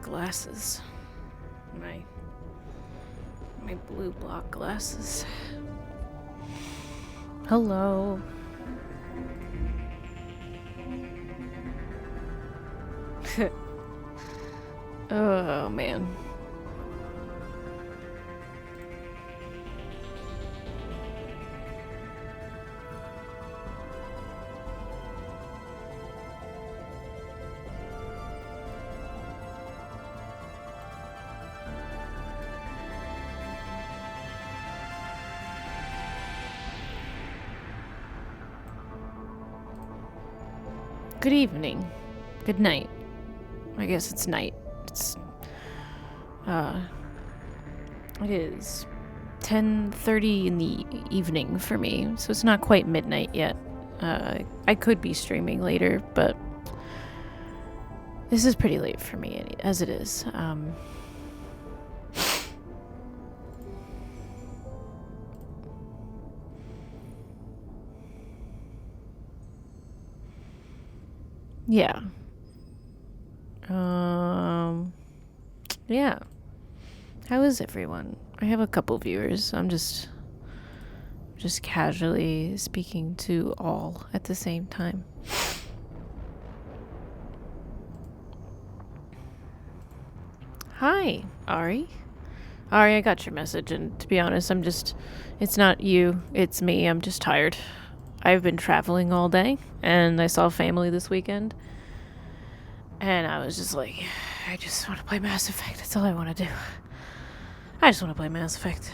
glasses. My blue block glasses. Hello. Oh, man. Good evening. Good night. I guess it's night. It is 10:30 in the evening for me, so it's not quite midnight yet. I could be streaming later, but this is pretty late for me as it is. Yeah. Yeah. How is everyone? I have a couple viewers. I'm just casually speaking to all at the same time. Hi, Ari. Ari, I got your message, and to be honest, it's not you, it's me. I'm just tired. I've been traveling all day, and I saw family this weekend. And I was just like, I just want to play Mass Effect. That's all I want to do. I just want to play Mass Effect.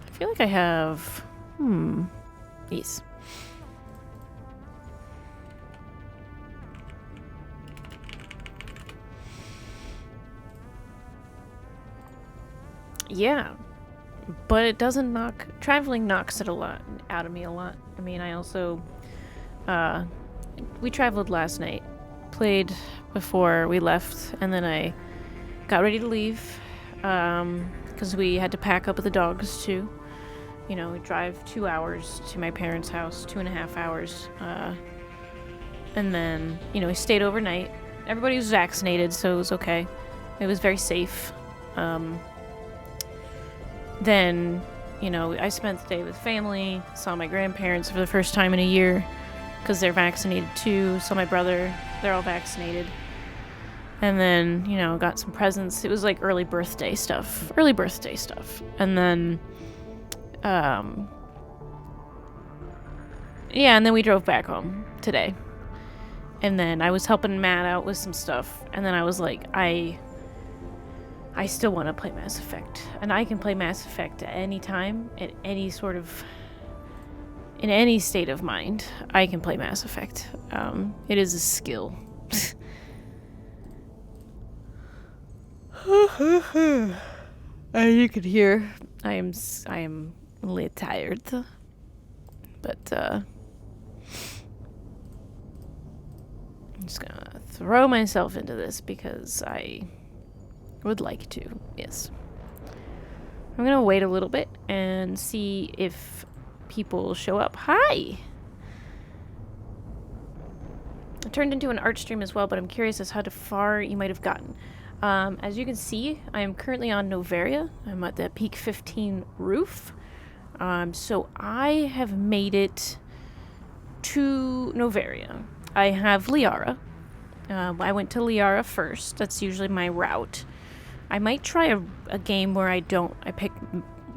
I feel like I have... These. Yeah. But it doesn't traveling knocks it out of me a lot. I mean, I also, we traveled last night, played before we left, and then I got ready to leave, because we had to pack up with the dogs too. You know, we drive 2 hours to my parents' house, 2.5 hours, and then, you know, we stayed overnight. Everybody was vaccinated, so it was okay. It was very safe. Then, you know, I spent the day with family, saw my grandparents for the first time in a year, because they're vaccinated too, saw my brother, they're all vaccinated. And then, you know, got some presents. It was like early birthday stuff. And then, yeah, and then we drove back home today. And then I was helping Matt out with some stuff, and then I was like, I still want to play Mass Effect. And I can play Mass Effect at any time, in any state of mind. I can play Mass Effect. It is a skill. As you could hear, I am a little tired. But, I'm just gonna throw myself into this because I would like to, yes. I'm gonna wait a little bit and see if people show up. Hi! I turned into an art stream as well, but I'm curious as how far you might have gotten. As you can see, I am currently on Noveria. I'm at the Peak 15 roof. So I have made it to Noveria. I have Liara. I went to Liara first. That's usually my route. I might try a game where I pick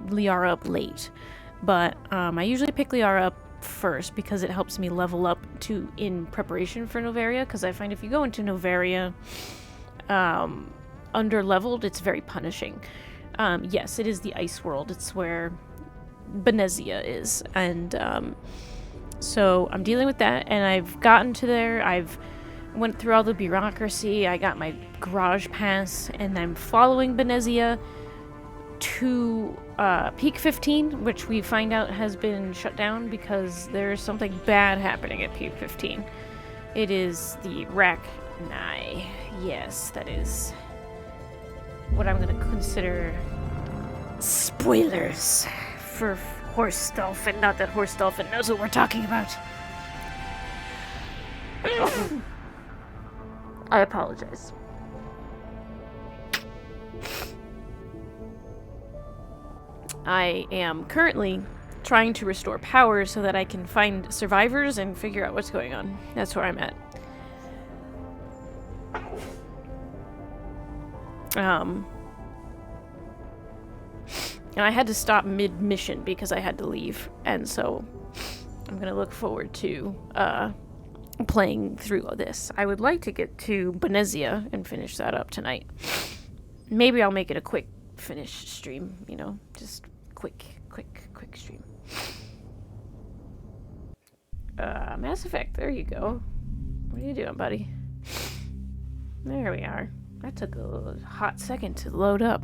Liara up late. But I usually pick Liara up first because it helps me level up in preparation for Noveria. Because I find if you go into Noveria under-leveled, it's very punishing. Yes, it is the ice world. It's where Benezia is. And so I'm dealing with that. And I've gotten to there. I've went through all the bureaucracy. I got my garage pass, and I'm following Benezia to Peak 15, which we find out has been shut down because there's something bad happening at Peak 15. It is the Rachni. Yes, that is what I'm going to consider spoilers for horse dolphin. Not that horse dolphin knows what we're talking about. I apologize. I am currently trying to restore power so that I can find survivors and figure out what's going on. That's where I'm at. And I had to stop mid-mission because I had to leave. And so I'm going to look forward to playing through this. I would like to get to Benezia and finish that up tonight. Maybe I'll make it a quick finish stream, you know, just quick stream. Mass Effect, there you go. What are you doing, buddy? There we are. That took a hot second to load up.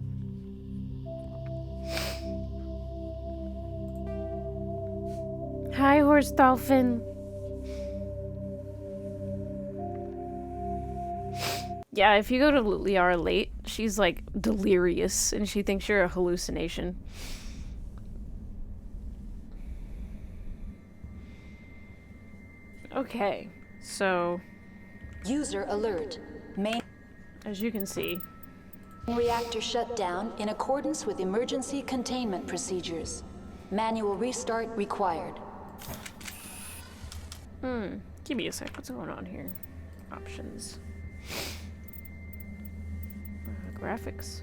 Hi, horse dolphin. Yeah, if you go to Liara late, she's like delirious and she thinks you're a hallucination. Okay, so user alert. Main as you can see, reactor shut down in accordance with emergency containment procedures. Manual restart required. Give me a sec. What's going on here? Options. Graphics.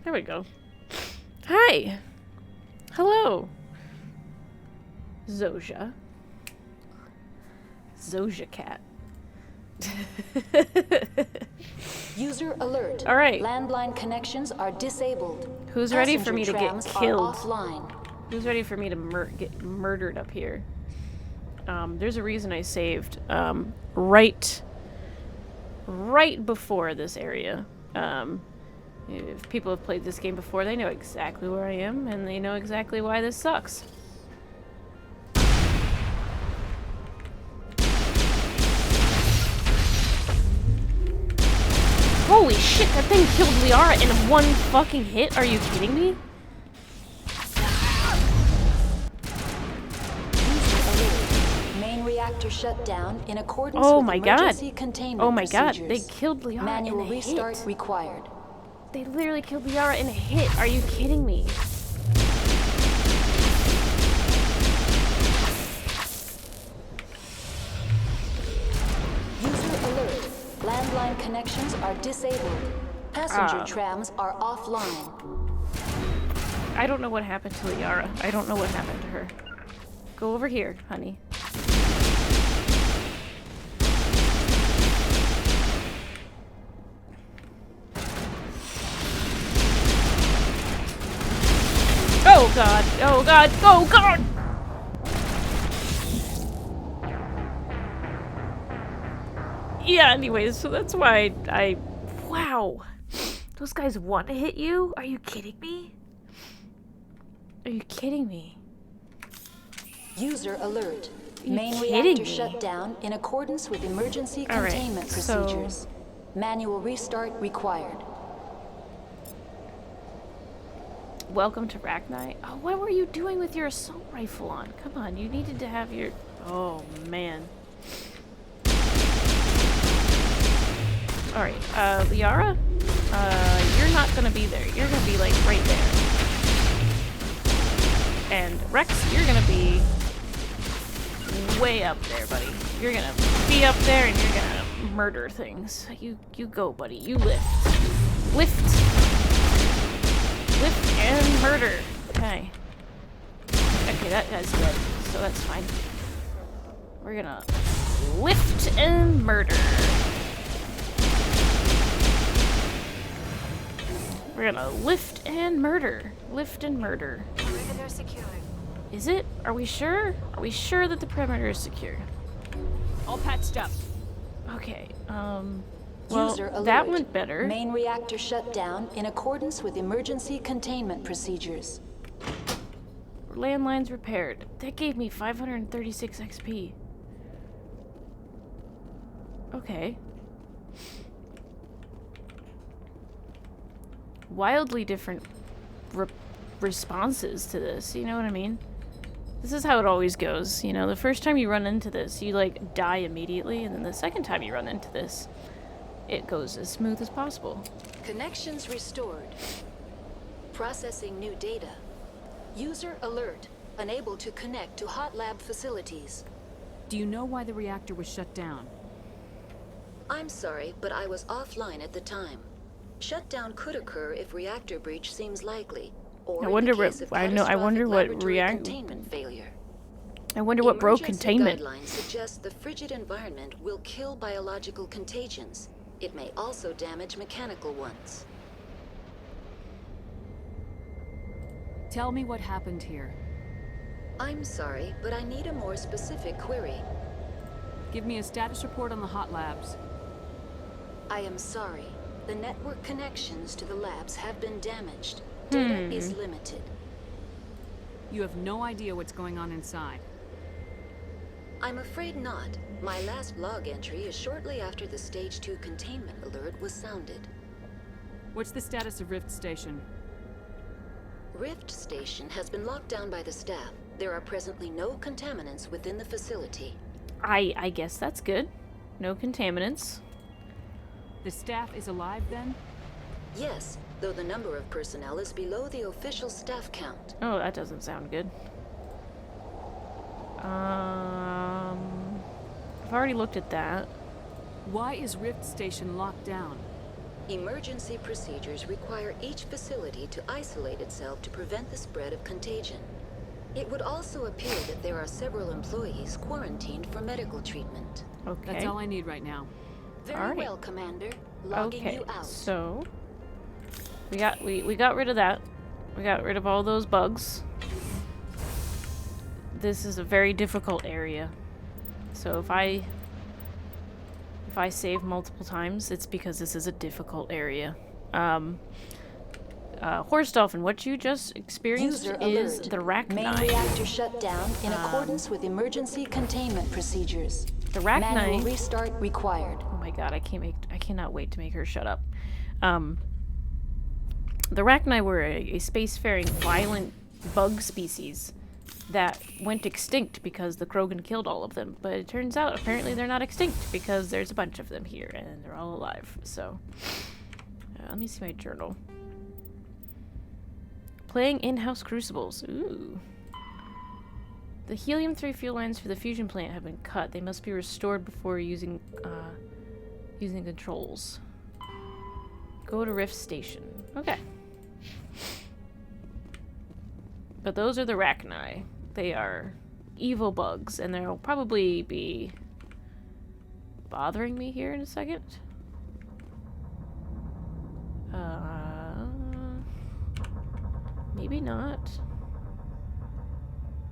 There we go. Hi. Hello. Zoja. Zoja cat. User alert. All right. Landline connections are disabled. Who's ready for me to get trams are killed? offline. Who's ready for me to get murdered up here? There's a reason I saved right before this area. If people have played this game before, they know exactly where I am, and they know exactly why this sucks. Holy shit, that thing killed Liara in one fucking hit? Are you kidding me? Main reactor shut down in accordance Oh with my emergency god. containment Oh my god, procedures. they killed Liara Manual in a restart hit. required. They literally killed Liara in a hit. Are you kidding me? User alert. Landline connections are disabled. Passenger trams are offline. I don't know what happened to Liara. I don't know what happened to her. Go over here, honey. Oh god! Oh god! Oh god! Yeah, anyways, so that's why I... Wow! Those guys want to hit you? Are you kidding me? Are you kidding me? User alert. You Main kidding reactor me? shut down in accordance with emergency All right, containment so- procedures. Manual restart required. Welcome to Rachni. Oh, what were you doing with your assault rifle on? Come on, you needed to have your... Oh, man. Alright, Liara? You're not gonna be there. You're gonna be, like, right there. And Rex, you're gonna be way up there, buddy. You're gonna be up there and you're gonna murder things. You go, buddy. You lift. Lift! Lift and murder. Okay. Okay, that guy's dead, so that's fine. We're gonna lift and murder. We're gonna lift and murder. Lift and murder. Perimeter secured. Is it? Are we sure? Are we sure that the perimeter is secure? All patched up. Okay, User well, alert. that went better. Main reactor shut down in accordance with emergency containment procedures. landlines repaired. That gave me 536 XP. Okay. Wildly different responses to this, you know what I mean? This is how it always goes, you know? The first time you run into this, you, like, die immediately, and then the second time you run into this, it goes as smooth as possible. Connections restored. Processing new data. User alert. Unable to connect to hot lab facilities. Do you know why the reactor was shut down? I'm sorry, but I was offline at the time. Shutdown could occur if reactor breach seems likely, or I wonder in the case what of I wonder what laboratory containment failure. I wonder what broke Emergency containment. guidelines suggest the frigid environment will kill biological contagions. It may also damage mechanical ones. Tell me what happened here. I'm sorry, but I need a more specific query. Give me a status report on the hot labs. I am sorry. The network connections to the labs have been damaged. Data is limited. You have no idea what's going on inside. I'm afraid not. My last log entry is shortly after the Stage 2 containment alert was sounded. What's the status of Rift Station? Rift Station has been locked down by the staff. There are presently no contaminants within the facility. I guess that's good. No contaminants. The staff is alive then? Yes, though the number of personnel is below the official staff count. Oh, that doesn't sound good. I've already looked at that. Why is Rift Station locked down? Emergency procedures require each facility to isolate itself to prevent the spread of contagion. It would also appear that there are several employees quarantined for medical treatment. Okay. That's all I need right now. Very All right. well, Commander. Logging Okay, you out. so we got rid of that. We got rid of all those bugs. This is a very difficult area. So if I save multiple times, it's because this is a difficult area. Horse Dolphin, what you just experienced User is alert. the Main Rachni. reactor shut down in accordance with emergency containment procedures. The Manual Rachni. restart required. Oh my god, I cannot wait to make her shut up. The Rachni were a spacefaring violent bug species that went extinct because the Krogan killed all of them. But it turns out apparently they're not extinct because there's a bunch of them here and they're all alive. So, let me see my journal. Playing in-house crucibles. Ooh. The helium-3 fuel lines for the fusion plant have been cut. They must be restored before using controls. Go to Rift Station. Okay. But those are the Rachni. They are evil bugs, and they'll probably be bothering me here in a second. Maybe not.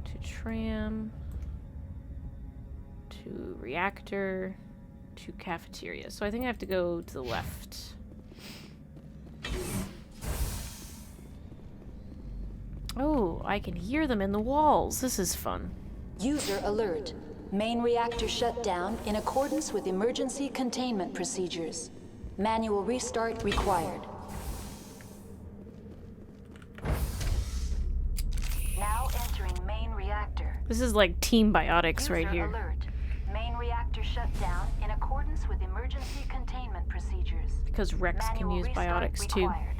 To tram. To reactor. To cafeteria. So I think I have to go to the left. Oh, I can hear them in the walls. This is fun. User alert. Main reactor shut down in accordance with emergency containment procedures. Manual restart required. Now entering main reactor. This is like Team Biotics right User here. alert. Main reactor shut down in accordance with emergency containment procedures. Because Rex can Manual use restart biotics too. required.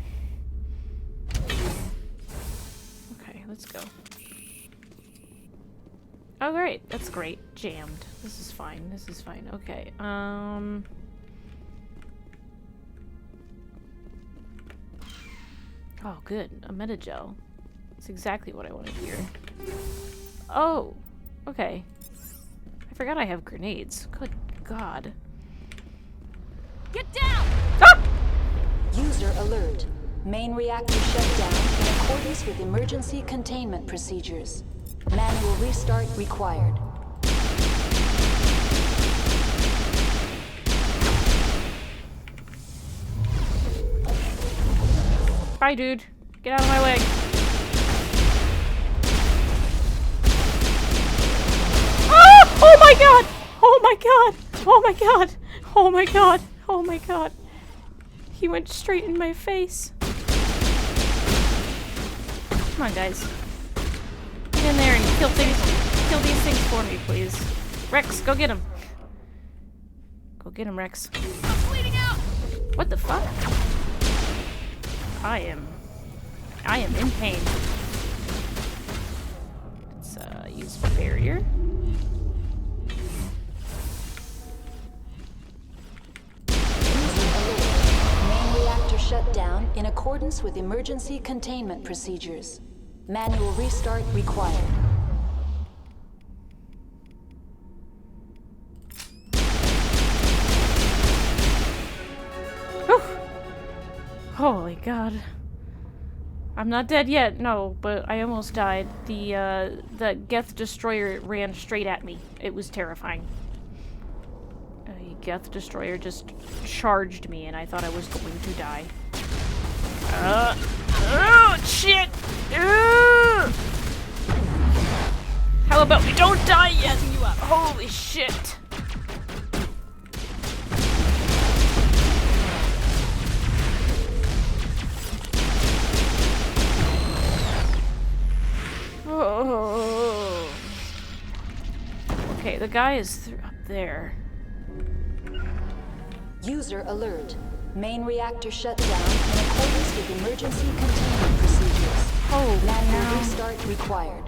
Okay, let's go. Oh, great. That's great. Jammed. This is fine. This is fine. Okay, Oh, good. A metagel. That's exactly what I want to hear. Oh! Okay. I forgot I have grenades. Good God. Get down! Ah! User alert. Main reactor shut down in accordance with emergency containment procedures. Manual restart required. Bye, dude. Get out of my way. my god! Oh my god! Oh my god! Oh my god! Oh my god! He went straight in my face. Come on, guys. Get in there and kill these things for me, please. Rex, go get him. Go get him, Rex. I'm bleeding out! What the fuck? I am in pain. Let's use barrier. Main reactor shut down in accordance with emergency containment procedures. Manual restart required. Whew. Holy god. I'm not dead yet, no, but I almost died. The Geth Destroyer ran straight at me. It was terrifying. A Geth Destroyer just charged me and I thought I was going to die. Oh, shit! How about we don't die yet? Holy shit! Oh. Okay, the guy is up there. User alert. Main reactor shut down in accordance with emergency containment procedures. Oh, Manual restart required.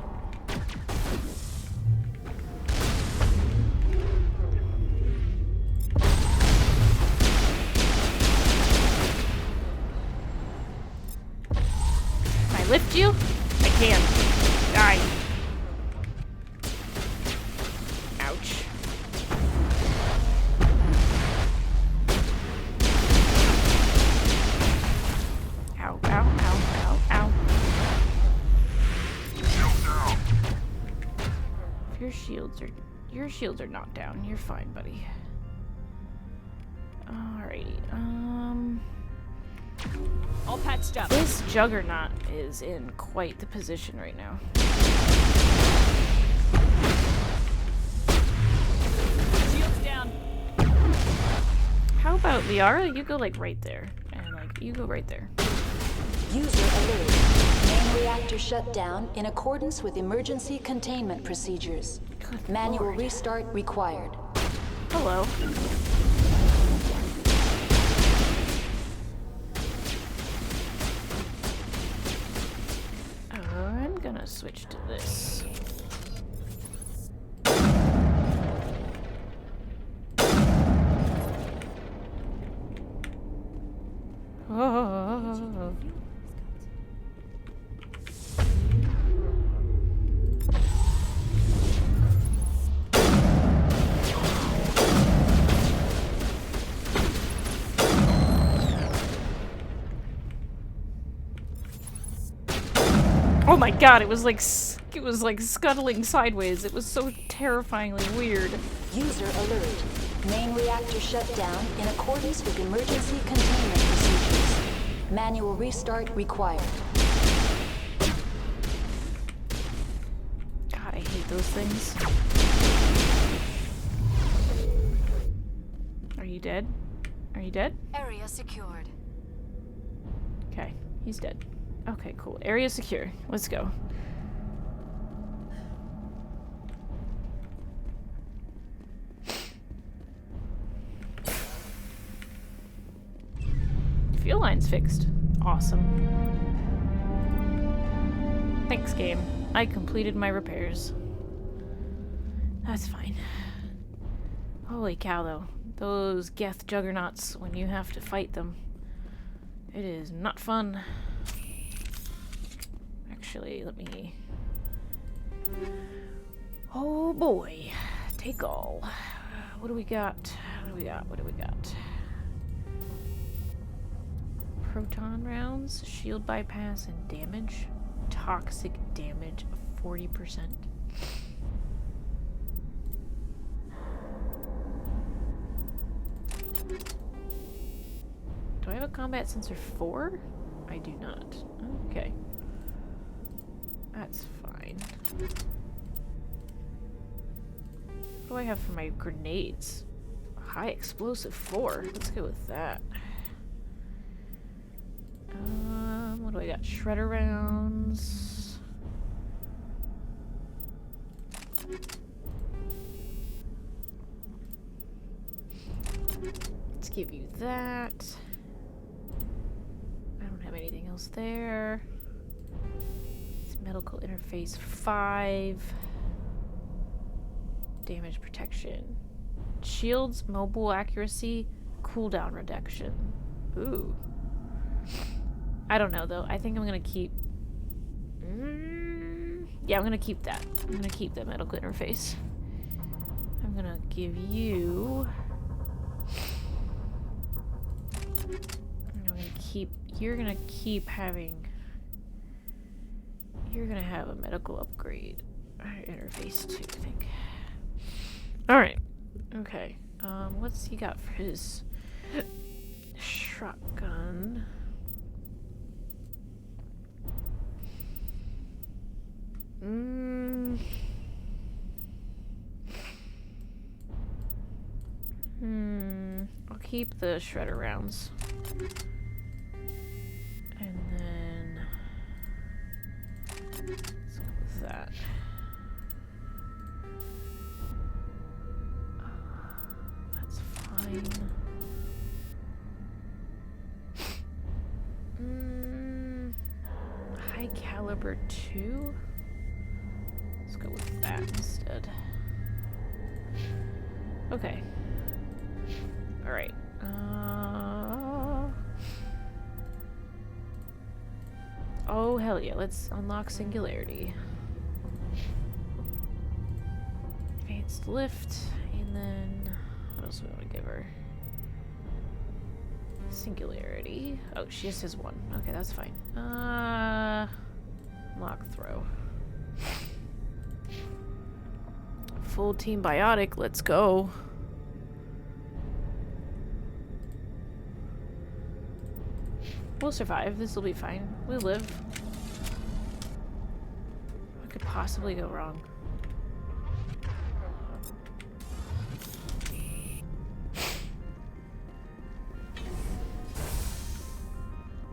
Can I lift you? I can. Die. Ouch. Ow, ow, ow, ow, ow. If your shields are knocked down, you're fine, buddy. Alrighty, All patched up. this Juggernaut is in quite the position right now. Shields down. How about Liara? You go like right there. And like you go right there. User alert. Main reactor shut down in accordance with emergency containment procedures. Good Manual Lord. restart required. Hello. I'm gonna switch to this. Oh. Oh my god, it was like scuttling sideways. It was so terrifyingly weird. User alert. Main reactor shut down in accordance with emergency containment procedures. Manual restart required. God, I hate those things. Are you dead? Are you dead? Area secured. Okay, he's dead. Okay, cool. Area secure. Let's go. Fuel line's fixed. Awesome. Thanks, game. I completed my repairs. That's fine. Holy cow, though. Those Geth Juggernauts, when you have to fight them, it is not fun. Actually, let me... Oh boy. Take all. What do we got? What do we got? What do we got? Proton rounds, shield bypass, and damage. Toxic damage of 40%. Do I have a combat sensor 4? I do not. Okay. That's fine. do I have for my grenades? High explosive 4. Let's go with that. What do I got? Shredder rounds. Let's give you that. I don't have anything else there. It's medical interface 5. Damage protection. Shields, mobile accuracy, cooldown reduction. Ooh. I don't know though. I think I'm gonna keep. Yeah, I'm gonna keep that. I'm gonna keep that medical interface. I'm gonna give you. I'm gonna keep. You're gonna keep having. You're gonna have a medical upgrade. Interface 2, I think. Alright. Okay. What's he got for his shotgun? I'll keep the shredder rounds. And then let's go with that. That's fine. High caliber 2? Let's go with that instead. Okay. Alright. Oh, hell yeah. Let's unlock Singularity. Advanced lift. And then... what else do we want to give her? Singularity. Oh, she just has 1. Okay, that's fine. Lock throw. Full team biotic. Let's go. We'll survive. This will be fine. We'll live. What could possibly go wrong?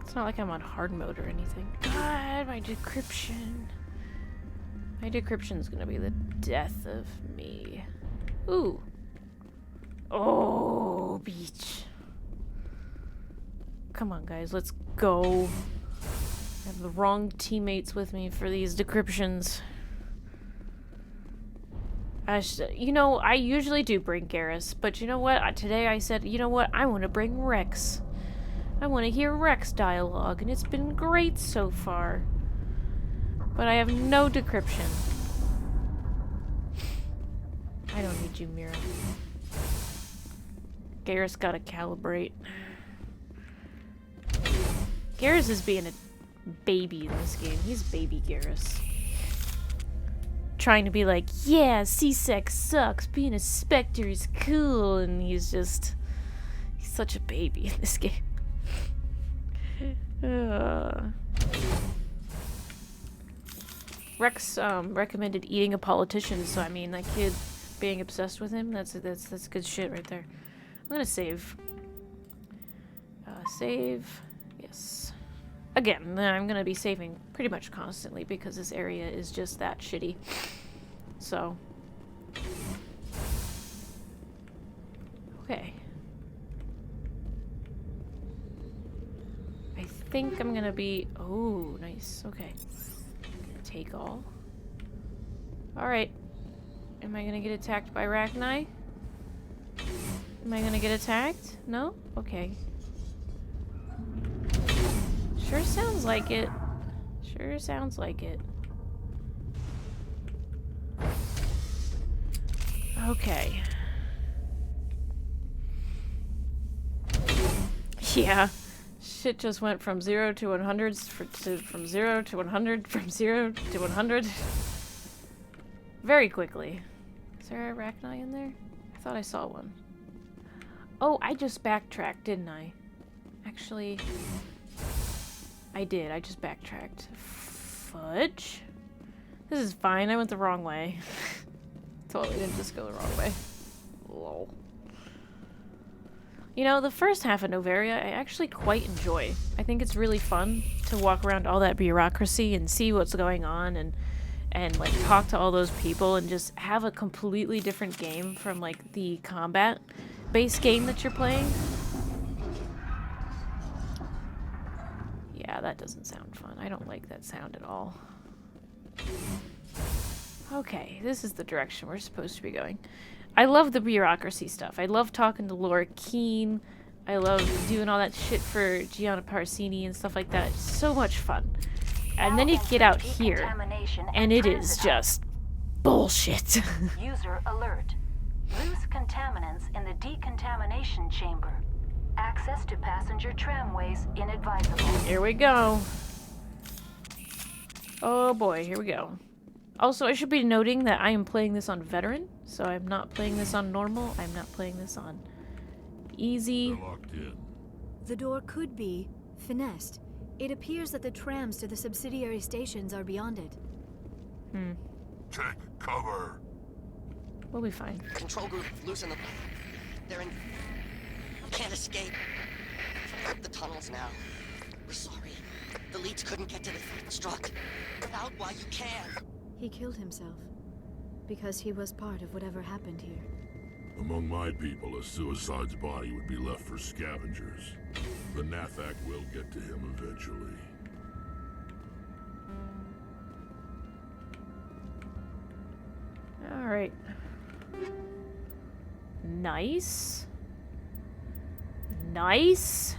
It's not like I'm on hard mode or anything. God, my decryption. My decryption's gonna be the death of me. Ooh. Oh, beach. Come on, guys, let's go. I have the wrong teammates with me for these decryptions. You know, I usually do bring Garrus, but you know what? Today I said, you know what? I want to bring Rex. I want to hear Rex dialogue, and it's been great so far. But I have no decryption. I don't need you, Mira. Garrus gotta calibrate. Garrus is being a baby in this game. He's baby Garrus. Trying to be like, yeah, C-Sec sucks. Being a Spectre is cool. And he's just... he's such a baby in this game. Rex recommended eating a politician, so I mean, that kid being obsessed with him, that's good shit right there. I'm gonna save. Save. Yes. Again, I'm gonna be saving pretty much constantly because this area is just that shitty. So. Okay. I think I'm gonna be... oh, nice. Okay. Take all. Alright. Am I gonna get attacked by Rachni? Am I gonna get attacked? No? Okay. Sure sounds like it. Sure sounds like it. Okay. Yeah. Shit just went from 0 to 100, from 0 to 100, from 0 to 100. Very quickly. Is there a Rachni in there? I thought I saw one. Oh, I just backtracked, didn't I? Actually, I did. I just backtracked. Fudge? This is fine. I went the wrong way. Totally didn't just go the wrong way. Lol. You know, the first half of Novaria I actually quite enjoy. I think it's really fun to walk around all that bureaucracy and see what's going on and like talk to all those people and just have a completely different game from like the combat based game that you're playing. Yeah, that doesn't sound fun. I don't like that sound at all. Okay, this is the direction we're supposed to be going. I love the bureaucracy stuff. I love talking to Laura Keene. I love doing all that shit for Gianna Parsini and stuff like that. It's so much fun. And then you get out here, and it is just bullshit. User alert. Loose contaminants in the decontamination chamber. Access to passenger tramways inadvisable. Here we go. Oh boy, here we go. Also, I should be noting that I am playing this on veteran, so I'm not playing this on normal. I'm not playing this on easy. They're locked in. The door could be finessed. It appears that the trams to the subsidiary stations are beyond it. Take cover. We'll be fine. Control group, loosen them. They're in... Can't escape. The tunnels now. We're sorry. The leads couldn't get to the struck. Get out while you can. He killed himself because he was part of whatever happened here. Among my people, a suicide's body would be left for scavengers. The Nathak will get to him eventually. Alright. Nice. Nice.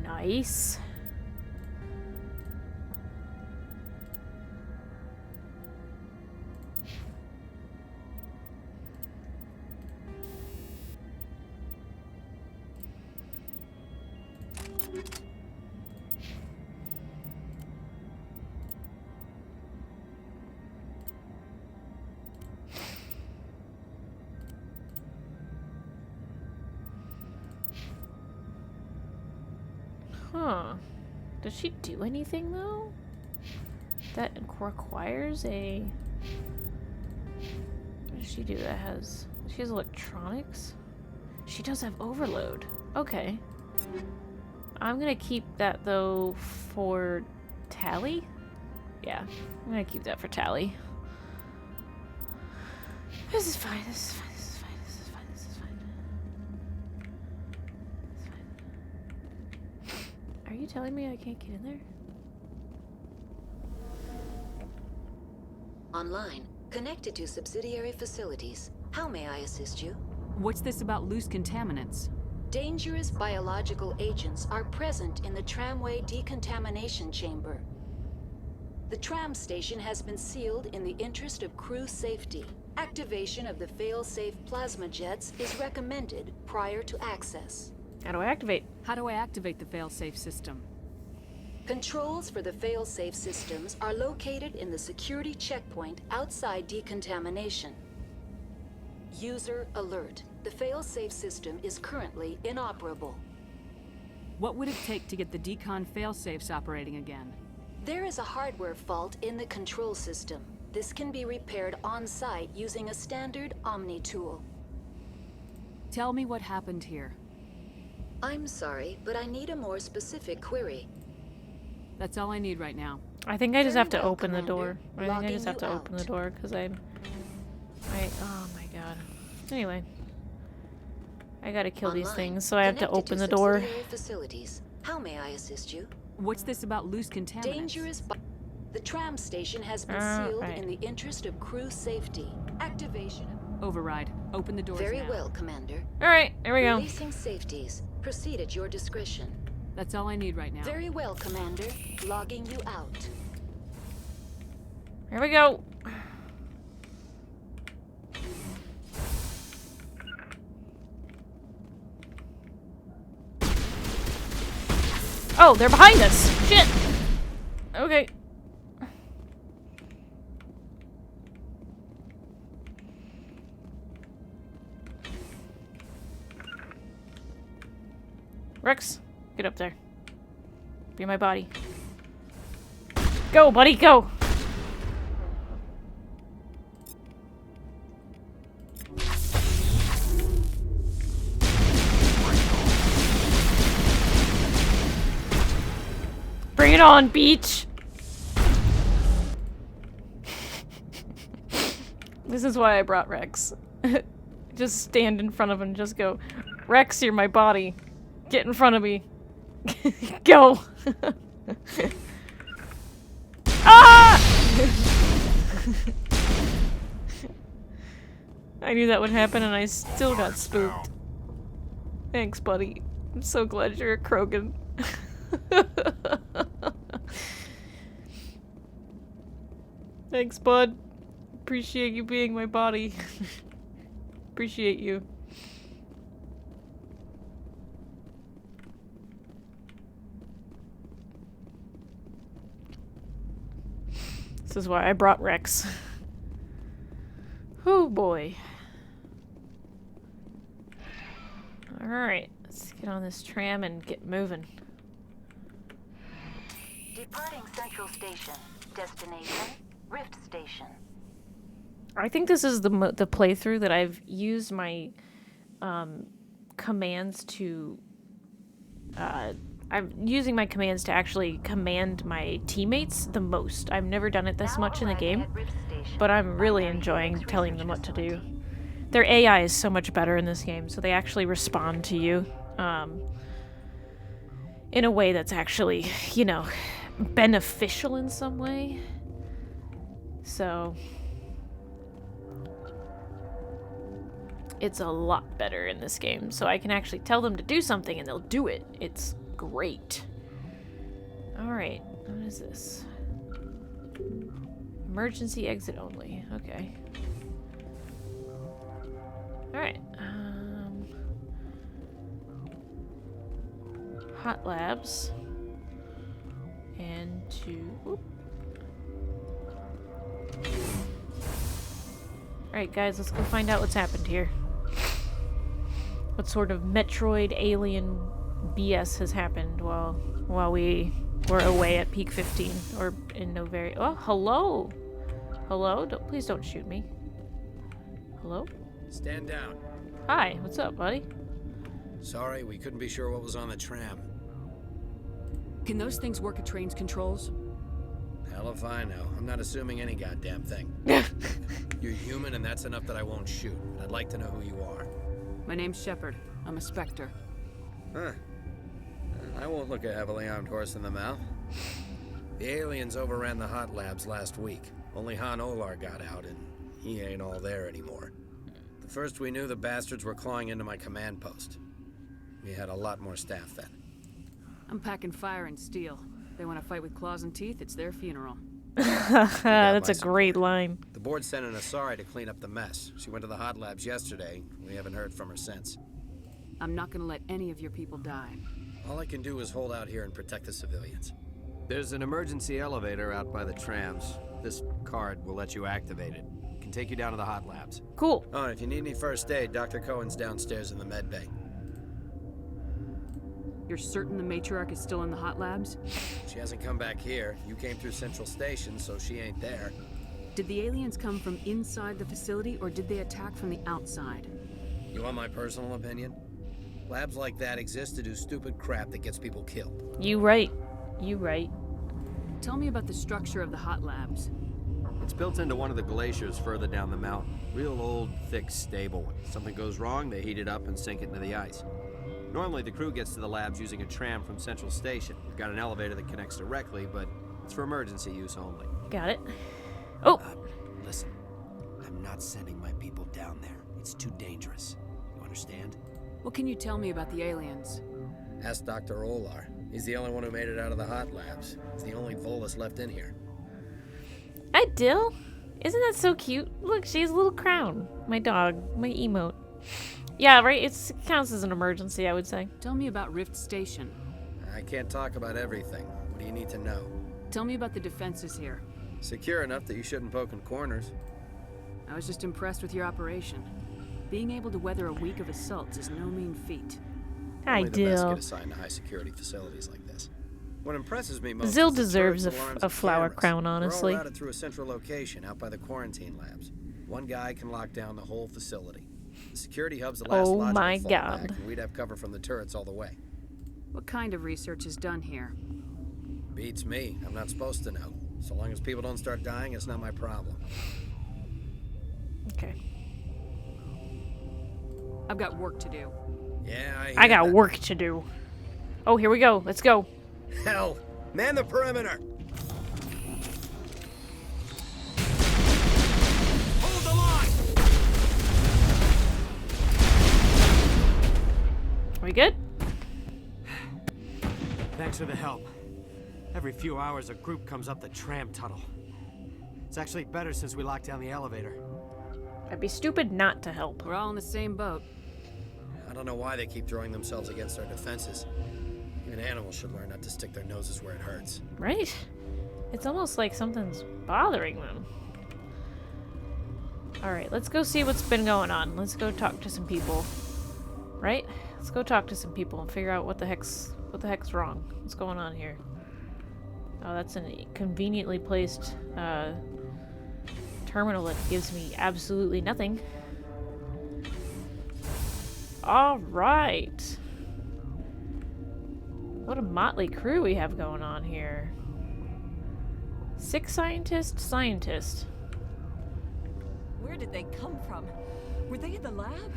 Nice. Huh. Does she do anything, though? That requires a... What does she do that has... She has electronics? She does have overload. Okay. I'm gonna keep that, though, for Tally? Yeah, I'm gonna keep that for Tally. This is fine, this is fine, this is fine, this is fine, this is fine. This is fine. Are you telling me I can't get in there? Online. Connected to subsidiary facilities. How may I assist you? What's this about loose contaminants? Dangerous biological agents are present in the tramway decontamination chamber. The tram station has been sealed in the interest of crew safety. Activation of the fail-safe plasma jets is recommended prior to access. How do I activate? How do I activate the failsafe system? Controls for the fail-safe systems are located in the security checkpoint outside decontamination. User alert. The fail-safe system is currently inoperable. What would it take to get the decon failsafes operating again? There is a hardware fault in the control system. This can be repaired on-site using a standard Omni tool. Tell me what happened here. I'm sorry, but I need a more specific query. That's all I need right now. I think I just Very have to well, open the Commander. door. I think I Logging just have you to open the out. door because oh my god. Anyway. I gotta kill these Online. things, so I have to Connected open the door. subsidiary Facilities. How may I assist you? What's this about loose contaminants? Dangerous. The tram station has been sealed Right. in the interest of crew safety. Activation. Override. Open the doors Very now. well, Commander. Alright, here we go. Releasing safeties. Proceed at your discretion. That's all I need right now. Very well, Commander. Logging you out. Here we go. Oh, they're behind us. Shit. Okay. Rex, get up there. Be my body. Go, buddy, go! Bring it on, beach! This is why I brought Rex. Just stand in front of him and just go, Rex, you're my body. Get in front of me. Go! Ah! I knew that would happen and I still got spooked. Thanks, buddy. I'm so glad you're a Krogan. Thanks, bud. Appreciate you being my body. Appreciate you. This is why I brought Rex. Oh boy. Alright, let's get on this tram and get moving. Departing Central Station. Destination, Rift Station. I think this is the playthrough that I've used my commands to... I'm using my commands to actually command my teammates the most. I've never done it this much in the game, but I'm really enjoying telling them what to do. Their AI is so much better in this game, so they actually respond to you in a way that's actually, you know, beneficial in some way. So it's a lot better in this game, so I can actually tell them to do something and they'll do it. It's great. Alright, what is this? Emergency exit only. Okay. Alright. Hot labs. And to... Whoop. Alright guys, let's go find out what's happened here. What sort of Metroid alien BS has happened while we were away at Peak 15 or in Novaria. Oh, hello! Hello? Please don't shoot me. Hello? Stand down. Hi, what's up, buddy? Sorry, we couldn't be sure what was on the tram. Can those things work at train's controls? Hell if I know. I'm not assuming any goddamn thing. You're human and that's enough that I won't shoot. I'd like to know who you are. My name's Shepard. I'm a Spectre. Huh. I won't look a heavily armed horse in the mouth. The aliens overran the hot labs last week. Only Han Olar got out and he ain't all there anymore. The first we knew, the bastards were clawing into my command post. We had a lot more staff then. I'm packing fire and steel. They want to fight with claws and teeth, it's their funeral. That's a great line. The board sent an Asari to clean up the mess. She went to the hot labs yesterday. We haven't heard from her since. I'm not gonna let any of your people die. All I can do is hold out here and protect the civilians. There's an emergency elevator out by the trams. This card will let you activate it. It can take you down to the hot labs. Cool. Oh, and if you need any first aid, Dr. Cohen's downstairs in the med bay. You're certain the matriarch is still in the hot labs? She hasn't come back here. You came through Central Station, so she ain't there. Did the aliens come from inside the facility, or did they attack from the outside? You want my personal opinion? Labs like that exist to do stupid crap that gets people killed. You right. You right. Tell me about the structure of the hot labs. It's built into one of the glaciers further down the mountain. Real old, thick, stable one. If something goes wrong, they heat it up and sink it into the ice. Normally, the crew gets to the labs using a tram from Central Station. We've got an elevator that connects directly, but it's for emergency use only. Got it. Oh! Listen, I'm not sending my people down there. It's too dangerous. You understand? What can you tell me about the aliens? Ask Dr. Olar. He's the only one who made it out of the hot labs. He's the only Volus left in here. Hi, Dill. Isn't that so cute? Look, she has a little crown. My dog. My emote. Yeah, right? It counts as an emergency, I would say. Tell me about Rift Station. I can't talk about everything. What do you need to know? Tell me about the defenses here. Secure enough that you shouldn't poke in corners. I was just impressed with your operation. Being able to weather a week of assaults is no mean feat. Hi, Only the best Dill. get assigned to high security facilities like this. What impresses me most Zill is the deserves turrets, a alarms, a and flower cameras. crown, They're honestly. all routed through a central location out by the quarantine labs. One guy can lock down the whole facility. The security hub's the last Oh logical my fallback, God. and we'd have cover from the turrets all the way. What kind of research is done here? Beats me. I'm not supposed to know. So long as people don't start dying, it's not my problem. Okay. I've got work to do. Yeah, I got that. work to do. Oh, here we go. Let's go. Hell, man the perimeter. Hold the line! Are we good? Thanks for the help. Every few hours, a group comes up the tram tunnel. It's actually better since we locked down the elevator. I'd be stupid not to help. We're all in the same boat. I don't know why they keep throwing themselves against our defenses. Even animals should learn not to stick their noses where it hurts. Right? It's almost like something's bothering them. Alright, let's go see what's been going on. Let's go talk to some people. Right? Let's go talk to some people and figure out what the heck's wrong. What's going on here? Oh, that's a conveniently placed terminal that gives me absolutely nothing. Alright. What a motley crew we have going on here. 6 scientists. Where did they come from? Were they in the lab?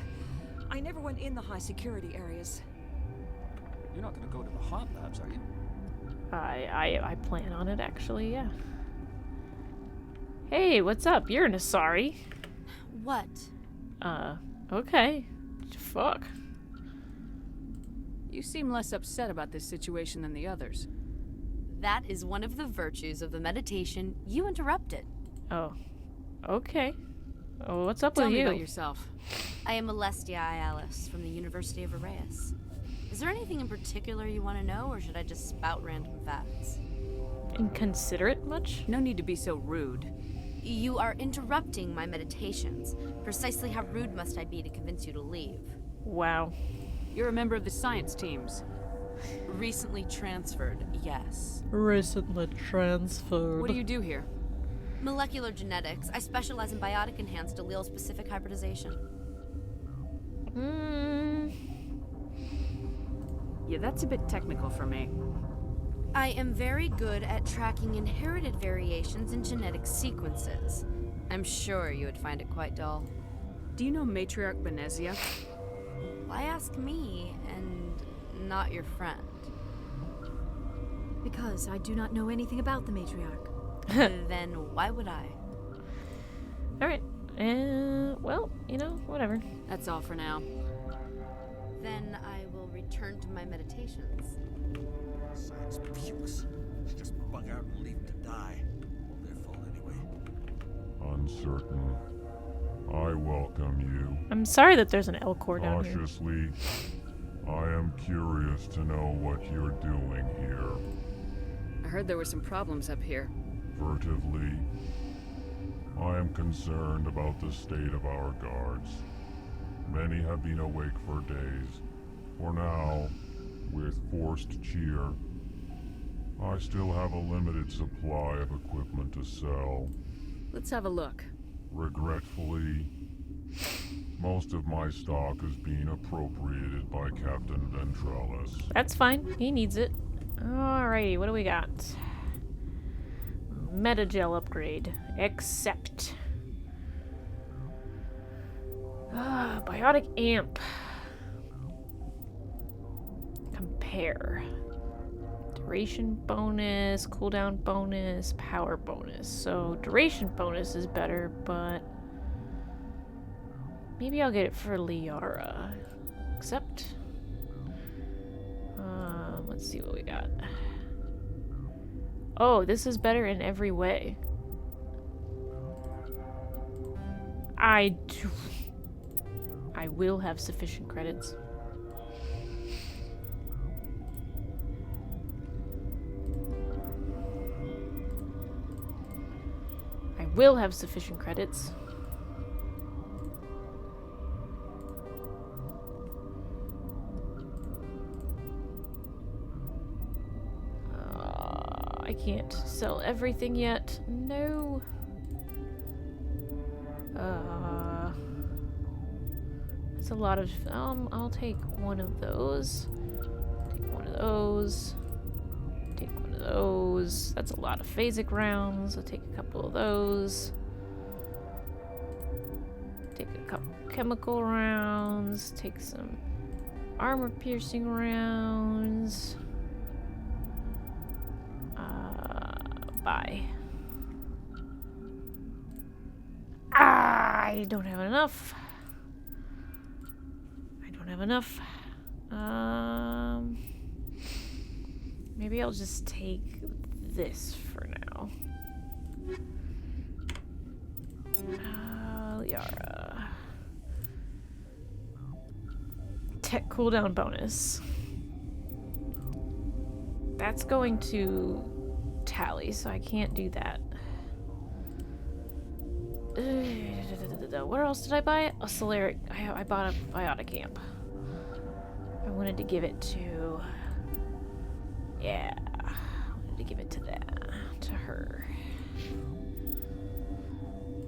I never went in the high security areas. You're not gonna go to the hot labs, are you? I plan on it, actually, yeah. Hey, what's up? You're an Asari. What? Okay. Fuck. You seem less upset about this situation than the others. That is one of the virtues of the meditation you interrupted. Oh. Okay. Oh, what's up Tell with me you? about yourself. I am Alestia Alice from the University of Arrayas. Is there anything in particular you want to know, or should I just spout random facts? Inconsiderate much? No need to be so rude. You are interrupting my meditations. Precisely how rude must I be to convince you to leave? Wow. You're a member of the science teams. Recently transferred, yes. Recently transferred. What do you do here? Molecular genetics. I specialize in biotic-enhanced allele-specific hybridization. Yeah, that's a bit technical for me. I am very good at tracking inherited variations in genetic sequences. I'm sure you would find it quite dull. Do you know Matriarch Benezia? Why ask me and not your friend? Because I do not know anything about the matriarch. Then why would I? Alright. Well, you know, whatever. That's all for now. Then I will return to my meditations. Science pukes. Just bug out and leave to die. All their fault anyway. Uncertain. I welcome you. I'm sorry that there's an Elcor down here. Cautiously, I am curious to know what you're doing here. I heard there were some problems up here. Furtively, I am concerned about the state of our guards. Many have been awake for days. For now, with forced cheer, I still have a limited supply of equipment to sell. Let's have a look. Regretfully, most of my stock is being appropriated by Captain Ventrellis. That's fine. He needs it. Alrighty, what do we got? Metagel upgrade. Accept. Biotic amp. Compare. Duration bonus, cooldown bonus, power bonus. So duration bonus is better, but maybe I'll get it for Liara. Accept. Let's see what we got. Oh, this is better in every way. I will have sufficient credits. I will have sufficient credits. I can't sell everything yet. No. That's a lot of... I'll take one of those. Take one of those. Take one of those. That's a lot of phasic rounds. I'll take a couple of those. Take a couple chemical rounds. Take some armor-piercing rounds. Bye. I don't have enough. I don't have enough. Maybe I'll just take this for now. Yara. Tech cooldown bonus. That's going to tally, so I can't do that. Where else did I buy it? A Solaric. I bought a biotic amp. I wanted to give it to... Yeah. I wanted to give it to that. To her.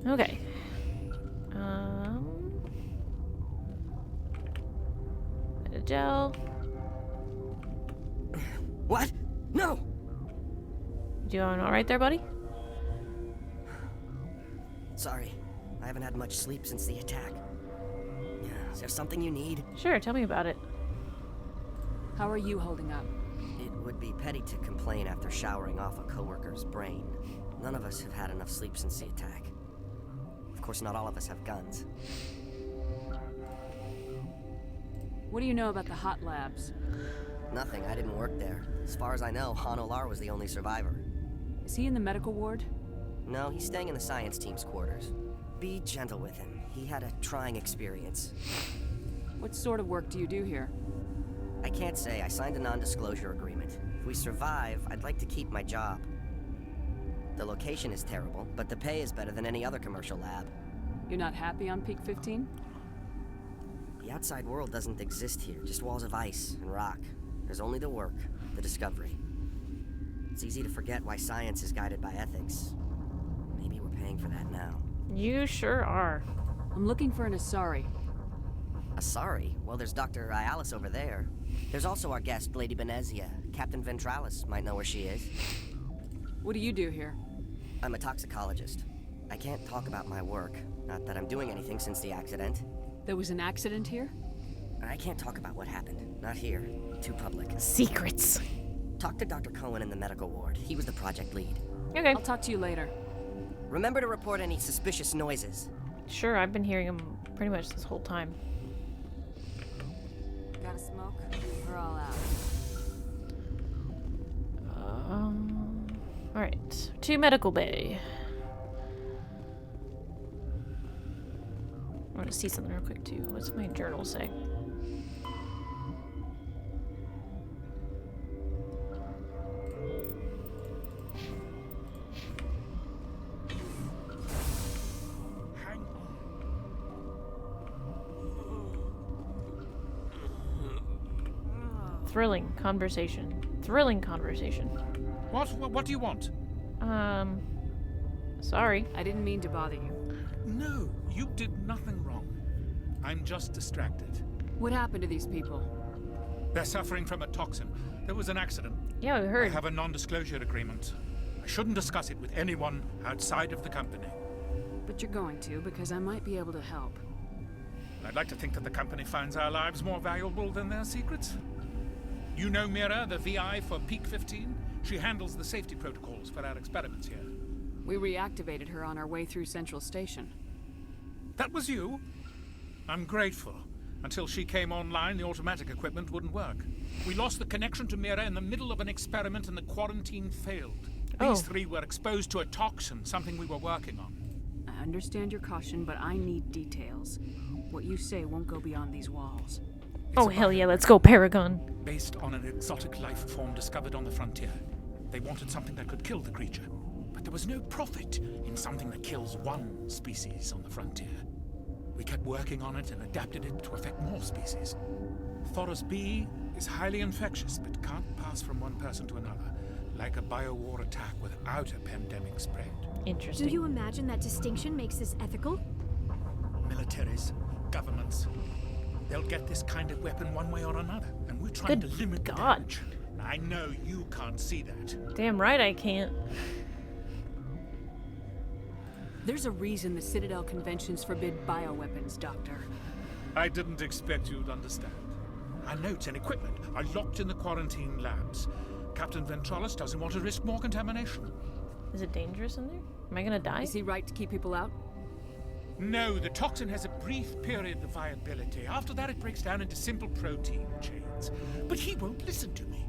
Okay. A gel. What? No! Doing alright there, buddy? Sorry, I haven't had much sleep since the attack. Is there something you need? Sure, tell me about it. How are you holding up? It would be petty to complain after showering off a coworker's brain. None of us have had enough sleep since the attack. Of course, not all of us have guns. What do you know about the hot labs? Nothing, I didn't work there. As far as I know, Han Olar was the only survivor. Is he in the medical ward? No, he's staying in the science team's quarters. Be gentle with him. He had a trying experience. What sort of work do you do here? I can't say. I signed a non-disclosure agreement. If we survive, I'd like to keep my job. The location is terrible, but the pay is better than any other commercial lab. You're not happy on Peak 15? The outside world doesn't exist here, just walls of ice and rock. There's only the work, the discovery. It's easy to forget why science is guided by ethics. Maybe we're paying for that now. You sure are. I'm looking for an Asari. Asari? Well, there's Dr. Ialis over there. There's also our guest, Lady Benezia. Captain Ventralis might know where she is. What do you do here? I'm a toxicologist. I can't talk about my work. Not that I'm doing anything since the accident. There was an accident here? I can't talk about what happened. Not here. Too public. Secrets. Talk to Dr. Cohen in the medical ward. He was the project lead. Okay. I'll talk to you later. Remember to report any suspicious noises. Sure, I've been hearing them pretty much this whole time. Got a smoke? We're all out. Alright. To medical bay. I want to see something real quick too. What's my journal say? Thrilling conversation. Thrilling conversation. What do you want? Sorry. I didn't mean to bother you. No, you did nothing wrong. I'm just distracted. What happened to these people? They're suffering from a toxin. There was an accident. Yeah, we heard. I have a non-disclosure agreement. I shouldn't discuss it with anyone outside of the company. But you're going to, because I might be able to help. I'd like to think that the company finds our lives more valuable than their secrets. You know Mira, the VI for Peak 15? She handles the safety protocols for our experiments here. We reactivated her on our way through Central Station. That was you? I'm grateful. Until she came online, the automatic equipment wouldn't work. We lost the connection to Mira in the middle of an experiment and the quarantine failed. These three were exposed to a toxin, something we were working on. I understand your caution, but I need details. What you say won't go beyond these walls. Oh, hell yeah, let's go, Paragon. Based on an exotic life form discovered on the frontier. They wanted something that could kill the creature. But there was no profit in something that kills one species on the frontier. We kept working on it and adapted it to affect more species. Thoros B is highly infectious, but can't pass from one person to another. like a biowar attack without a pandemic spread. Interesting. Do you imagine that distinction makes this ethical? Militaries, governments, they'll get this kind of weapon one way or another, and we're trying Good to limit the God. damage. I know you can't see that. Damn right I can't. There's a reason the Citadel conventions forbid bioweapons, Doctor. I didn't expect you'd understand. Our notes and equipment are locked in the quarantine labs. Captain Ventralis doesn't want to risk more contamination. Is it dangerous in there? Am I gonna die? Is he right to keep people out? No, the toxin has a brief period of viability. After that, it breaks down into simple protein chains. But he won't listen to me.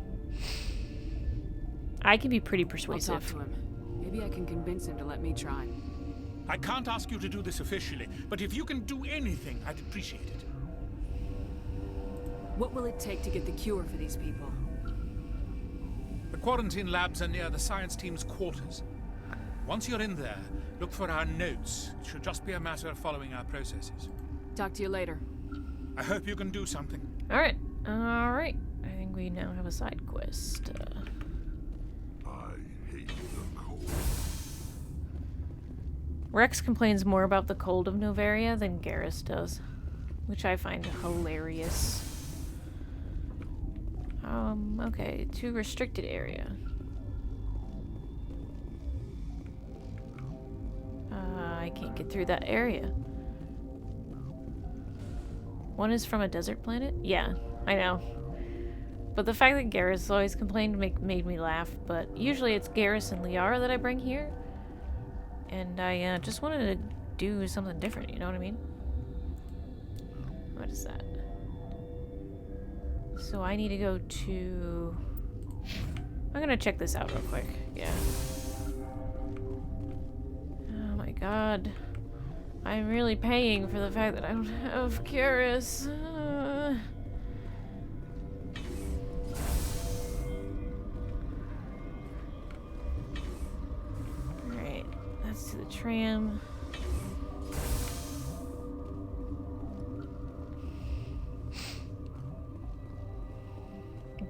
I can be pretty I'll persuasive. talk to him. Maybe I can convince him to let me try. I can't ask you to do this officially, but if you can do anything, I'd appreciate it. What will it take to get the cure for these people? The quarantine labs are near the science team's quarters. Once you're in there, look for our notes. It should just be a matter of following our processes. Talk to you later. I hope you can do something. Alright. Alright. I think we now have a side quest. I hate the cold. Rex complains more about the cold of Novaria than Garrus does, which I find hilarious. Okay, to restricted area. I can't get through that area. One is from a desert planet? Yeah, I know. But the fact that Garrus always complained made me laugh, but usually it's Garrus and Liara that I bring here. And I just wanted to do something different, you know what I mean? What is that? So I need to go to... I'm gonna check this out real quick. Yeah. Oh my god. I'm really paying for the fact that I don't have Garrus. Alright, that's to the tram.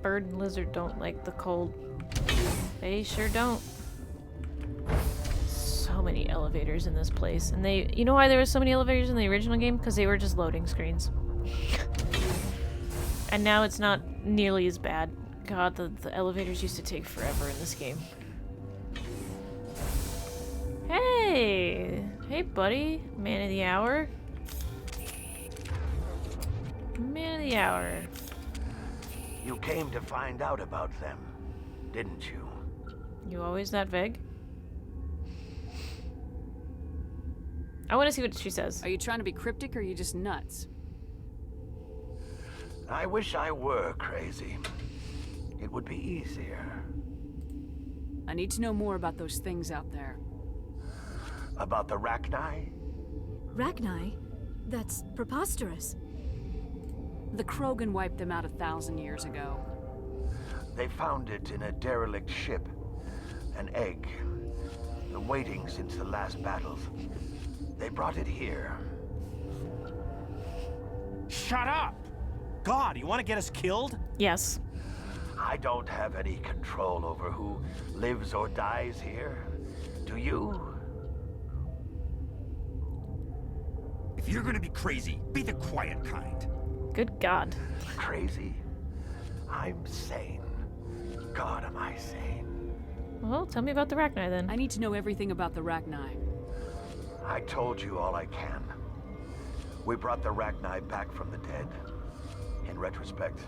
Bird and lizard don't like the cold. They sure don't. So many elevators in this place. And you know why there were so many elevators in the original game? Because they were just loading screens. And now it's not nearly as bad. God, the elevators used to take forever in this game. Hey! Hey, buddy. Man of the hour. Man of the hour. You came to find out about them, didn't you? You always that vague? I want to see what she says. Are you trying to be cryptic or are you just nuts? I wish I were crazy. It would be easier. I need to know more about those things out there. About the Rachni? Rachni? That's preposterous. The Krogan wiped them out 1,000 years ago. They found it in a derelict ship. An egg. Waiting since the last battles. They brought it here. Shut up! God, you want to get us killed? Yes. I don't have any control over who lives or dies here. Do you? If you're gonna be crazy, be the quiet kind. Good God. Crazy? I'm sane. God, am I sane? Well, tell me about the Rachni then. I need to know everything about the Rachni. I told you all I can. We brought the Rachni back from the dead. In retrospect,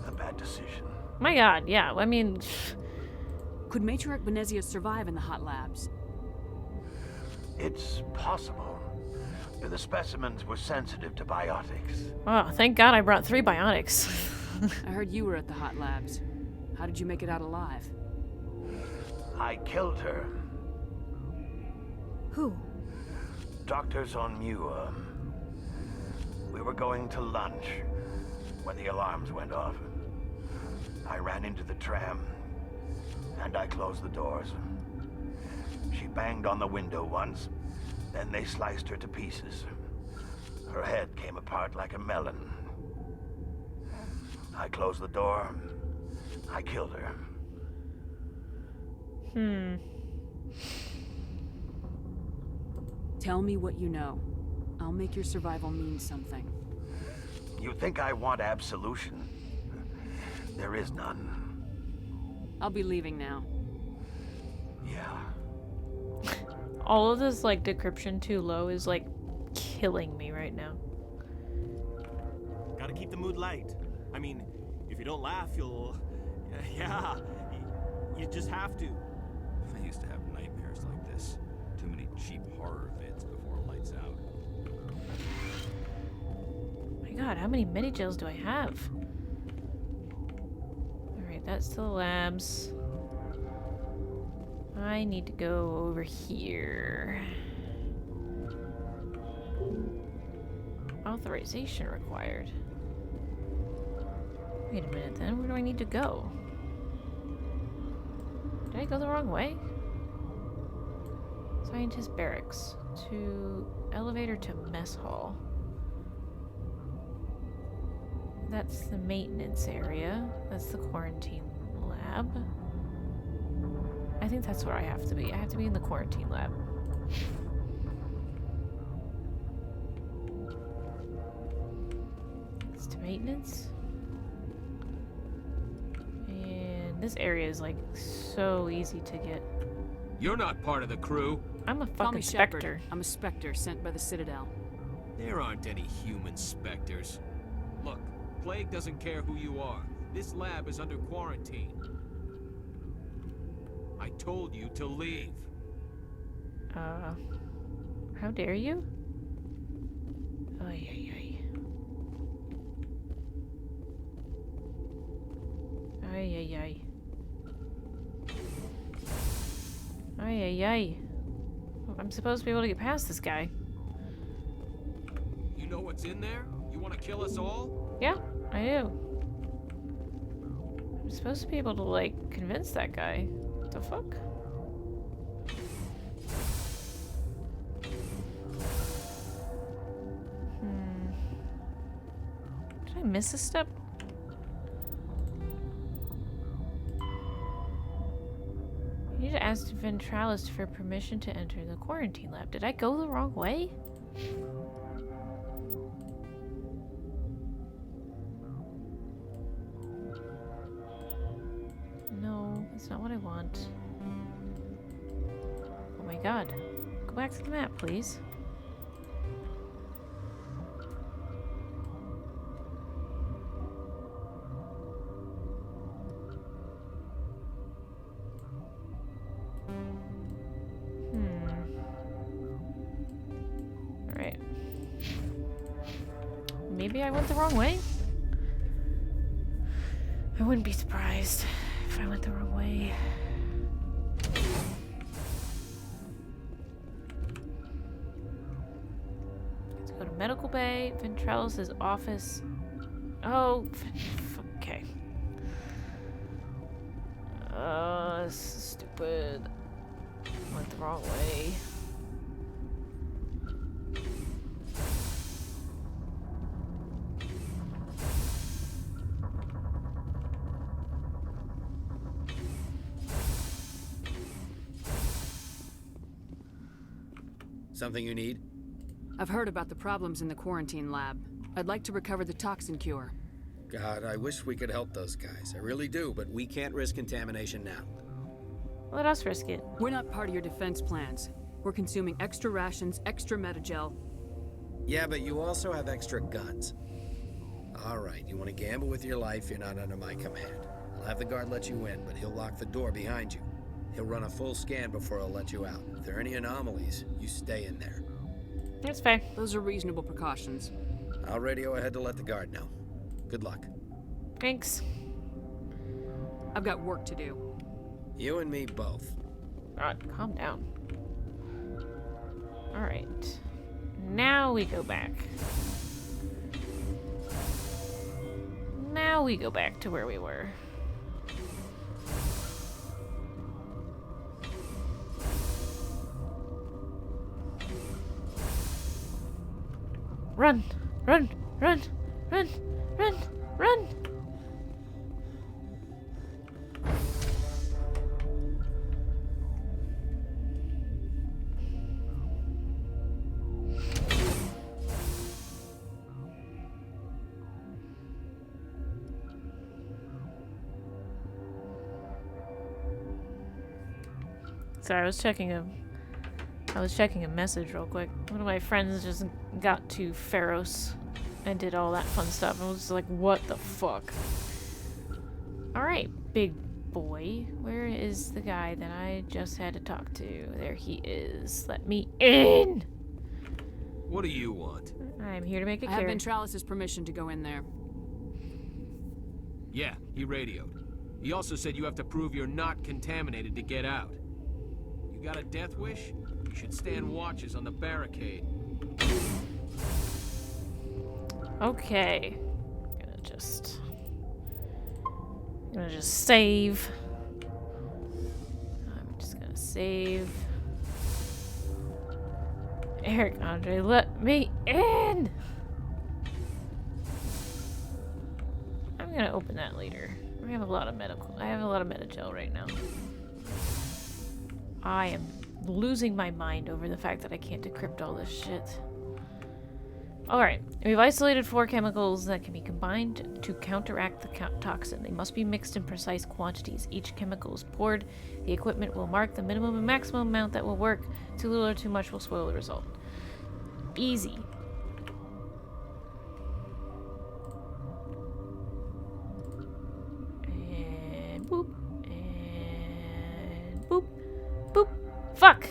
a bad decision. My God, yeah. I mean... Could Matriarch Benezia survive in the hot labs? It's possible. The specimens were sensitive to biotics. Oh, thank God I brought 3 bionics. I heard you were at the hot labs. How did you make it out alive? I killed her. Who? Doctors on Muir. We were going to lunch when the alarms went off. I ran into the tram, and I closed the doors. She banged on the window once, then they sliced her to pieces. Her head came apart like a melon. I closed the door. I killed her. Tell me what you know. I'll make your survival mean something. You think I want absolution? There is none. I'll be leaving now. Yeah. All of this, like, decryption too low is, like, killing me right now. Gotta keep the mood light. I mean, if you don't laugh, you'll... Yeah, you just have to. I used to have nightmares like this. Too many cheap horror vids before lights out. My god, how many mini jails do I have? Alright, that's the labs. I need to go over here. Authorization required. Wait a minute then, where do I need to go? Did I go the wrong way? Scientist barracks. To elevator to mess hall. That's the maintenance area. That's the quarantine lab. I think that's where I have to be. I have to be in the quarantine lab. It's to maintenance. And this area is like so easy to get. You're not part of the crew. I'm a Call me fucking Shepard. specter. I'm a specter sent by the Citadel. There aren't any human specters. Look, Plague doesn't care who you are. This lab is under quarantine. I told you to leave. How dare you? Ay, ay, ay. Ay, ay, ay. Ay, ay, ay. I'm supposed to be able to get past this guy. You know what's in there? You want to kill us all? Yeah, I do. I'm supposed to be able to, like, convince that guy. What the fuck? Did I miss a step? You need to ask Ventralis for permission to enter the quarantine lab. Did I go the wrong way? No, that's not what I want. Oh my god. Go back to the map, please. Alright. Maybe I went the wrong way? I wouldn't be surprised if I went the wrong way. Let's go to medical bay, Ventralis' office. Oh, okay. This is stupid. Went the wrong way. Something you need? I've heard about the problems in the quarantine lab. I'd like to recover the toxin cure. God, I wish we could help those guys. I really do, but we can't risk contamination now. Let us risk it. We're not part of your defense plans. We're consuming extra rations, extra metagel. Yeah, but you also have extra guns. All right, you want to gamble with your life, you're not under my command. I'll have the guard let you in, but he'll lock the door behind you. He'll run a full scan before he'll let you out. If there are any anomalies, you stay in there. That's fair. Those are reasonable precautions. I'll radio ahead to let the guard know. Good luck. Thanks. I've got work to do. You and me both. Alright, calm down. Alright. Now we go back. Now we go back to where we were. Run! Run! Run! Run! Run! Run! Sorry, I was checking a message real quick. One of my friends just got to Pharos and did all that fun stuff. I was just like, what the fuck? Alright, big boy. Where is the guy that I just had to talk to? There he is. Let me in! What do you want? I'm here to make a I have character. Ventralis' permission to go in there. Yeah, he radioed. He also said you have to prove you're not contaminated to get out. You got a death wish? You should stand watches on the barricade. Okay. I'm gonna just save. I'm just gonna save. Eric Andre, let me in! I'm gonna open that later. I have a lot of Metagel right now. I am losing my mind over the fact that I can't decrypt all this shit. Alright, we've isolated 4 chemicals that can be combined to counteract the toxin. They must be mixed in precise quantities. Each chemical is poured. The equipment will mark the minimum and maximum amount that will work. Too little or too much will spoil the result. Easy. And boop. And boop. Boop. Fuck!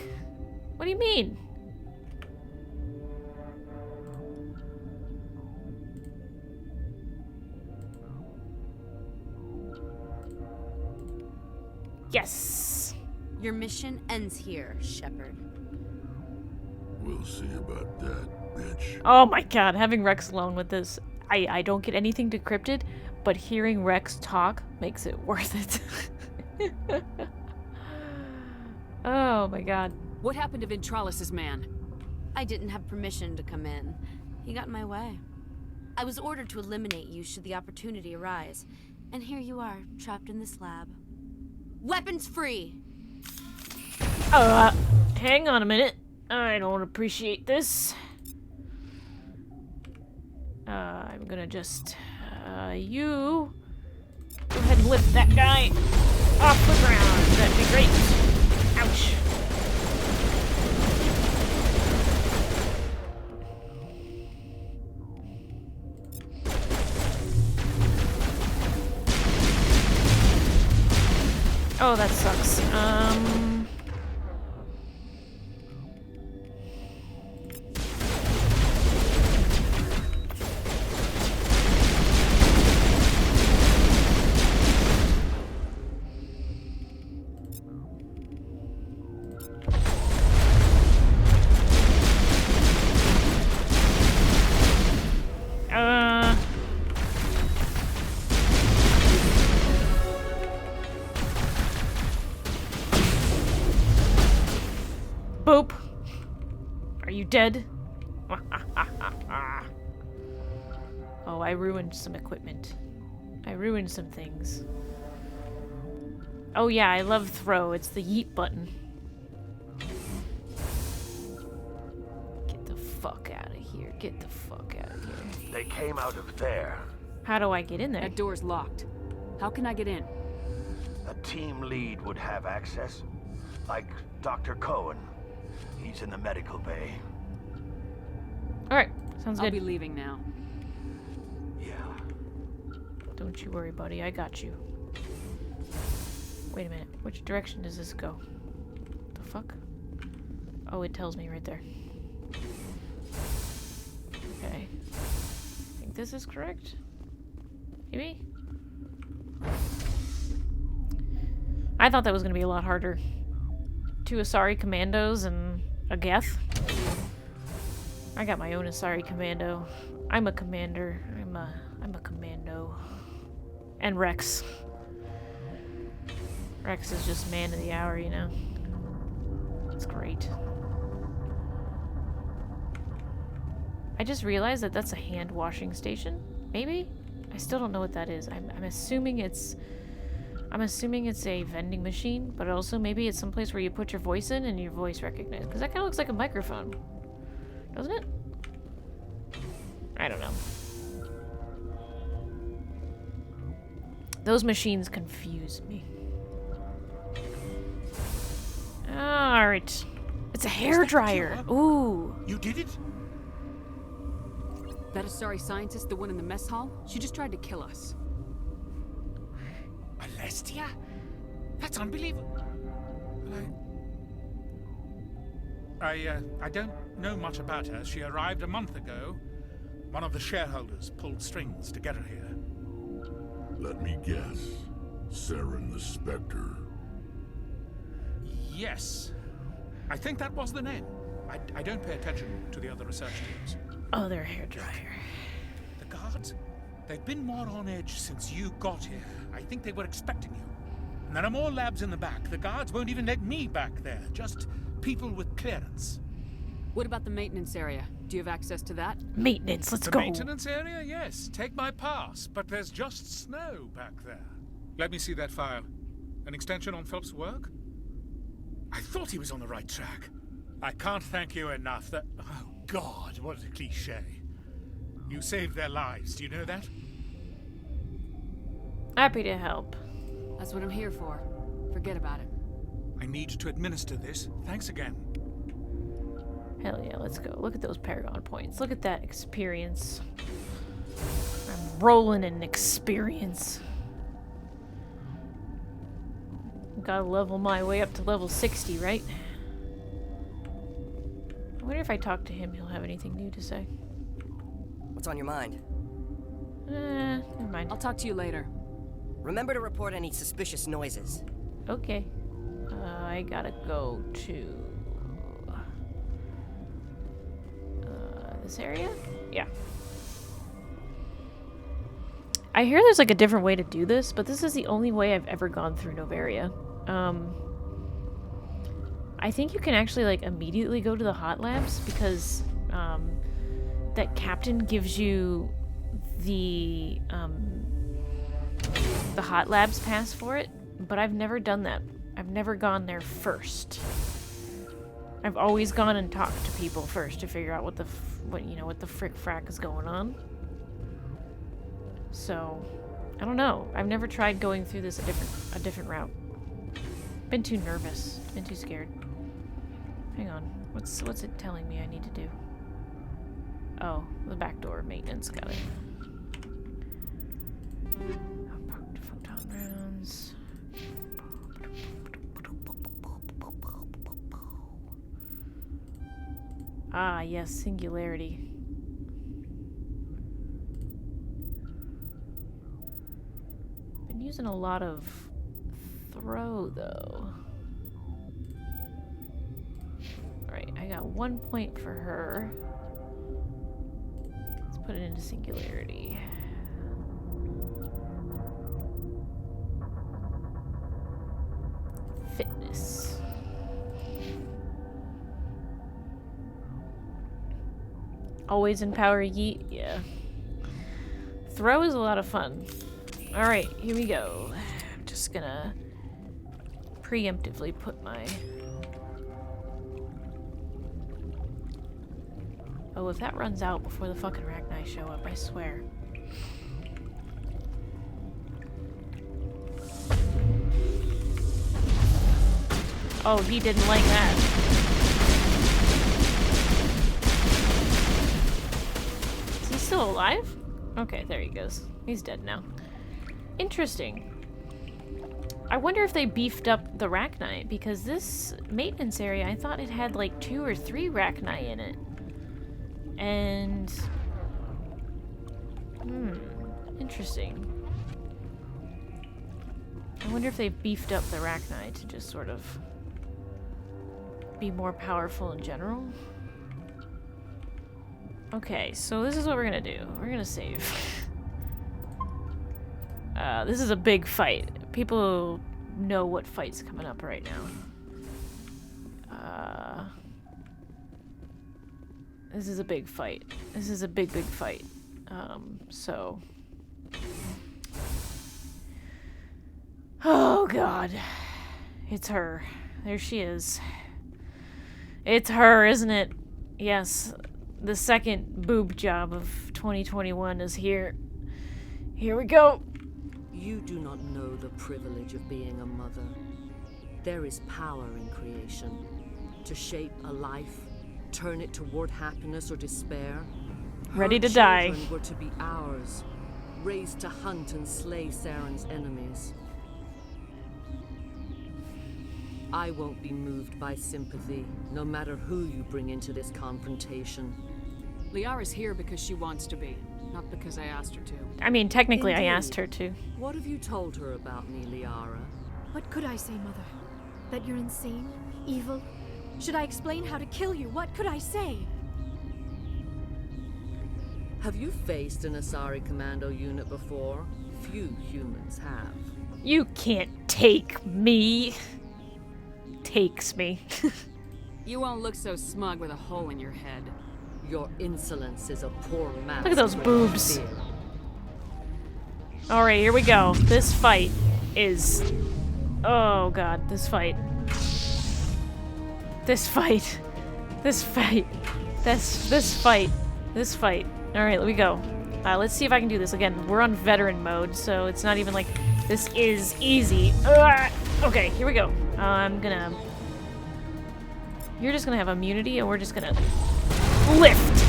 What do you mean? Yes! Your mission ends here, Shepard. We'll see about that, bitch. Oh my god, having Rex alone with this. I don't get anything decrypted, but hearing Rex talk makes it worth it. Oh my god. What happened to Ventralis' man? I didn't have permission to come in. He got in my way. I was ordered to eliminate you should the opportunity arise. And here you are, trapped in this lab. Weapons free! Hang on a minute. I don't appreciate this. I'm gonna just, you go ahead and lift that guy off the ground. That'd be great. Ouch. Oh, that sucks. Boop. Are you dead? Oh, I ruined some equipment. I ruined some things. Oh yeah, I love throw. It's the yeet button. Get the fuck out of here. Get the fuck out of here. They came out of there. How do I get in there? That door's locked. How can I get in? A team lead would have access. Like Dr. Cohen. He's in the medical bay. Alright, sounds good. I'll be leaving now. Yeah. Don't you worry, buddy. I got you. Wait a minute. Which direction does this go? The fuck? Oh, it tells me right there. Okay. I think this is correct. Maybe? I thought that was going to be a lot harder. 2 Asari commandos and a Geth. I got my own Asari commando. I'm a commander. I'm a commando. And Rex. Rex is just man of the hour, you know? It's great. I just realized that that's a hand washing station. Maybe? I still don't know what that is. I'm assuming it's a vending machine, but also maybe it's someplace where you put your voice in and your voice recognized. Because that kind of looks like a microphone. Doesn't it? I don't know. Those machines confuse me. Alright. It's a hairdryer. Ooh. You did it? That Asari scientist, the one in the mess hall? She just tried to kill us. Alestia? That's unbelievable. I don't know much about her. She arrived a month ago. One of the shareholders pulled strings to get her here. Let me guess. Saren the Spectre. Yes. I think that was the name. I don't pay attention to the other research teams. Oh, they're a hairdryer. The guards? They've been more on edge since you got here. I think they were expecting you. And there are more labs in the back. The guards won't even let me back there. Just people with clearance. What about the maintenance area? Do you have access to that? Maintenance, let's the go. The maintenance area? Yes. Take my pass. But there's just snow back there. Let me see that file. An extension on Phelps' work? I thought he was on the right track. I can't thank you enough. That... Oh, God, what a cliche. You saved their lives. Do you know that? Happy to help. That's what I'm here for. Forget about it. I need to administer this. Thanks again. Hell yeah, let's go. Look at those Paragon points. Look at that experience. I'm rolling in experience. Gotta level my way up to level 60, right? I wonder if I talk to him, he'll have anything new to say. What's on your mind? Never mind. I'll talk to you later. Remember to report any suspicious noises. Okay. I gotta go to... this area? Yeah. I hear there's like a different way to do this, but this is the only way I've ever gone through Novaria. I think you can actually like immediately go to the hot labs because that captain gives you the hot labs pass for it, but I've never done that. I've never gone there first. I've always gone and talked to people first to figure out what the frick frack is going on. So, I don't know. I've never tried going through this a different route. Been too nervous. Been too scared. Hang on. What's it telling me I need to do? Oh, the back door maintenance. Got it. Photon rounds. Ah, yes, singularity. Been using a lot of throw, though. Alright, I got 1 point for her. Let's put it into singularity. Fitness. Always empower yeet, yeah. Throw is a lot of fun. Alright, here we go. I'm just gonna preemptively put my... Oh, if that runs out before the fucking Rachni show up, I swear. Oh, he didn't like that. Is he still alive? Okay, there he goes. He's dead now. Interesting. I wonder if they beefed up the Rachni, because this maintenance area, I thought it had like 2 or 3 Rachni in it. And... interesting. I wonder if they beefed up the Rachni to just sort of be more powerful in general. Okay, so this is what we're gonna do. We're gonna save. This is a big fight. People know what fight's coming up right now. This is a big fight. This is a big, big fight. So... Oh, God. It's her. There she is. It's her, isn't it? Yes. The second boob job of 2021 is here. Here we go. You do not know the privilege of being a mother. There is power in creation, to shape a life, turn it toward happiness or despair. Ready to Her die. children were to be ours, raised to hunt and slay Saren's enemies. I won't be moved by sympathy, no matter who you bring into this confrontation. Liara's here because she wants to be, not because I asked her to. I mean, technically I Indeed. asked her to. What have you told her about me, Liara? What could I say, Mother? That you're insane? Evil? Should I explain how to kill you? What could I say? Have you faced an Asari commando unit before? Few humans have. You can't take me. Takes me. You won't look so smug with a hole in your head. Your insolence is a poor mask. Look at those for boobs. fear. Alright, here we go. This fight is... Oh god, this fight. This fight. This fight. This fight. This fight. Alright, let me go. Let's see if I can do this. Again, we're on veteran mode, so it's not even like this is easy. Okay, here we go. I'm gonna... You're just gonna have immunity, and we're just gonna... lift!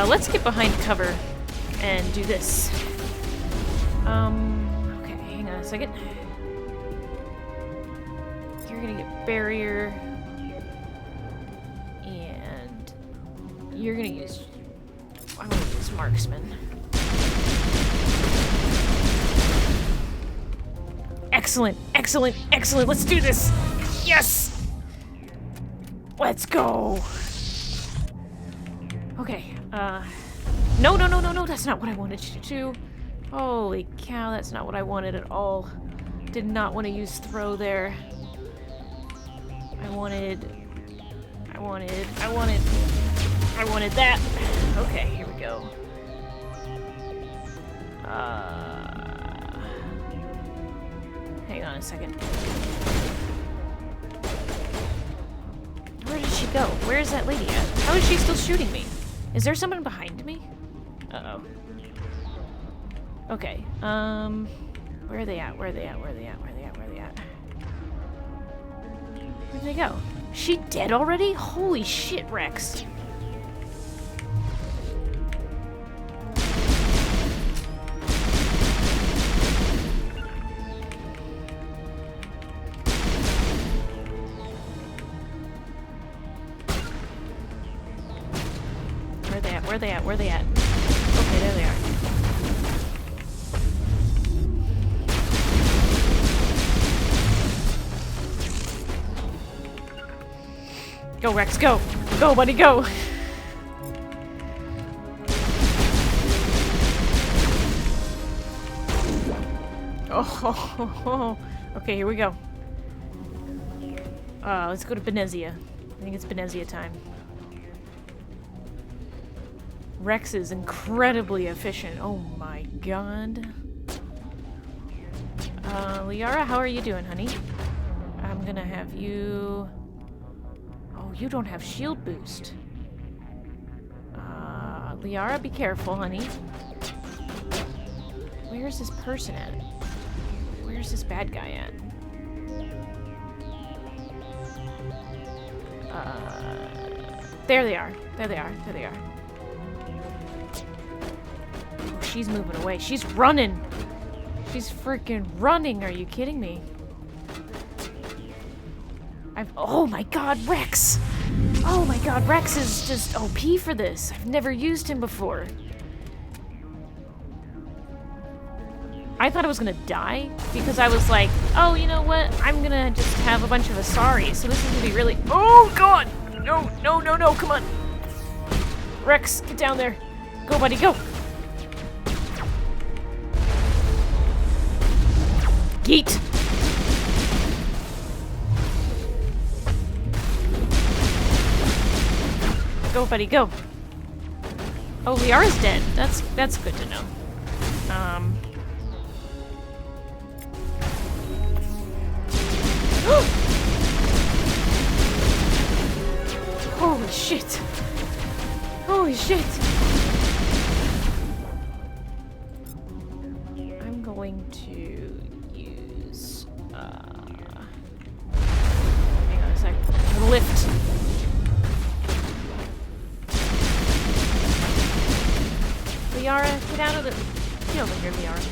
Let's get behind cover and do this. Okay, hang on a second. You're gonna get barrier. And you're gonna use... I'm gonna use marksman. Excellent, excellent, excellent. Let's do this. Yes! Let's go. Okay, no, that's not what I wanted you to do. Holy cow, that's not what I wanted at all. Did not want to use throw there. I wanted that. Okay, here we go. Hang on a second. Where did she go? Where is that lady at? How is she still shooting me? Is there someone behind me? Uh-oh. Okay, where are they at? Where are they at? Where are they at? Where are they at? Where are they at? Where'd they go? She dead already? Holy shit, Rex. Where are they at? Where are they at? Where are they at? Okay, there they are. Go, Rex, go! Go, buddy, go! Oh, okay, here we go. Let's go to Benezia. I think it's Benezia time. Rex is incredibly efficient. Oh my god. Liara, how are you doing, honey? I'm gonna have you... Oh, you don't have shield boost. Liara, be careful, honey. Where's this person at? Where's this bad guy at? There they are. There they are. There they are. Oh, she's moving away. She's running. She's freaking running. Are you kidding me? Oh my god, Rex! Oh my god, Rex is just OP for this. I've never used him before. I thought I was gonna die because I was like, oh, you know what? I'm gonna just have a bunch of Asari, so this is gonna be really... Oh god! No, no, no, no, come on. Rex, get down there. Go, buddy, go. Yeet. Go, buddy, go. Oh, Liara's dead. That's good to know. Holy shit. Holy shit. Hang on a sec. The lift. Liara, get out of the... Get over here, Liara.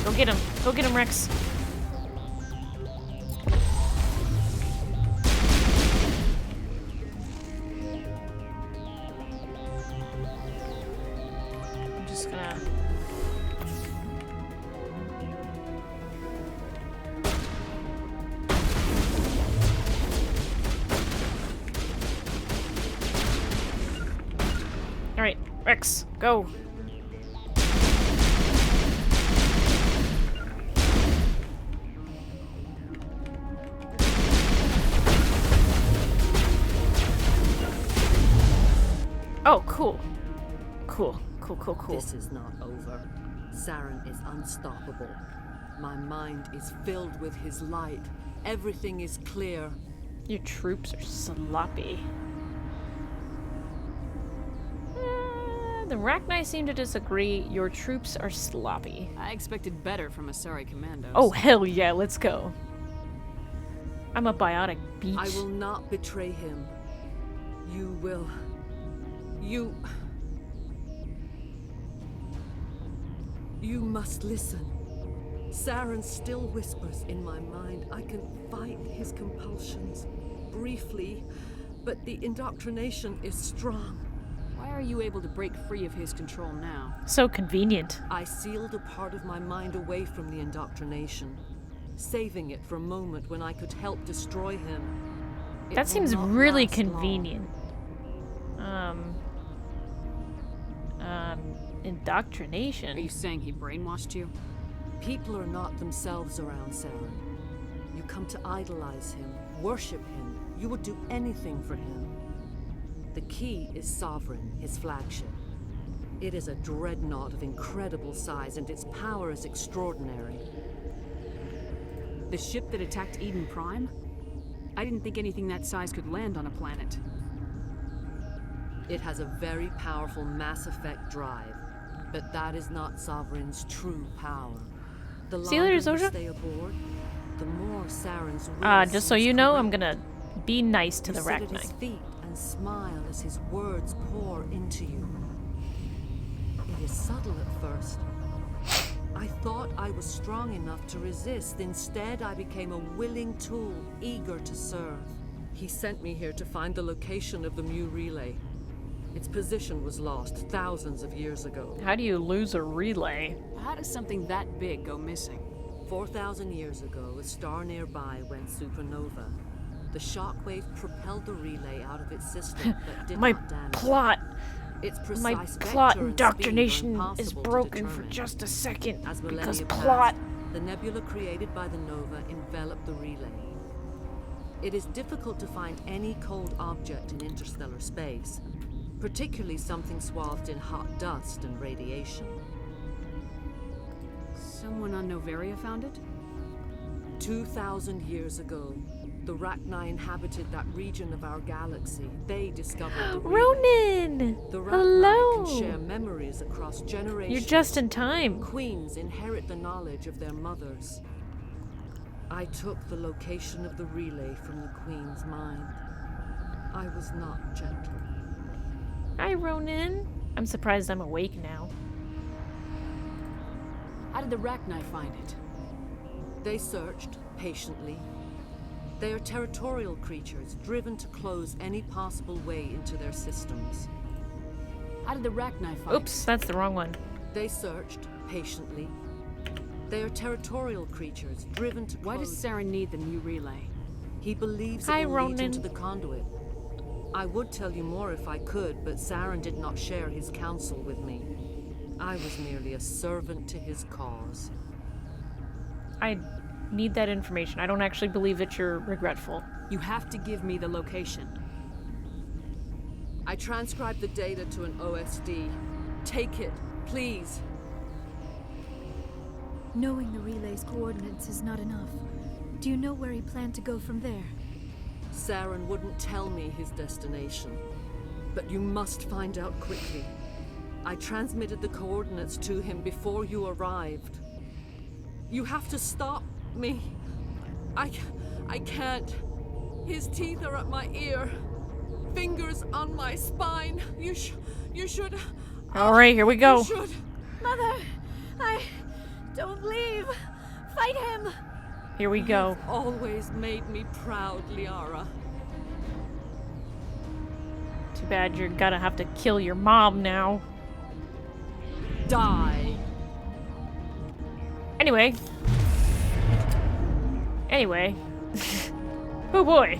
Go get him. Go get him, Rex. I'm just gonna... Alright, Rex, go. Oh, cool. Cool. This is not over. Saren is unstoppable. My mind is filled with his light. Everything is clear. Your troops are sloppy. The Rachni seem to disagree. Your troops are sloppy. I expected better from Asari commandos. Oh, hell yeah, let's go. I'm a biotic beach. I will not betray him. You will... You must listen. Saren still whispers in my mind. I can fight his compulsions briefly, but the indoctrination is strong. Why are you able to break free of his control now? So convenient. I sealed a part of my mind away from the indoctrination, saving it for a moment when I could help destroy him. That seems really convenient. Indoctrination? Are you saying he brainwashed you? People are not themselves around Saren. You come to idolize him, worship him. You would do anything for him. The key is Sovereign, his flagship. It is a dreadnought of incredible size, and its power is extraordinary. The ship that attacked Eden Prime? I didn't think anything that size could land on a planet. It has a very powerful Mass Effect drive, but that is not Sovereign's true power. The See you later, longer you Zosha. stay aboard, the more Saren's will Just so seems you know, correct. I'm gonna be nice to You the sit at his Rachni. feet and smile as his words pour into you. It is subtle at first. I thought I was strong enough to resist. Instead, I became a willing tool, eager to serve. He sent me here to find the location of the Mu relay. Its position was lost thousands of years ago. How do you lose a relay? How does something that big go missing? 4,000 years ago, a star nearby went supernova. The shockwave propelled the relay out of its system, but did My not damage plot. it. Its My precise plot vector and indoctrination speed are is impossible to broken for determine. just a second As because millennia plot. passed, the nebula created by the nova enveloped the relay. It is difficult to find any cold object in interstellar space, particularly something swathed in hot dust and radiation. Someone on Noveria found it? 2,000 years ago, the Rachni inhabited that region of our galaxy. They discovered the relay. Ronan! The Rachni Hello! can share memories across generations. You're just in time. Queens inherit the knowledge of their mothers. I took the location of the relay from the Queen's mind. I was not gentle. Hi, Ronan. I'm surprised I'm awake now. How did the Rachni find it? They searched patiently. They are territorial creatures, driven to close any possible way into their systems. How did the Rachni find Oops, that's the wrong one. They searched patiently. They are territorial creatures, driven to Why does Saren need the Mu relay? He believes Hi, it will lead Ronan. into the conduit. I would tell you more if I could, but Saren did not share his counsel with me. I was merely a servant to his cause. I need that information. I don't actually believe that you're regretful. You have to give me the location. I transcribed the data to an OSD. Take it, please. Knowing the relay's coordinates is not enough. Do you know where he planned to go from there? Saren wouldn't tell me his destination. But you must find out quickly. I transmitted the coordinates to him before you arrived. You have to stop me. I can't. His teeth are at my ear. Fingers on my spine. You should... All right, here we go. You should... Mother, don't leave. Fight him. Here we go. You've always made me proud, Liara. Too bad you're gonna have to kill your mom now. Die. Anyway. Oh boy.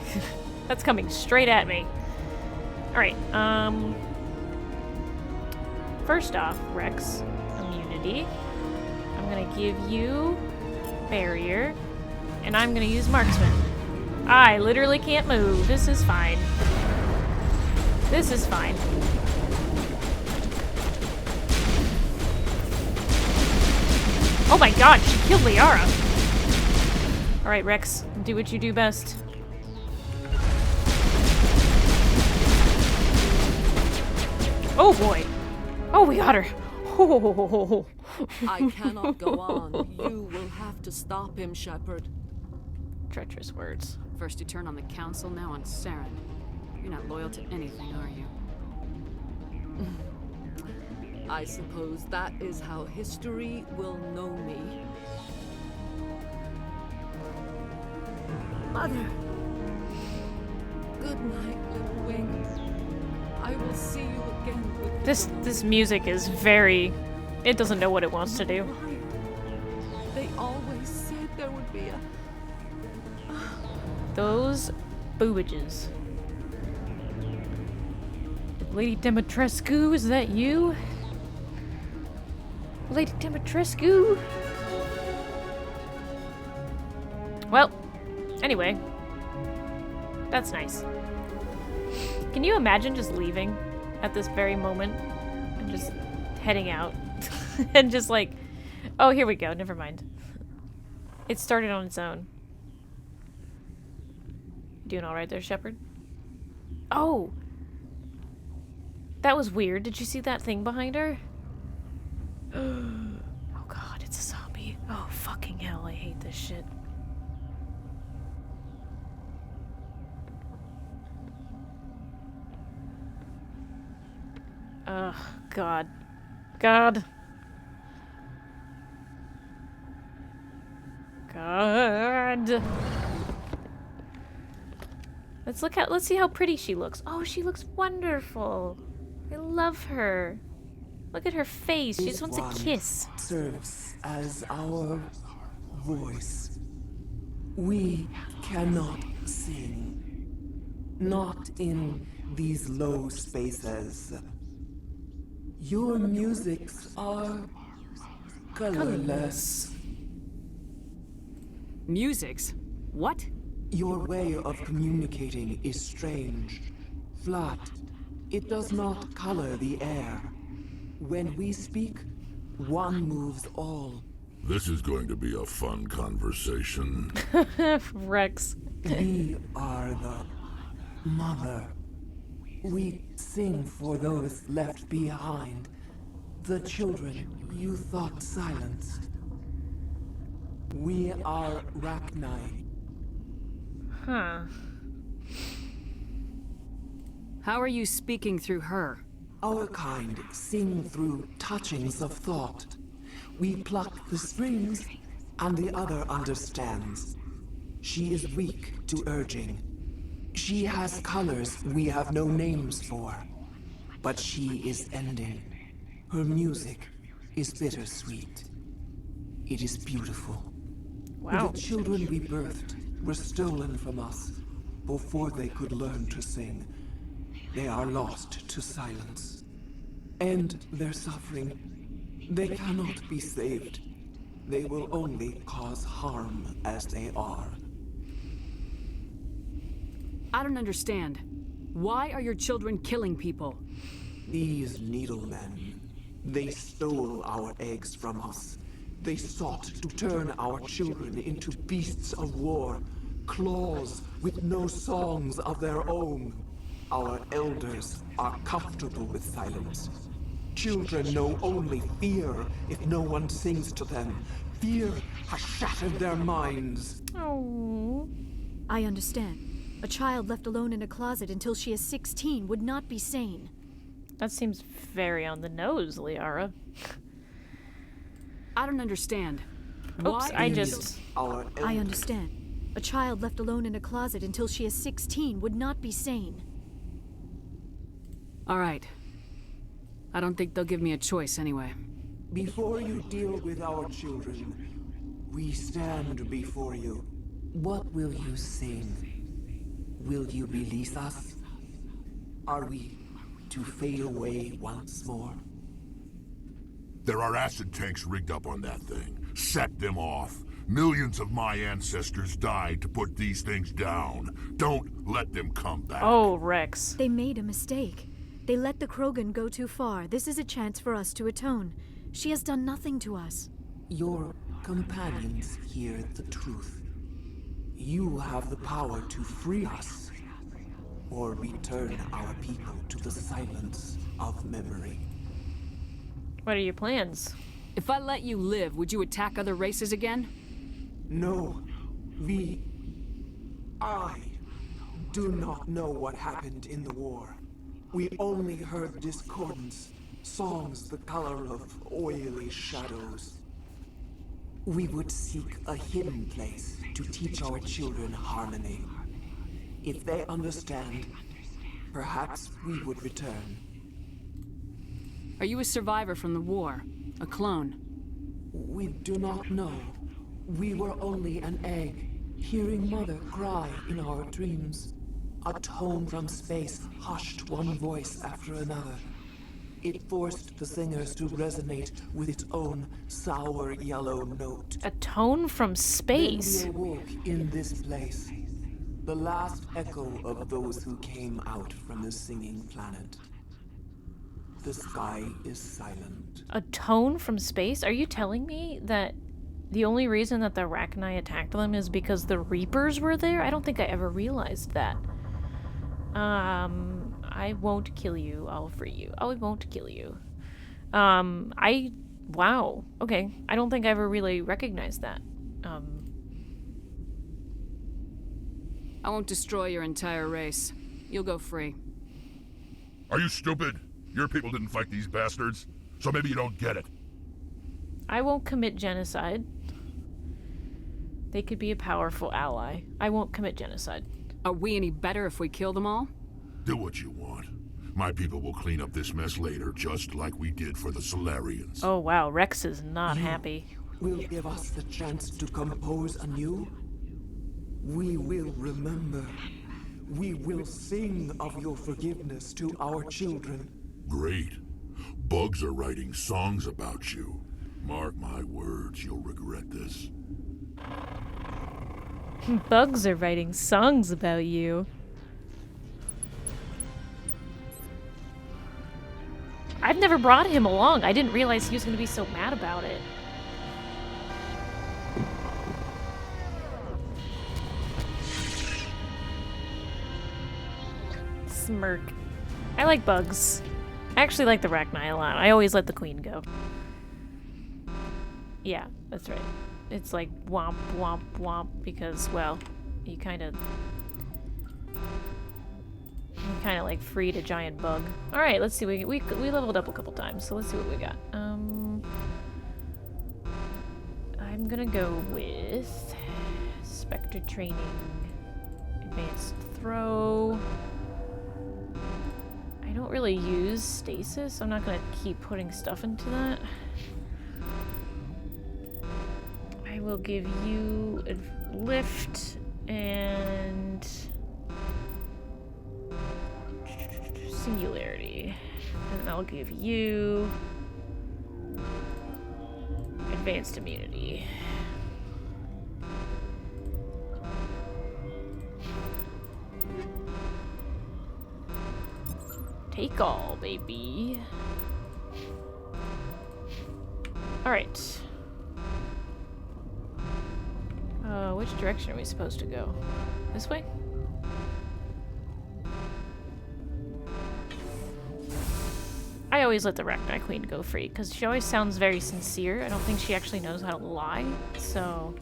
That's coming straight at me. Alright, first off, Rex, immunity. I'm gonna give you barrier. And I'm gonna use marksman. I literally can't move. This is fine. This is fine. Oh my god, she killed Liara. Alright, Rex, do what you do best. Oh boy. Oh, we got her. Oh. I cannot go on. You will have to stop him, Shepard. Treacherous words. First you turn on the Council, now on Saren. You're not loyal to anything, are you? I suppose that is how history will know me. Mother. Good night, little wing. I will see you again with This music is very... It doesn't know what it wants to do. They always said there would be a... Those boobages. Lady Dimitrescu, is that you? Lady Dimitrescu? Well, anyway. That's nice. Can you imagine just leaving at this very moment? And just heading out? And just like, oh, here we go, never mind. It started on its own. Doing alright there, Shepard? Oh! That was weird. Did you see that thing behind her? Oh god, it's a zombie. Oh fucking hell, I hate this shit. Ugh, god. God. God. Let's see how pretty she looks. Oh, she looks wonderful. I love her. Look at her face. She just wants a kiss. Serves as our voice. We cannot sing. Not in these low spaces. Your musics are colorless. Musics? What? Your way of communicating is strange. Flat. It does not color the air. When we speak, one moves all. This is going to be a fun conversation. Rex. We are the mother. We sing for those left behind. The children you thought silenced. We are Rachni. Huh. How are you speaking through her? Our kind sing through touchings of thought. We pluck the strings, and the other understands. She is weak to urging. She has colors we have no names for. But she is ending. Her music is bittersweet. It is beautiful. Wow. The children we birthed were stolen from us before they could learn to sing. They are lost to silence. End their suffering. They cannot be saved. They will only cause harm as they are. I don't understand. Why are your children killing people? These needlemen, they stole our eggs from us. They sought to turn our children into beasts of war, claws with no songs of their own. Our elders are comfortable with silence. Children know only fear if no one sings to them. Fear has shattered their minds. Oh. I understand. A child left alone in a closet until she is 16 would not be sane. That seems very on the nose, Liara. I don't understand. Oops, I understand. A child left alone in a closet until she is 16 would not be sane. All right. I don't think they'll give me a choice anyway. Before you deal with our children, we stand before you. What will you sing? Will you release us? Are we to fade away once more? There are acid tanks rigged up on that thing. Set them off. Millions of my ancestors died to put these things down. Don't let them come back. Oh, Rex. They made a mistake. They let the Krogan go too far. This is a chance for us to atone. She has done nothing to us. Your companions hear the truth. You have the power to free us, or return our people to the silence of memory. What are your plans? If I let you live, would you attack other races again? No. I do not know what happened in the war. We only heard discordance, songs the color of oily shadows. We would seek a hidden place to teach our children harmony. If they understand, perhaps we would return. Are you a survivor from the war? A clone? We do not know. We were only an egg, hearing Mother cry in our dreams. A tone from space hushed one voice after another. It forced the singers to resonate with its own sour yellow note. A tone from space? Then we awoke in this place. The last echo of those who came out from the singing planet. The sky is silent. A tone from space? Are you telling me that the only reason that the Arachni attacked them is because the Reapers were there? I don't think I ever realized that. I won't kill you. I'll free you. I won't kill you. Wow. Okay. I don't think I ever really recognized that. I won't destroy your entire race. You'll go free. Are you stupid? Your people didn't fight these bastards, so maybe you don't get it. I won't commit genocide. They could be a powerful ally. I won't commit genocide. Are we any better if we kill them all? Do what you want. My people will clean up this mess later, just like we did for the Solarians. Oh wow, Rex is not happy. Will give us the chance to compose anew. We will remember. We will sing of your forgiveness to our children. Great. Bugs are writing songs about you. Mark my words, you'll regret this. Bugs are writing songs about you. I've never brought him along. I didn't realize he was going to be so mad about it. Smirk. I like bugs. I actually like the Arachni a lot. I always let the queen go. Yeah, that's right. It's like womp womp womp because, well, you kind of like freed a giant bug. All right, let's see. We leveled up a couple times, so let's see what we got. I'm gonna go with Spectre training, advanced throw. I don't really use stasis. I'm not gonna keep putting stuff into that. I will give you a lift and singularity, and I'll give you advanced immunity. Take all, baby. All right. Which direction are we supposed to go? This way? I always let the Rachni Queen go free, because she always sounds very sincere. I don't think she actually knows how to lie, so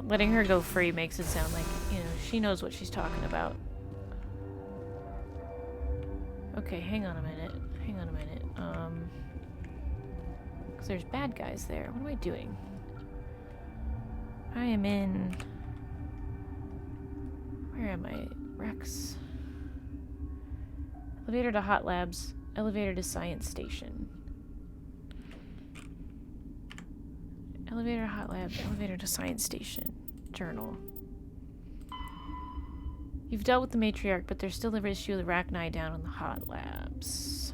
letting her go free makes it sound like, you know, she knows what she's talking about. Okay, hang on a minute. Hang on a minute. Because there's bad guys there. What am I doing? I am in... Where am I? Rex. Elevator to Hot Labs. Elevator to Science Station. Elevator to Hot Lab. Elevator to Science Station. Journal. You've dealt with the matriarch, but there's still the issue of the Rachni down in the Hot Labs.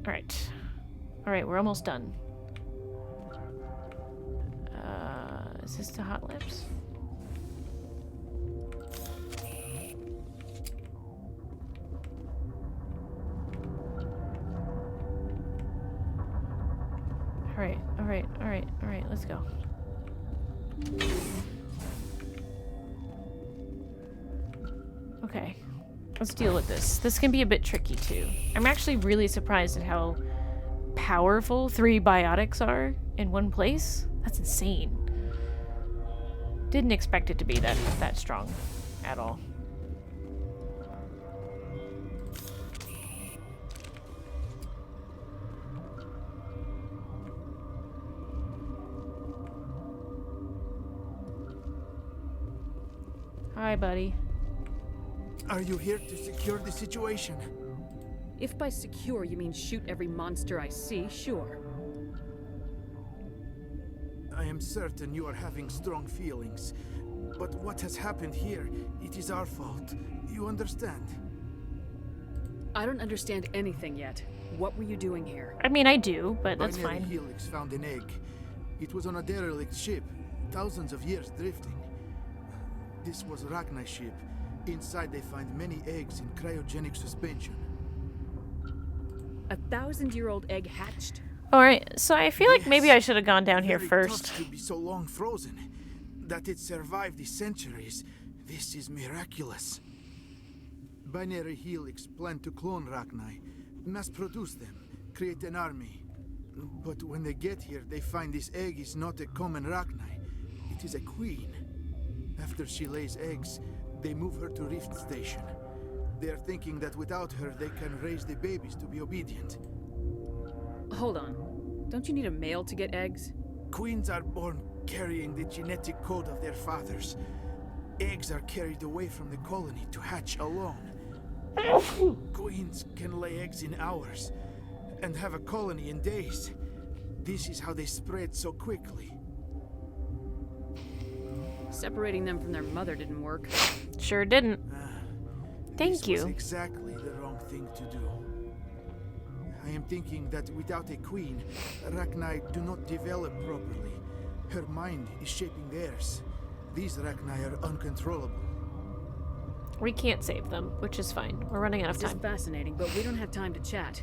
Alright. Alright, we're almost done. Is this the Hot Labs? Alright, let's go. Okay, let's deal with this. This can be a bit tricky too. I'm actually really surprised at how powerful 3 biotics are in one place. That's insane. Didn't expect it to be that strong at all. Hi, buddy. Are you here to secure the situation? If by secure you mean shoot every monster I see, sure. I am certain you are having strong feelings. But what has happened here, it is our fault. You understand? I don't understand anything yet. What were you doing here? I mean, I do, but that's Binary fine. Helix found an egg. It was on a derelict ship, thousands of years drifting. This was a Rachni ship. Inside they find many eggs in cryogenic suspension. A 1,000-year-old egg hatched? Alright, so I feel like maybe I should have gone down here Very first. tough to be so long frozen. That it survived the centuries. This is miraculous. Binary Helix planned to clone Rachni, mass produce them, create an army. But when they get here, they find this egg is not a common Rachni. It is a queen. After she lays eggs, they move her to Rift Station. They are thinking that without her, they can raise the babies to be obedient. Hold on. Don't you need a male to get eggs? Queens are born carrying the genetic code of their fathers. Eggs are carried away from the colony to hatch alone. Queens can lay eggs in hours and have a colony in days. This is how they spread so quickly. Separating them from their mother didn't work. Sure didn't. Thank This you. was exactly the wrong thing to do. I am thinking that without a queen, Rachni do not develop properly. Her mind is shaping theirs. These Rachni are uncontrollable. We can't save them, which is fine. We're running out of This time. is fascinating, but we don't have time to chat.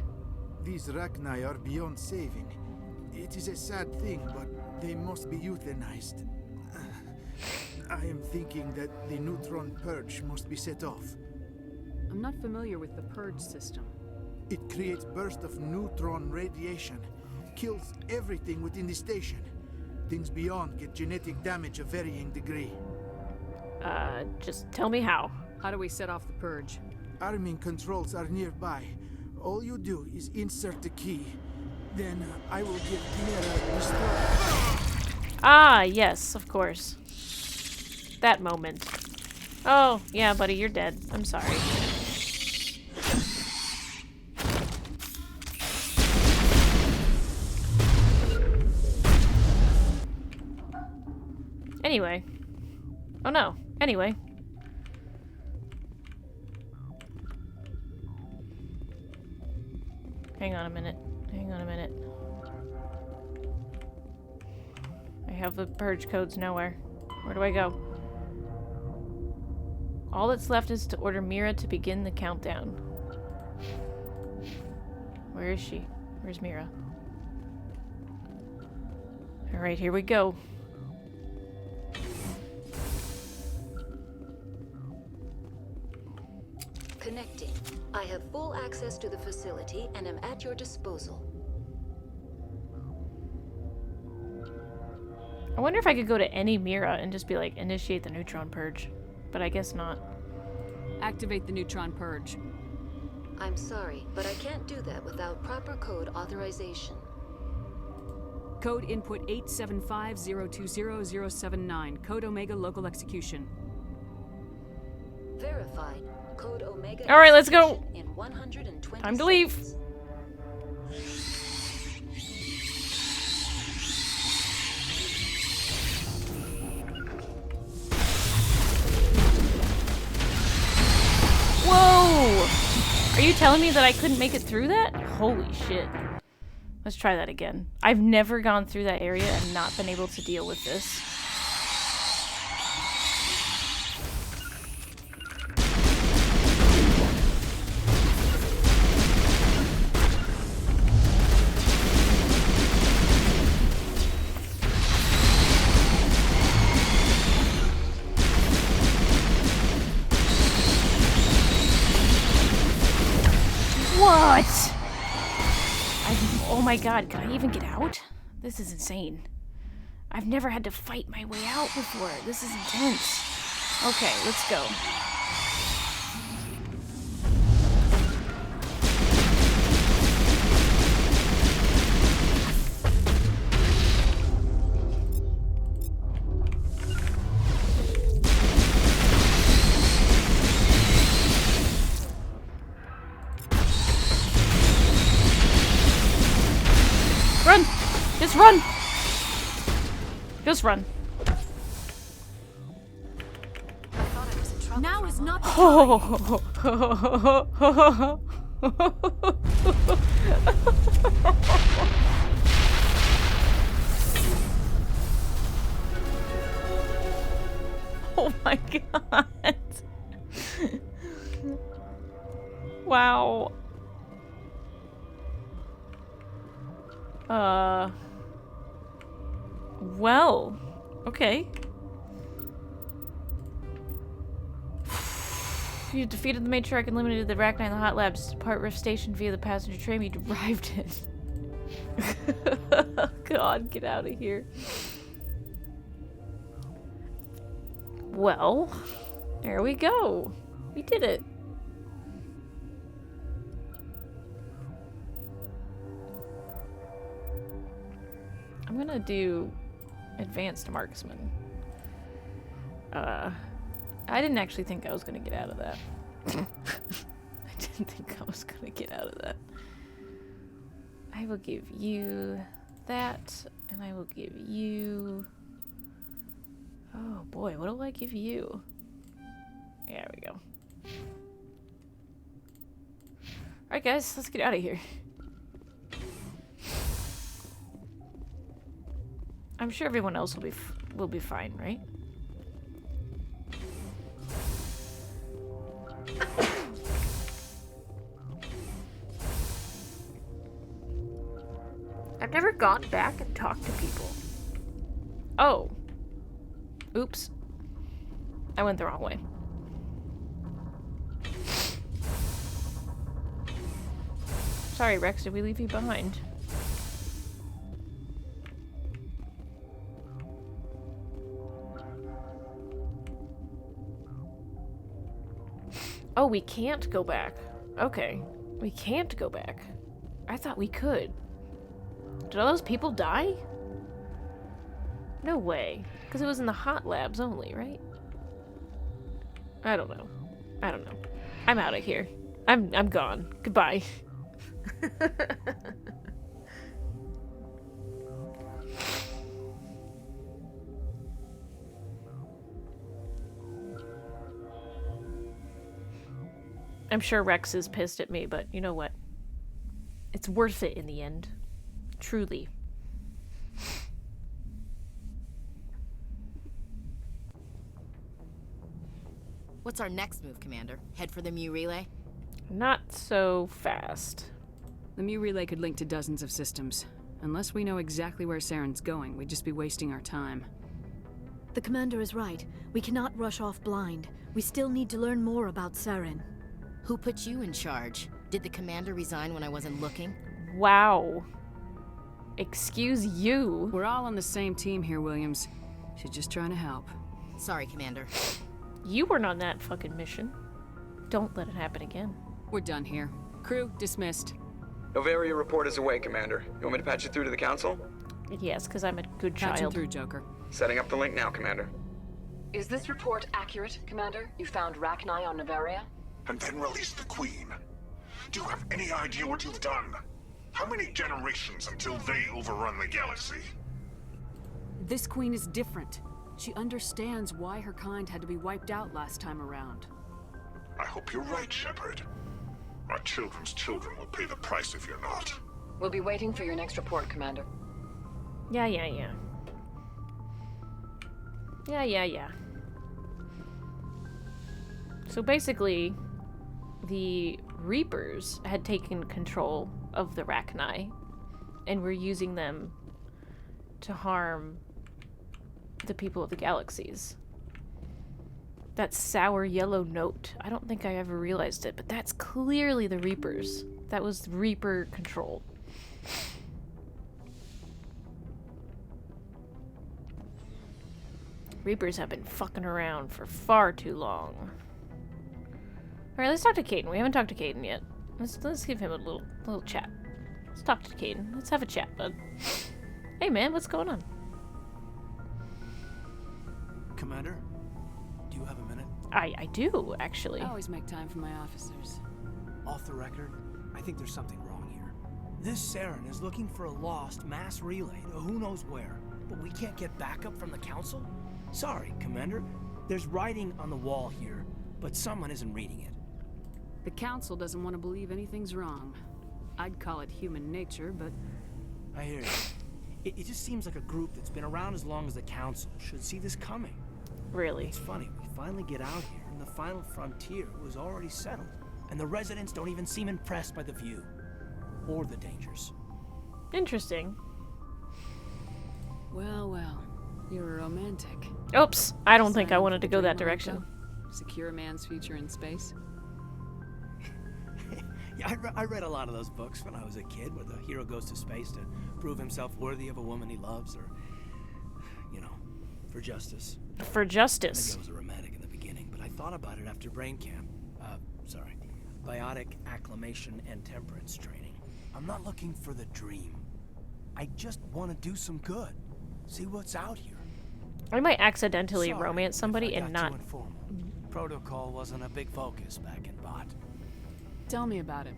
These Rachni are beyond saving. It is a sad thing, but they must be euthanized. I am thinking that the neutron purge must be set off. I'm not familiar with the purge system. It creates bursts of neutron radiation, kills everything within the station. Things beyond get genetic damage of varying degree. Just tell me how. How do we set off the purge? Arming controls are nearby. All you do is insert the key. Then I will give Chimera the start. Ah, yes, of course. That moment. Oh, yeah, buddy, you're dead. I'm sorry. Anyway. Oh no. Anyway. Hang on a minute. Hang on a minute. I have the purge codes nowhere. Where do I go? All that's left is to order Mira to begin the countdown. Where is she? Where's Mira? Alright, here we go. Connecting. I have full access to the facility and am at your disposal. I wonder if I could go to any Mira and just be like, initiate the neutron purge. But I guess not. Activate the neutron purge. I'm sorry, but I can't do that without proper code authorization. Code input 875020079. Code Omega local execution. Verified. Code Omega. All right, let's go. In 120 Time to leave. seconds. Whoa! Are you telling me that I couldn't make it through that? Holy shit. Let's try that again. I've never gone through that area and not been able to deal with this. What? Oh my god, can I even get out? This is insane. I've never had to fight my way out before. This is intense. Okay, let's go. Run! Just run! Just run. Now is not the Oh my god. Wow. Well, okay. You defeated the matriarch and eliminated the Arachnite in the hot labs to depart Rift Station via the passenger train. You derived it. God, get out of here. Well, there we go. We did it. I'm gonna do advanced marksman. I didn't actually think I was gonna get out of that. I didn't think I was gonna get out of that. I will give you that, and I will give you... Oh boy, what do I give you? There we go. Alright guys, let's get out of here. I'm sure everyone else will be fine, right? I've never gone back and talked to people. Oh. Oops. I went the wrong way. Sorry, Rex, did we leave you behind? Oh, we can't go back. Okay. We can't go back. I thought we could. Did all those people die? No way. Because it was in the hot labs only, right? I don't know. I don't know. I'm out of here. I'm gone. Goodbye. I'm sure Rex is pissed at me, but you know what? It's worth it in the end. Truly. What's our next move, Commander? Head for the Mu relay? Not so fast. The Mu relay could link to dozens of systems. Unless we know exactly where Saren's going, we'd just be wasting our time. The Commander is right. We cannot rush off blind. We still need to learn more about Saren. Who put you in charge? Did the commander resign when I wasn't looking? Wow. Excuse you. We're all on the same team here, Williams. She's just trying to help. Sorry, Commander. You weren't on that fucking mission. Don't let it happen again. We're done here. Crew dismissed. Novaria report is away, Commander. You want me to patch it through to the Council? Yes, because I'm a good Patch him child. through, Joker. Setting up the link now, Commander. Is this report accurate, Commander? You found Rachni on Novaria? And then release the Queen. Do you have any idea what you've done? How many generations until they overrun the galaxy? This queen is different. She understands why her kind had to be wiped out last time around. I hope you're right, Shepard. My children's children will pay the price if you're not. We'll be waiting for your next report, Commander. Yeah. So basically, the Reapers had taken control of the Rachni and were using them to harm the people of the galaxies. That sour yellow note, I don't think I ever realized it, but that's clearly the Reapers. That was Reaper control. Reapers have been fucking around for far too long. Alright, let's talk to Caden. We haven't talked to Caden yet. Let's give him a little chat. Let's talk to Caden. Let's have a chat, bud. Hey man, what's going on? Commander, do you have a minute? I do, actually. I always make time for my officers. Off the record, I think there's something wrong here. This Saren is looking for a lost mass relay to who knows where, but we can't get backup from the Council? Sorry, Commander. There's writing on the wall here, but someone isn't reading it. The Council doesn't want to believe anything's wrong. I'd call it human nature, but... I hear you. It just seems like a group that's been around as long as the Council should see this coming. Really? It's funny, we finally get out here, and the final frontier was already settled. And the residents don't even seem impressed by the view. Or the dangers. Interesting. Well. You're a romantic. Oops, I don't think I Silent wanted to go that dreamer, direction. though. Secure a man's future in space. Yeah, I read a lot of those books when I was a kid, where the hero goes to space to prove himself worthy of a woman he loves, or, you know, for justice. For justice. Maybe I was a romantic in the beginning, but I thought about it after brain camp. Biotic acclimation and temperance training. I'm not looking for the dream. I just want to do some good. See what's out here. I might accidentally Sorry romance somebody if I and got not. too informal. Protocol wasn't a big focus back in Bot. Tell me about it.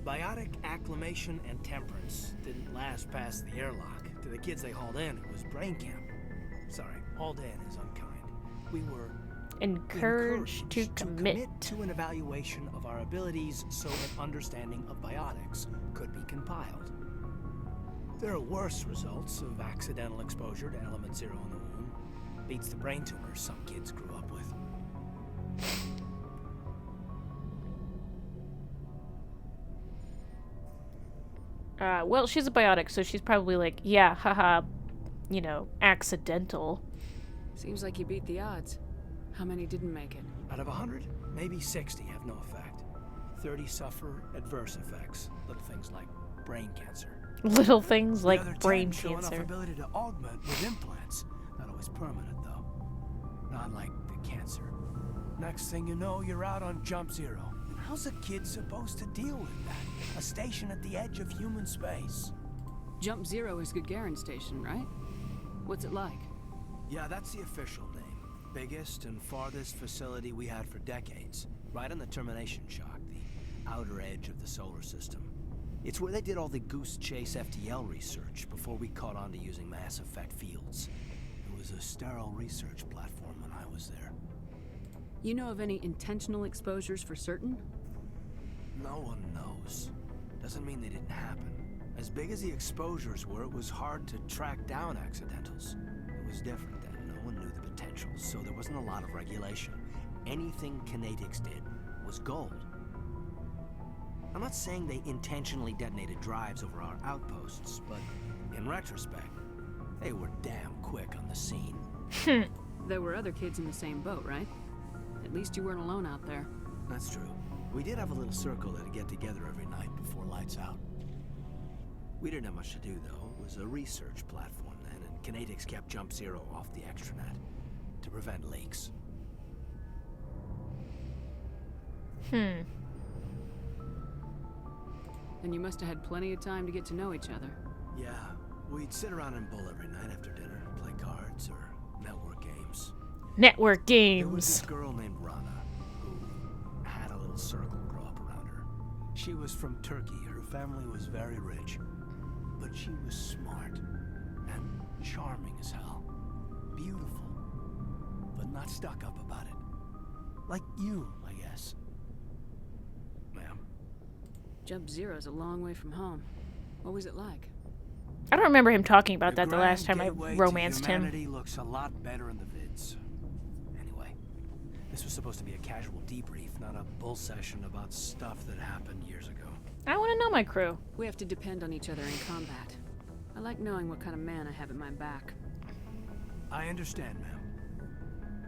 Biotic acclimation and temperance didn't last past the airlock. To the kids they hauled in, it was brain camp. Sorry, hauled in is unkind. We were encouraged to commit to an evaluation of our abilities so an understanding of biotics could be compiled. There are worse results of accidental exposure to element 0 in the womb. Beats the brain tumors some kids grew up with. Well, she's a biotic, so she's probably like, yeah, haha, you know, accidental. Seems like you beat the odds. How many didn't make it? Out of 100, maybe 60 have no effect. 30 suffer adverse effects, little things like brain cancer. Little things The like other brain 10 show enough cancer. ability to augment with implants. Not always permanent, though. Not like the cancer. Next thing you know, you're out on Jump Zero. How's a kid supposed to deal with that? A station at the edge of human space. Jump Zero is Gagarin Station, right? What's it like? Yeah, that's the official name. Biggest and farthest facility we had for decades. Right on the termination shock, the outer edge of the solar system. It's where they did all the Goose Chase FTL research before we caught on to using mass effect fields. It was a sterile research platform when I was there. You know of any intentional exposures for certain? No one knows. Doesn't mean they didn't happen. As big as the exposures were, it was hard to track down accidentals. It was different then. No one knew the potential, so there wasn't a lot of regulation. Anything Kinetics did was gold. I'm not saying they intentionally detonated drives over our outposts, but in retrospect, they were damn quick on the scene. There were other kids in the same boat, right? At least you weren't alone out there. That's true. We did have a little circle that'd get together every night before lights out. We didn't have much to do, though. It was a research platform then, and Canadix kept Jump Zero off the extranet to prevent leaks. Hmm. Then you must have had plenty of time to get to know each other. Yeah, we'd sit around and bull every night after dinner, play cards or network games. Network There was games. this girl named Rana who had a little circle grow up around her. She was from Turkey. Her family was very rich, but she was smart and charming as hell. Beautiful, but not stuck up about it. Like you, I guess. Ma'am. Jump Zero's a long way from home. What was it like? I don't remember him talking about that the Grand last time I Gateway to romanced him. Humanity looks a lot better in the vids. Anyway, this was supposed to be a casual debrief, not a bull session about stuff that happened years ago. I want to know my crew. We have to depend on each other in combat. I like knowing what kind of man I have at my back. I understand, ma'am.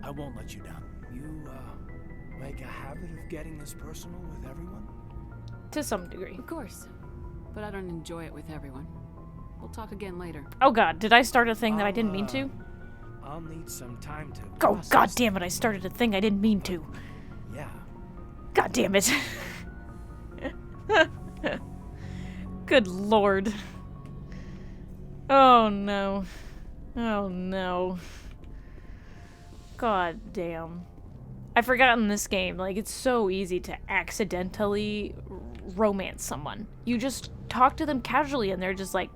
I won't let you down. You, make a habit of getting this personal with everyone? To some degree. Of course. But I don't enjoy it with everyone. We'll talk again later. Oh god, did I start a thing that I didn't mean to? I'll need some time to Oh process. god damn it, I started a thing I didn't mean to. Yeah. God damn it. Good lord. Oh no. Oh no. God damn. I've forgotten this game. Like, it's so easy to accidentally romance someone. You just talk to them casually and they're just like,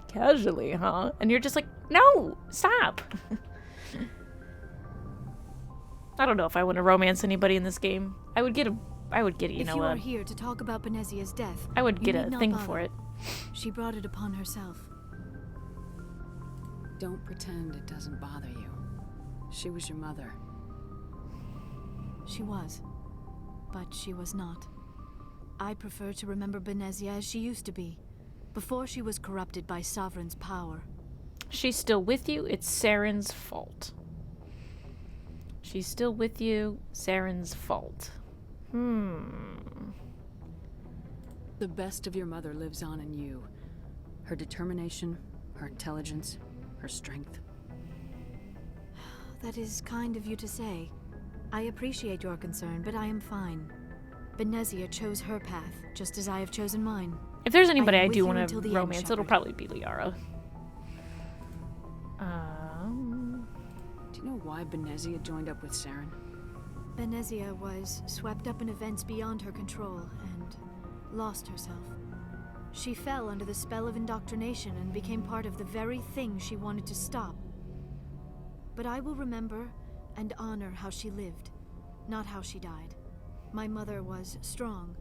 casually, huh? And you're just like, no, stop. I don't know if I want to romance anybody in this game. I would get, you If know, you are here to talk about Benezia's death, I would you get need a not thing bother. for it. She brought it upon herself. Don't pretend it doesn't bother you. She was your mother. She was. But she was not. I prefer to remember Benezia as she used to be, before she was corrupted by Sovereign's power. She's still with you. It's Saren's fault. She's still with you. Saren's fault. The best of your mother lives on in you. Her determination, her intelligence, her strength. That is kind of you to say. I appreciate your concern, but I am fine. Benezia chose her path, just as I have chosen mine. If there's anybody am I with do you want until to the end, romance, it'll Shepard. probably be Liara. Do you know why Benezia joined up with Saren? Benezia was swept up in events beyond her control and lost herself. She fell under the spell of indoctrination and became part of the very thing she wanted to stop. But I will remember and honor how she lived, not how she died. My mother was strong,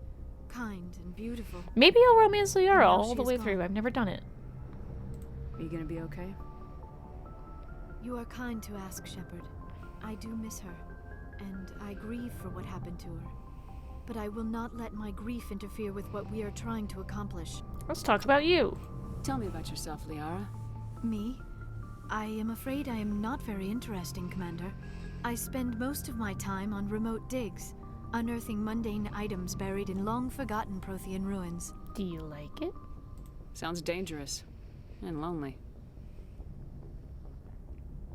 kind, and beautiful. Maybe I'll romance Liara And now all she the is way gone. through. I've never done it. Are you gonna be okay? You are kind to ask, Shepard. I do miss her, and I grieve for what happened to her. But I will not let my grief interfere with what we are trying to accomplish. Let's talk about you. Tell me about yourself, Liara. Me? I am afraid I am not very interesting, Commander. I spend most of my time on remote digs, unearthing mundane items buried in long-forgotten Prothean ruins. Do you like it? Sounds dangerous. And lonely.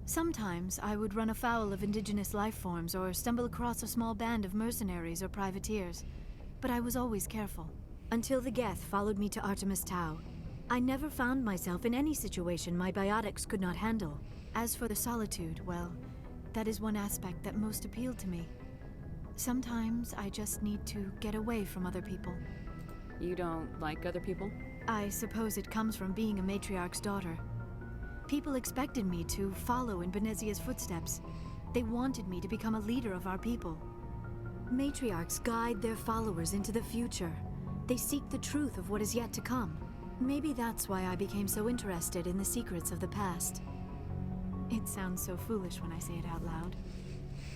Sometimes I would run afoul of indigenous life forms or stumble across a small band of mercenaries or privateers. But I was always careful. Until the Geth followed me to Artemis Tau. I never found myself in any situation my biotics could not handle. As for the solitude, well, that is one aspect that most appealed to me. Sometimes I just need to get away from other people. You don't like other people? I suppose it comes from being a matriarch's daughter. People expected me to follow in Benezia's footsteps. They wanted me to become a leader of our people. Matriarchs guide their followers into the future. They seek the truth of what is yet to come. Maybe that's why I became so interested in the secrets of the past. It sounds so foolish when I say it out loud.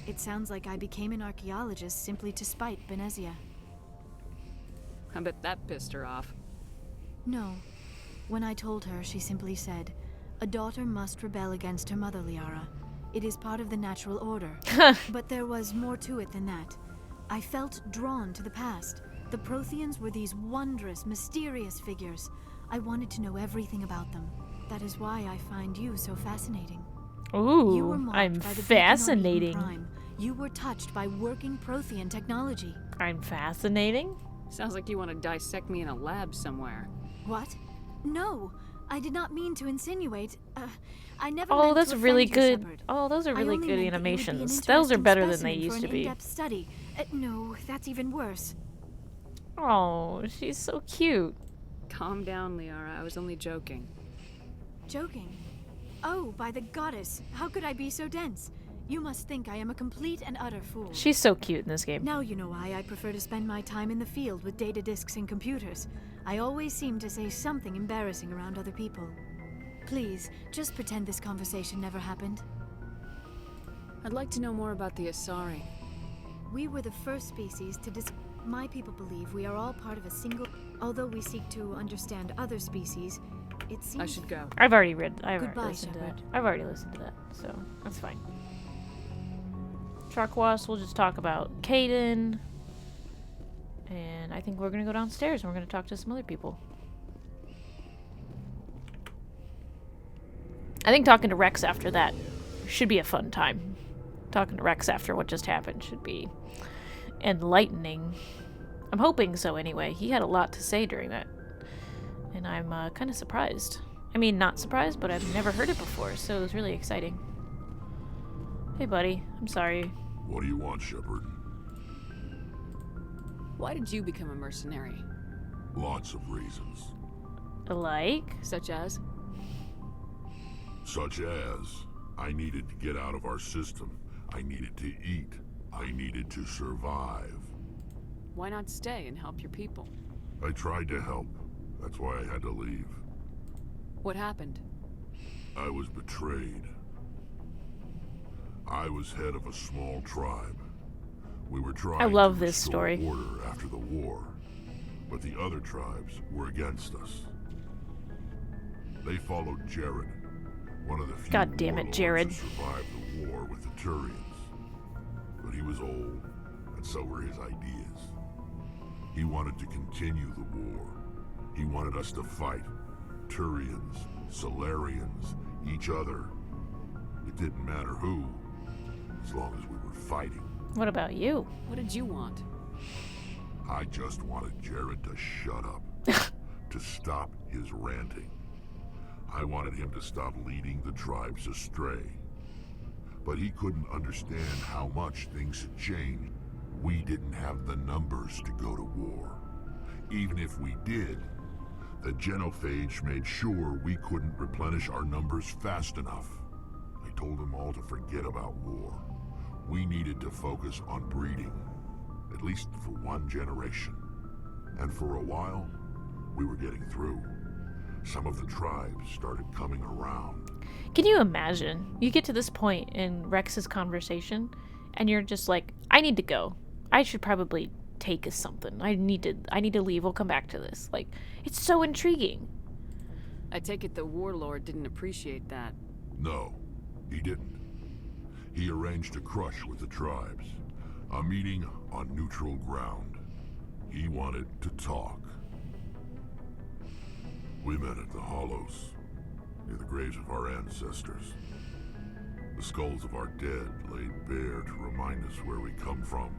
It sounds like I became an archaeologist simply to spite Benezia. I bet that pissed her off. No. When I told her, she simply said, "A daughter must rebel against her mother, Liara. It is part of the natural order." But there was more to it than that. I felt drawn to the past. The Protheans were these wondrous, mysterious figures. I wanted to know everything about them. That is why I find you so fascinating. You were Ooh, marked I'm by the beacon on Eden fascinating. Prime. You were touched by working Prothean technology. I'm fascinating? Sounds like you want to dissect me in a lab somewhere. What? No, I did not mean to insinuate. I never Oh, meant that's to really offend you, good. Shepard. Oh, those are I really only good meant that you would be an animations. Those are interesting better than they specimen used for to an be. in-depth study. No, that's even worse. Oh, she's so cute. Calm down, Liara. I was only joking. Joking? Oh, by the goddess, how could I be so dense? You must think I am a complete and utter fool. She's so cute in this game. Now you know why I prefer to spend my time in the field with data disks and computers. I always seem to say something embarrassing around other people. Please, just pretend this conversation never happened. I'd like to know more about the Asari. We were the first species to My people believe we are all part of a single... Although we seek to understand other species, it seems... I should go. I've already Goodbye, listened to that. Shepard. I've already listened to that, so that's fine. Charkwas, we'll just talk about Caden. And I think we're gonna go downstairs and we're gonna talk to some other people. I think talking to Rex after that should be a fun time. Talking to Rex after what just happened should be enlightening. I'm hoping so anyway. He had a lot to say during that. And I'm kind of surprised. I mean, not surprised, but I've never heard it before, so it was really exciting. Hey, buddy. I'm sorry. What do you want, Shepard? Why did you become a mercenary? Lots of reasons. Like? Such as? Such as, I needed to get out of our system. I needed to eat. I needed to survive. Why not stay and help your people? I tried to help. That's why I had to leave. What happened? I was betrayed. I was head of a small tribe. We were trying I love to this restore story. order after the war, but the other tribes were against us. They followed Jared, one of the few God damn it, warlords Jared. who survived the war with the Turians. But he was old, and so were his ideas. He wanted to continue the war. He wanted us to fight. Turians, Solarians, each other. It didn't matter who, as long as we were fighting. What about you? What did you want? I just wanted Jared to shut up, to stop his ranting. I wanted him to stop leading the tribes astray. But he couldn't understand how much things had changed. We didn't have the numbers to go to war. Even if we did, the genophage made sure we couldn't replenish our numbers fast enough. I told them all to forget about war. We needed to focus on breeding, at least for one generation. And for a while, we were getting through. Some of the tribes started coming around. Can you imagine? You get to this point in Rex's conversation, and you're just like, I need to go. I should probably take us something. I need to leave. We'll come back to this. Like, it's so intriguing. I take it the warlord didn't appreciate that. No, he didn't. He arranged a crush with the tribes. A meeting on neutral ground. He wanted to talk. We met at the Hollows, near the graves of our ancestors. The skulls of our dead laid bare to remind us where we come from,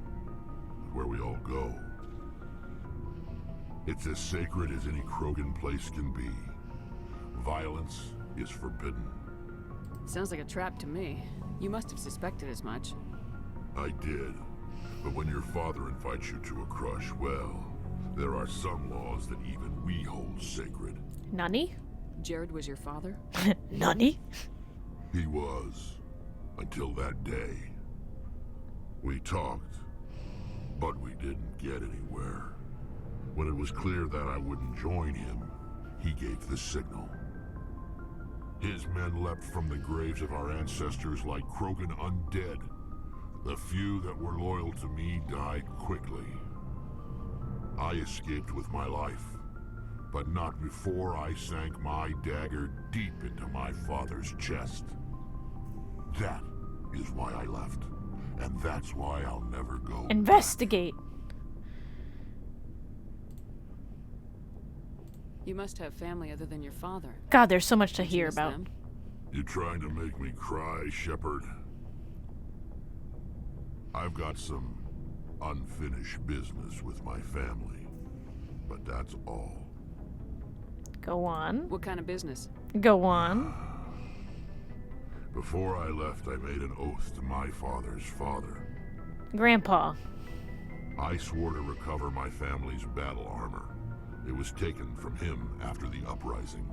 and where we all go. It's as sacred as any Krogan place can be. Violence is forbidden. Sounds like a trap to me. You must have suspected as much. I did. But when your father invites you to a crush, well, there are some laws that even we hold sacred. Nani? Jared was your father? Nani? He was. Until that day. We talked, but we didn't get anywhere. When it was clear that I wouldn't join him, he gave the signal. His men leapt from the graves of our ancestors like Krogan undead. The few that were loyal to me died quickly. I escaped with my life, but not before I sank my dagger deep into my father's chest. That is why I left, And that's why I'll never go. Investigate. You must have family other than your father. God, there's so much to Don't you hear miss about. them? You trying to make me cry, Shepard? I've got some unfinished business with my family, but that's all. Go on. What kind of business? Go on. Before I left, I made an oath to my father's father. Grandpa. I swore to recover my family's battle armor. It was taken from him after the uprising.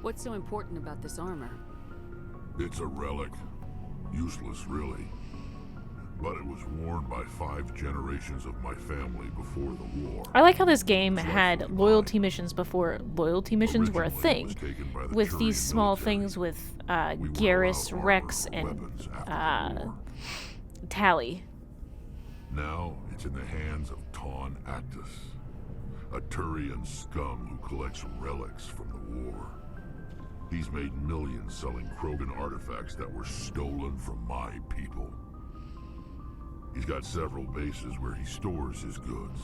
What's so important about this armor? It's a relic. Useless, really. But it was worn by 5 generations of my family before the war. I like how this game had loyalty missions before loyalty missions were a thing. With these small things with Garrus, Rex, and Tally. Now it's in the hands of Taun Actus, a Turian scum who collects relics from the war. He's made millions selling Krogan artifacts that were stolen from my people. He's got several bases where he stores his goods,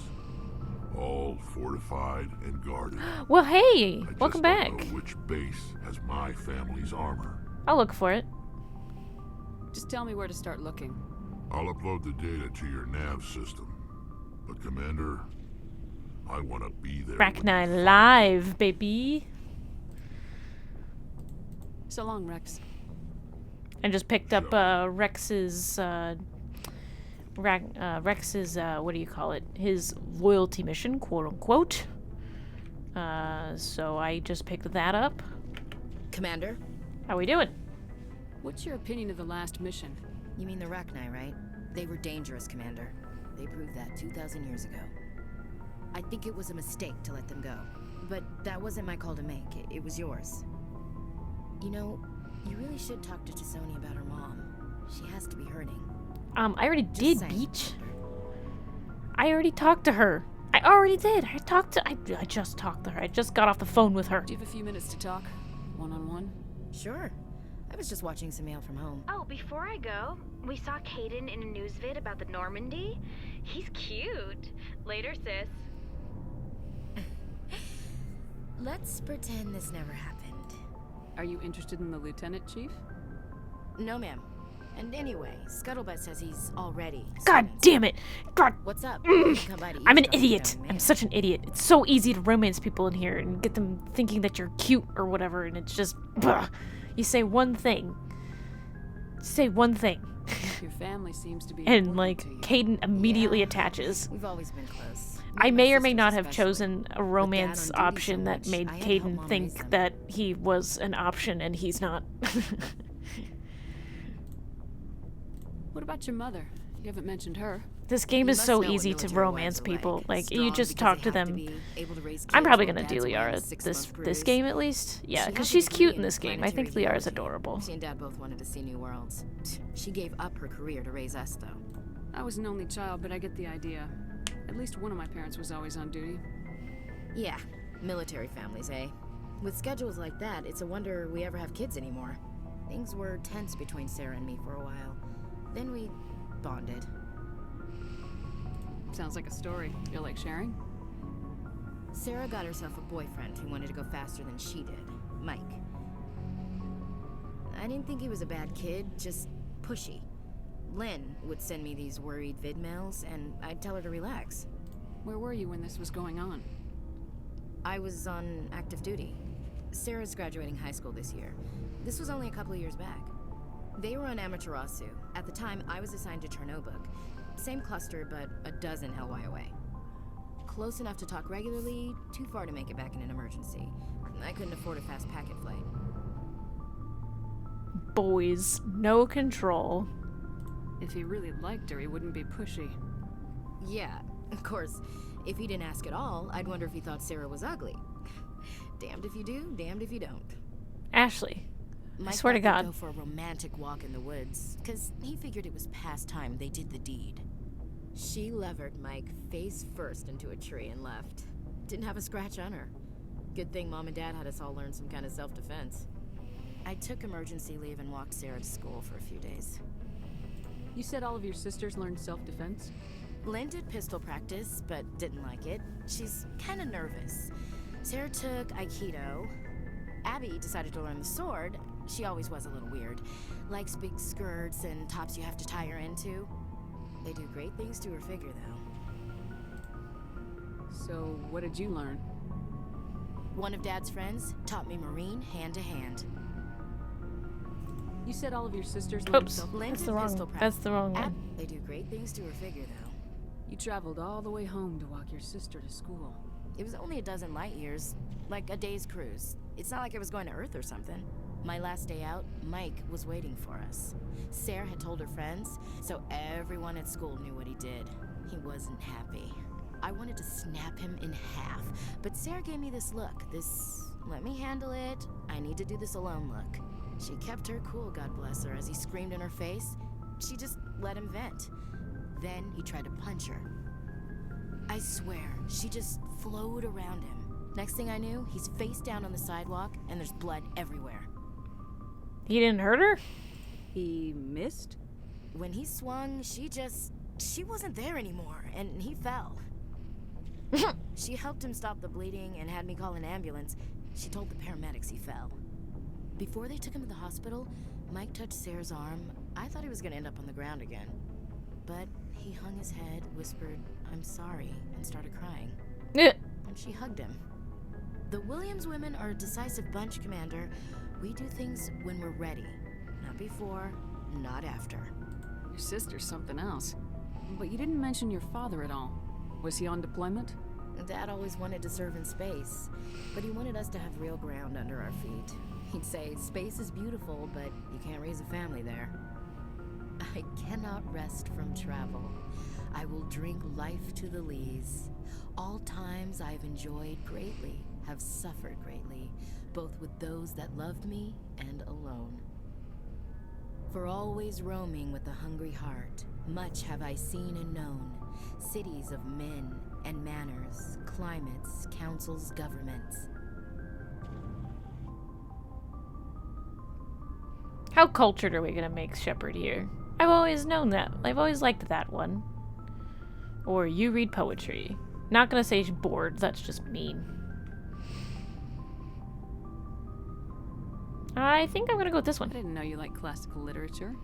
all fortified and guarded. Well, hey, welcome I back. just don't know which base has my family's armor. I'll look for it. Just tell me where to start looking. I'll upload the data to your nav system. But Commander, I want to be there. Rachni live, baby. So long, Rex. I just picked up Rex's what do you call it? His loyalty mission, quote unquote. So I just picked that up. Commander? How we doing? What's your opinion of the last mission? You mean the Rachni, right? They were dangerous, Commander. They proved that 2,000 years ago. I think it was a mistake to let them go. But that wasn't my call to make. It was yours. You know, you really should talk to T'Soni about her mom. She has to be hurting. I already did, saying, Beach. I already talked to her. I already did. I just talked to her. I just got off the phone with her. Do you have a few minutes to talk? One-on-one? Sure. I was just watching some mail from home. Oh, before I go, we saw Caden in a news vid about the Normandy. He's cute. Later, sis. Let's pretend this never happened. Are you interested in the Lieutenant Chief? No, ma'am. And anyway, Scuttlebutt says he's already. God damn it! God. What's up? Come by to I'm an eavesdrop, idiot. young man. I'm such an idiot. It's so easy to romance people in here and get them thinking that you're cute or whatever, and it's just, you say one thing. Say one thing. Your family seems to be And like, Caden immediately attaches. We've always been close. I may or may not have chosen a romance option that made Caden think that he was an option and he's not. What about your mother? You haven't mentioned her. This game is so easy to romance people. Like, you just talk to them. I'm probably gonna do Liara this game at least. Yeah, because she's cute in this game. I think Liara's adorable. She and Dad both wanted to see new worlds. She gave up her career to raise us, though. I was an only child, but I get the idea. At least one of my parents was always on duty. Yeah, military families, eh? With schedules like that, it's a wonder we ever have kids anymore. Things were tense between Sarah and me for a while. Then we bonded. Sounds like a story. You like sharing? Sarah got herself a boyfriend who wanted to go faster than she did, Mike. I didn't think he was a bad kid, just pushy. Lynn would send me these worried vid mails, and I'd tell her to relax. Where were you when this was going on? I was on active duty. Sarah's graduating high school this year. This was only a couple of years back. They were on Amaterasu. At the time, I was assigned to Chernobog. Same cluster, but a dozen LY away. Close enough to talk regularly, too far to make it back in an emergency. I couldn't afford a fast packet flight. Boys, no control. If he really liked her, he wouldn't be pushy. Yeah, of course. If he didn't ask at all, I'd wonder if he thought Sarah was ugly. Damned if you do, damned if you don't. Ashley, I Mike swear to thought they'd God. go for a romantic walk in the woods, because he figured it was past time they did the deed. She levered Mike face first into a tree and left. Didn't have a scratch on her. Good thing Mom and Dad had us all learn some kind of self-defense. I took emergency leave and walked Sarah to school for a few days. You said all of your sisters learned self-defense? Lynn did pistol practice, but didn't like it. She's kind of nervous. Sarah took Aikido. Abby decided to learn the sword. She always was a little weird. Likes big skirts and tops you have to tie her into. They do great things to her figure, though. So, what did you learn? One of Dad's friends taught me Marine hand-to-hand. You said all of your sisters learned Oops, self-defense? that's the wrong one. They do great things to her figure, though. You traveled all the way home to walk your sister to school. It was only a dozen light years, like a day's cruise. It's not like I was going to Earth or something. My last day out, Mike was waiting for us. Sarah had told her friends, so everyone at school knew what he did. He wasn't happy. I wanted to snap him in half, but Sarah gave me this look, this let me handle it, I need to do this alone look. She kept her cool, God bless her, as he screamed in her face. She just let him vent. Then he tried to punch her. I swear, she just flowed around him. Next thing I knew, he's face down on the sidewalk, and there's blood everywhere. He didn't hurt her? He missed? When he swung, she wasn't there anymore, and he fell. She helped him stop the bleeding and had me call an ambulance. She told the paramedics he fell. Before they took him to the hospital, Mike touched Sarah's arm. I thought he was gonna end up on the ground again. But he hung his head, whispered, "I'm sorry," and started crying. And she hugged him. The Williams women are a decisive bunch, Commander. We do things when we're ready. Not before, not after. Your sister's something else. But you didn't mention your father at all. Was he on deployment? Dad always wanted to serve in space, but he wanted us to have real ground under our feet. He'd say, space is beautiful, but you can't raise a family there. I cannot rest from travel. I will drink life to the lees. All times I've enjoyed greatly, have suffered greatly, both with those that loved me and alone. For always roaming with a hungry heart, much have I seen and known, cities of men and manners, climates, councils, governments. How cultured are we gonna make Shepard here? I've always known that. I've always liked that one. Or you read poetry. Not gonna say bored, that's just mean. I think I'm gonna go with this one. I didn't know you liked classical literature.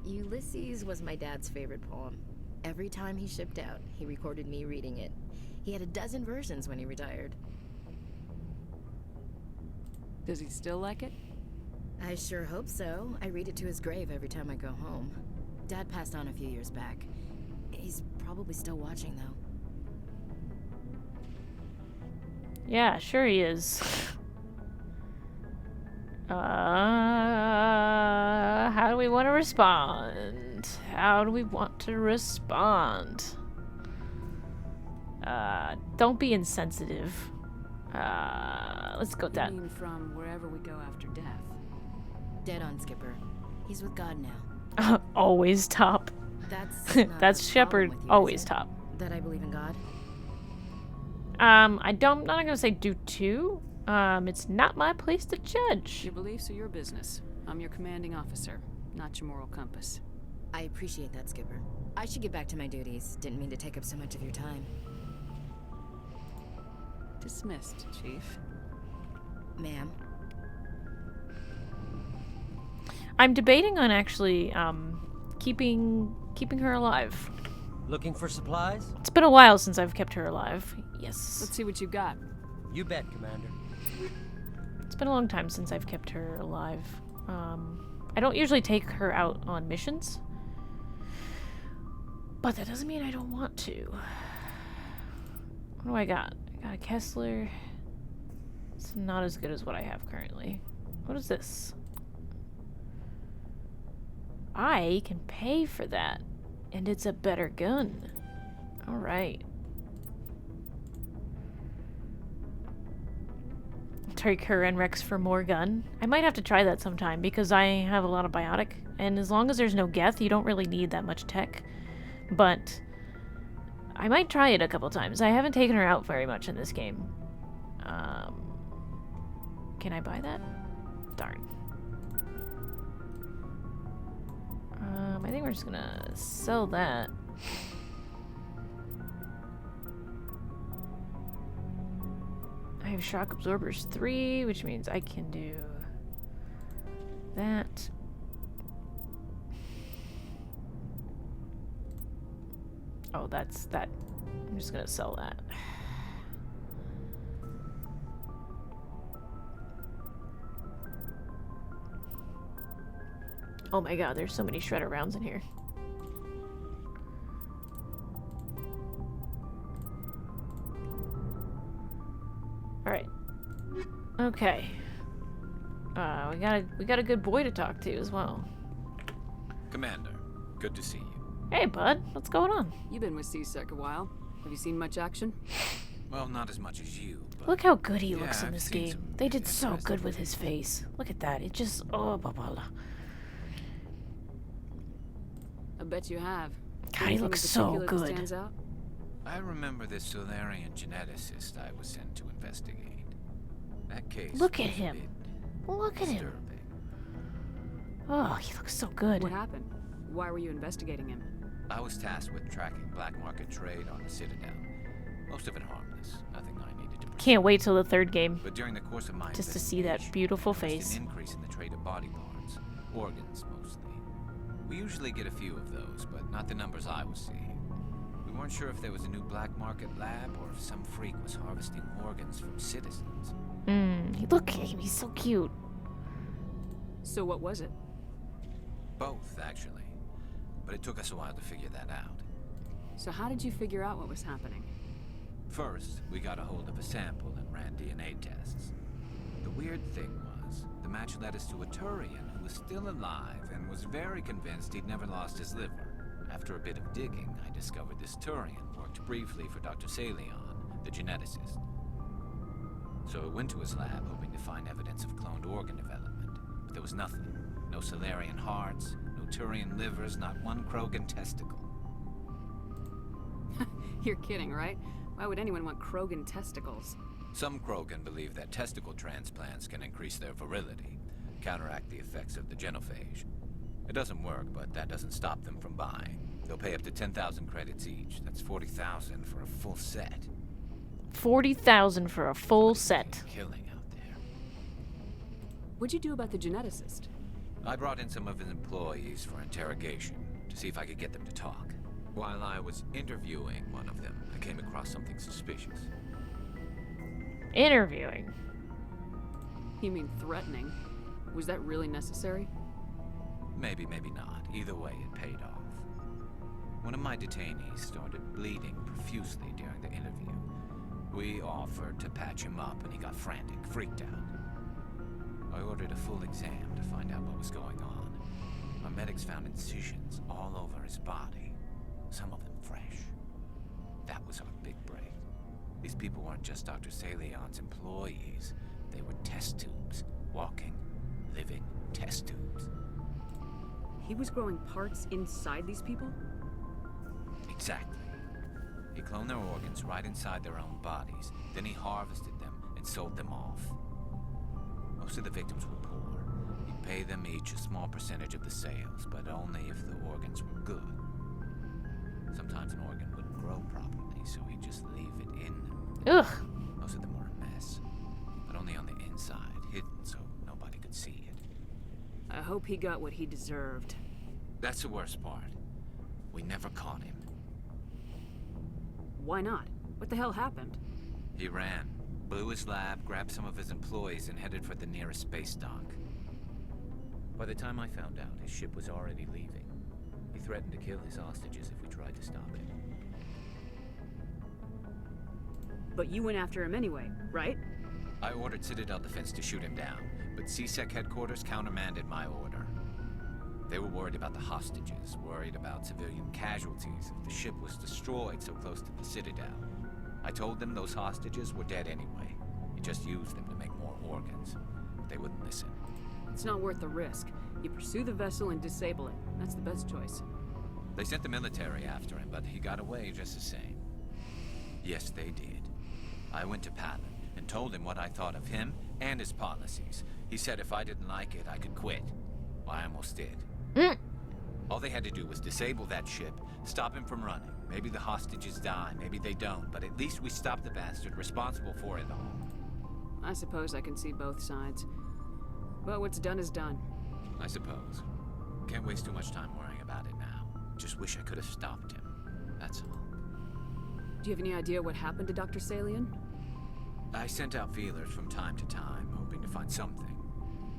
Ulysses was my dad's favorite poem. Every time he shipped out, he recorded me reading it. He had a dozen versions when he retired. Does he still like it? I sure hope so. I read it to his grave every time I go home. Dad passed on a few years back. He's probably still watching, though. Yeah, sure he is. How do we want to respond? How do we want to respond? Don't be insensitive. Let's go with that. You mean from wherever we go after death? Dead on, Skipper. He's with God now. Always top. That's Shepard. Always top. That I believe in God. I'm not gonna say do too. It's not my place to judge. Your beliefs are your business. I'm your commanding officer, not your moral compass. I appreciate that, Skipper. I should get back to my duties. Didn't mean to take up so much of your time. Dismissed, Chief. Ma'am. I'm debating on actually keeping her alive. Looking for supplies? It's been a while since I've kept her alive. Yes. Let's see what you got. You bet, Commander. It's been a long time since I've kept her alive. I don't usually take her out on missions, but that doesn't mean I don't want to. What do I got? I got a Kessler. It's not as good as what I have currently. What is this? I can pay for that, and it's a better gun. Alright. Take her and Rex for more gun. I might have to try that sometime because I have a lot of biotic, and as long as there's no Geth, you don't really need that much tech. But I might try it a couple times. I haven't taken her out very much in this game. Can I buy that? Darn. I think we're just gonna sell that. I have shock absorbers 3, which means I can do that. Oh, that's that. I'm just gonna sell that. Oh my god, there's so many shredder rounds in here. Alright. Okay. We got a good boy to talk to as well. Commander, good to see you. Hey, bud. What's going on? You've been with C-Sec a while. Have you seen much action? Well, not as much as you, but... Look how good he looks Yeah, in I've this seen game. some They did so interesting good with his face. Look at that. It just... Oh, blah, blah, blah. I bet you have. God, he Anything looks in so particular that good. stands out? I remember this Solarian geneticist I was sent to investigate. That case Look at was a him. bit Look at him. disturbing. Oh, he looks so good. What happened? Why were you investigating him? I was tasked with tracking black market trade on the Citadel. Most of it harmless. Nothing I needed to... Can't wait till the third game. But during the course of my Just to see that beautiful face. an increase in the trade of body parts. Organs, mostly. We usually get a few of those, but not the numbers I was seeing. We weren't sure if there was a new black market lab or if some freak was harvesting organs from citizens. Look at him. He's so cute. So what was it? Both, actually. But it took us a while to figure that out. So how did you figure out what was happening? First, we got a hold of a sample and ran DNA tests. The weird thing was, the match led us to a Turian who was still alive and was very convinced he'd never lost his liver. After a bit of digging, I discovered this Turian worked briefly for Dr. Salion, the geneticist. So I went to his lab hoping to find evidence of cloned organ development, but there was nothing. No Solarian hearts, no Turian livers, not one Krogan testicle. You're kidding, right? Why would anyone want Krogan testicles? Some Krogan believe that testicle transplants can increase their virility, counteract the effects of the genophage. It doesn't work, but that doesn't stop them from buying. They'll pay up to 10,000 credits each. That's 40,000 for a full set. 40,000 for a full set. Killing out there. What'd you do about the geneticist? I brought in some of his employees for interrogation to see if I could get them to talk. While I was interviewing one of them, I came across something suspicious. Interviewing? You mean threatening? Was that really necessary? Maybe, maybe not. Either way, it paid off. One of my detainees started bleeding profusely during the interview. We offered to patch him up, and he got frantic, freaked out. I ordered a full exam to find out what was going on. Our medics found incisions all over his body, some of them fresh. That was our big break. These people weren't just Dr. Salion's employees. They were test tubes. Walking, living test tubes. He was growing parts inside these people? Exactly. He cloned their organs right inside their own bodies. Then he harvested them and sold them off. Most of the victims were poor. He'd pay them each a small percentage of the sales, but only if the organs were good. Sometimes an organ wouldn't grow properly, so he'd just leave it in them. Ugh. Most of them were a mess, but only on the inside, hidden so nobody could see it. I hope he got what he deserved. That's the worst part. We never caught him. Why not? What the hell happened? He ran, blew his lab, grabbed some of his employees, and headed for the nearest space dock. By the time I found out, his ship was already leaving. He threatened to kill his hostages if we tried to stop him. But you went after him anyway, right? I ordered Citadel Defense to shoot him down, but C-Sec headquarters countermanded my order. They were worried about the hostages, worried about civilian casualties if the ship was destroyed so close to the Citadel. I told them those hostages were dead anyway. He just used them to make more organs. But they wouldn't listen. It's not worth the risk. You pursue the vessel and disable it. That's the best choice. They sent the military after him, but he got away just the same. Yes, they did. I went to Palin and told him what I thought of him and his policies. He said if I didn't like it, I could quit. Well, I almost did. All they had to do was disable that ship, stop him from running. Maybe the hostages die, maybe they don't, but at least we stopped the bastard responsible for it all. I suppose I can see both sides. But what's done is done. I suppose. Can't waste too much time worrying about it now. Just wish I could have stopped him. That's all. Do you have any idea what happened to Dr. Salian? I sent out feelers from time to time, hoping to find something.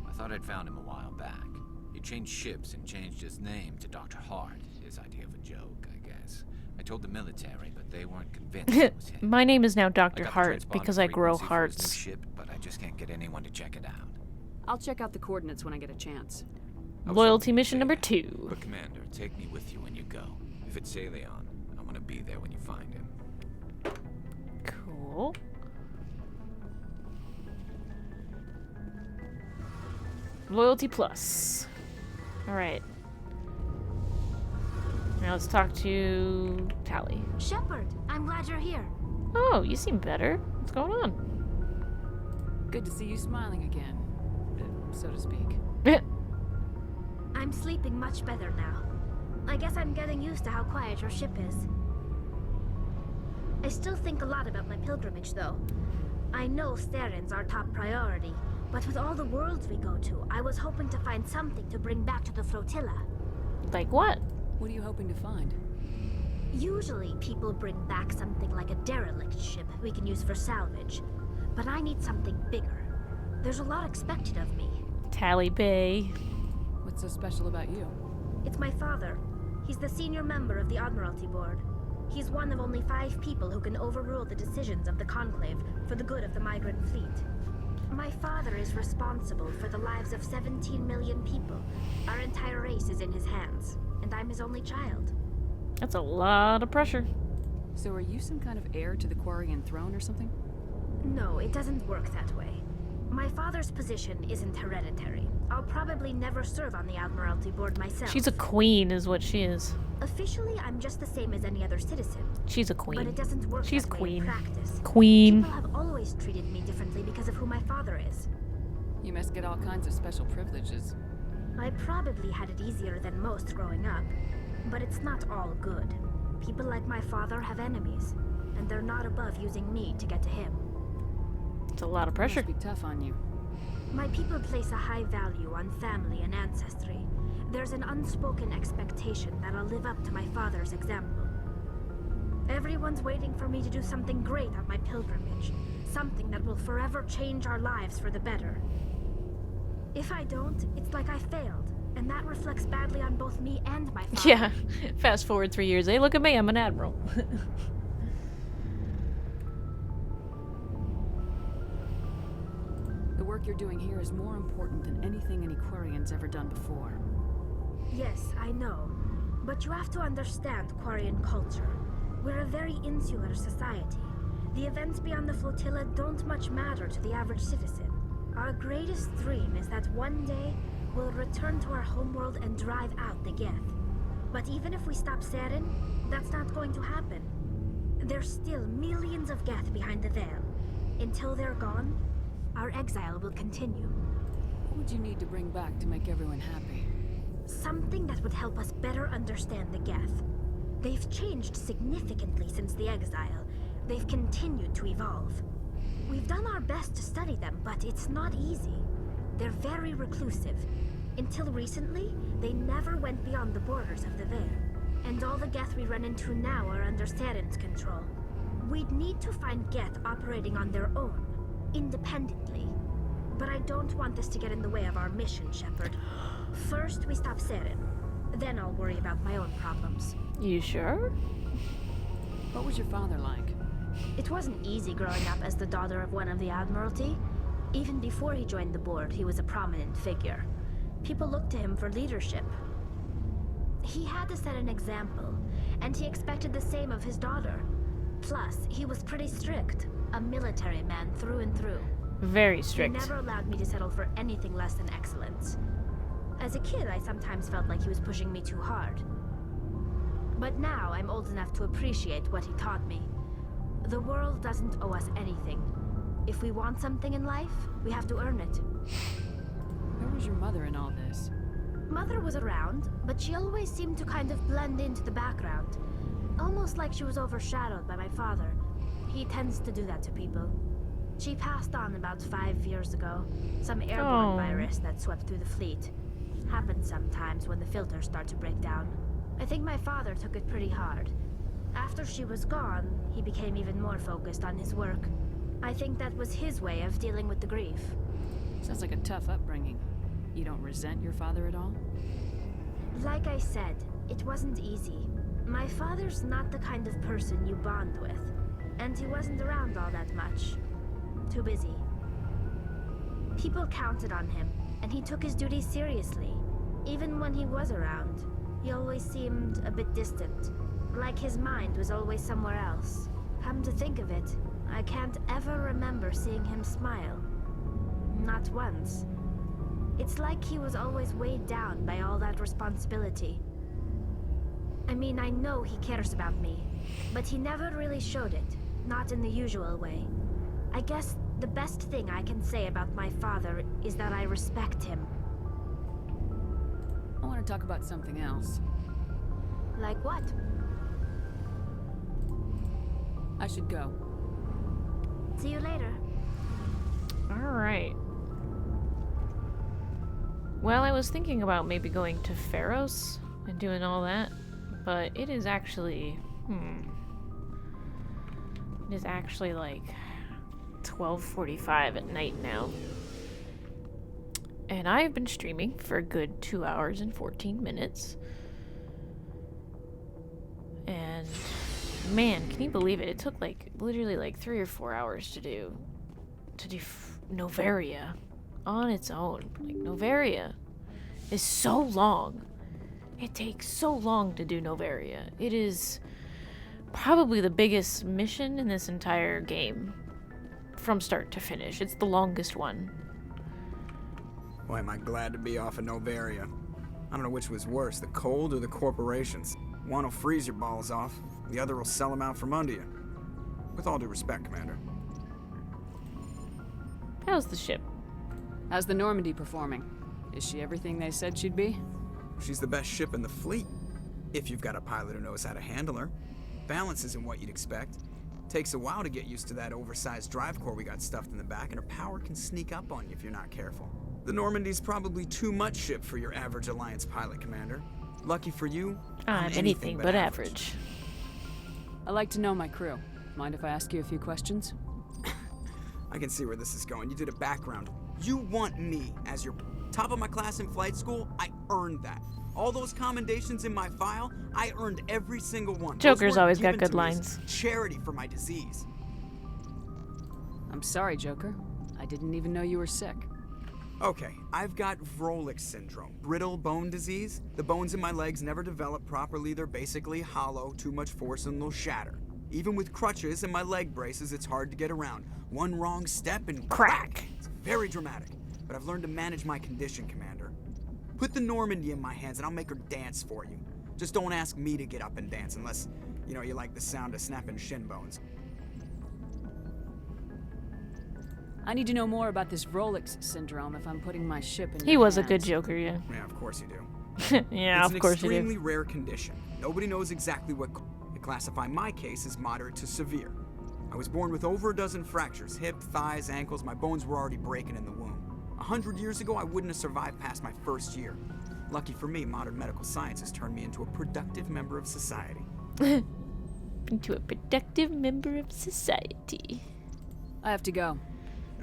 I thought I'd found him a while back. He changed ships and changed his name to Dr. Hart. His idea of a joke, I guess. I told the military, but they weren't convinced it was him. My name is now Dr. I got the Hart transponder because I grow frequency for his hearts. new ship, but I just can't get anyone to check it out. I'll check out the coordinates when I get a chance. Loyalty mission number 2. But Commander, take me with you when you go. If it's Salion, I want to be there when you find him. Cool. Loyalty plus. Alright. Now let's talk to Tally. Shepard, I'm glad you're here. Oh, you seem better. What's going on? Good to see you smiling again, so to speak. I'm sleeping much better now. I guess I'm getting used to how quiet your ship is. I still think a lot about my pilgrimage, though. I know Saren's our top priority, but with all the worlds we go to, I was hoping to find something to bring back to the flotilla. Like what? What are you hoping to find? Usually, people bring back something like a derelict ship we can use for salvage. But I need something bigger. There's a lot expected of me. Tally Bay. What's so special about you? It's my father. He's the senior member of the Admiralty Board. He's one of only 5 people who can overrule the decisions of the Conclave for the good of the migrant fleet. My father is responsible for the lives of 17 million people. Our entire race is in his hands, and I'm his only child. That's a lot of pressure. So are you some kind of heir to the Quarian throne or something? No, it doesn't work that way. My father's position isn't hereditary. I'll probably never serve on the Admiralty Board myself. She's a queen is what she is. Officially, I'm just the same as any other citizen. She's a queen. But it doesn't work She's that way queen. in practice. Queen. People have always treated me differently because of who my father is. You must get all kinds of special privileges. I probably had it easier than most growing up, but it's not all good. People like my father have enemies, and they're not above using me to get to him. It's a lot of pressure. Must be tough on you. My people place a high value on family and ancestry. There's an unspoken expectation that I'll live up to my father's example. Everyone's waiting for me to do something great on my pilgrimage, something that will forever change our lives for the better. If I don't, it's like I failed, and that reflects badly on both me and my father. Yeah. Fast forward 3 years. Hey, look at me. I'm an admiral. The work you're doing here is more important than anything any Quarian's ever done before. Yes, I know. But you have to understand Quarian culture. We're a very insular society. The events beyond the flotilla don't much matter to the average citizen. Our greatest dream is that one day we'll return to our homeworld and drive out the Geth. But even if we stop Saren, that's not going to happen. There's still millions of Geth behind the veil. Until they're gone, our exile will continue. What would you need to bring back to make everyone happy? Something that would help us better understand the Geth. They've changed significantly since the exile. They've continued to evolve. We've done our best to study them, but it's not easy. They're very reclusive. Until recently, they never went beyond the borders of the Veil. And all the Geth we run into now are under Saren's control. We'd need to find Geth operating on their own, independently. But I don't want this to get in the way of our mission, Shepard. First, we stop Saren. Then I'll worry about my own problems. You sure? What was your father like? It wasn't easy growing up as the daughter of one of the Admiralty. Even before he joined the board, he was a prominent figure. People looked to him for leadership. He had to set an example, and he expected the same of his daughter. Plus, he was pretty strict. A military man through and through. Very strict. He never allowed me to settle for anything less than excellence. As a kid, I sometimes felt like he was pushing me too hard. But now, I'm old enough to appreciate what he taught me. The world doesn't owe us anything. If we want something in life, we have to earn it. Where was your mother in all this? Mother was around, but she always seemed to kind of blend into the background. Almost like she was overshadowed by my father. He tends to do that to people. She passed on about 5 years ago. Some airborne virus that swept through the fleet. Happens sometimes when the filters start to break down. I think my father took it pretty hard. After she was gone, he became even more focused on his work. I think that was his way of dealing with the grief. Sounds like a tough upbringing. You don't resent your father at all? Like I said, it wasn't easy. My father's not the kind of person you bond with, and he wasn't around all that much. Too busy. People counted on him, and he took his duties seriously. Even when he was around, he always seemed a bit distant, like his mind was always somewhere else. Come to think of it, I can't ever remember seeing him smile. Not once. It's like he was always weighed down by all that responsibility. I mean, I know he cares about me, but he never really showed it, not in the usual way. I guess the best thing I can say about my father is that I respect him. I want to talk about something else. Like what? I should go. See you later. Alright. Well, I was thinking about maybe going to Pharos and doing all that, but it is actually... It is actually like 12:45 at night now. And I've been streaming for a good 2 hours and 14 minutes. And man, can you believe it? It took like literally like 3 or 4 hours to do Novaria on its own. Like Novaria is so long. It takes so long to do Novaria. It is probably the biggest mission in this entire game from start to finish. It's the longest one. Boy, am I glad to be off of Novaria. I don't know which was worse, the cold or the corporations. One will freeze your balls off, the other will sell them out from under you. With all due respect, Commander. How's the ship? How's the Normandy performing? Is she everything they said she'd be? She's the best ship in the fleet, if you've got a pilot who knows how to handle her. Balance isn't what you'd expect. Takes a while to get used to that oversized drive core we got stuffed in the back, and her power can sneak up on you if you're not careful. The Normandy's probably too much ship for your average Alliance pilot, Commander. Lucky for you, I'm anything but average. I like to know my crew. Mind if I ask you a few questions? I can see where this is going. You did a background. You want me as your top of my class in flight school? I earned that. All those commendations in my file, I earned every single one. Joker's always got good lines. Charity for my disease. I'm sorry, Joker. I didn't even know you were sick. Okay, I've got Vrolik syndrome, brittle bone disease. The bones in my legs never develop properly. They're basically hollow, too much force and they'll shatter. Even with crutches and my leg braces, it's hard to get around. One wrong step and crack. It's very dramatic, but I've learned to manage my condition, Commander. Put the Normandy in my hands and I'll make her dance for you. Just don't ask me to get up and dance unless, you know, you like the sound of snapping shin bones. I need to know more about this Vrolik syndrome if I'm putting my ship in He your was hands. a good Joker, yeah. Yeah, of course you do. Yeah, of course you do. It's an extremely rare condition. Nobody knows exactly what to classify my case as moderate to severe. I was born with over a dozen fractures, hip, thighs, ankles. My bones were already breaking in the womb. 100 years ago, I wouldn't have survived past my first year. Lucky for me, modern medical science has turned me into a productive member of society. Into a productive member of society. I have to go.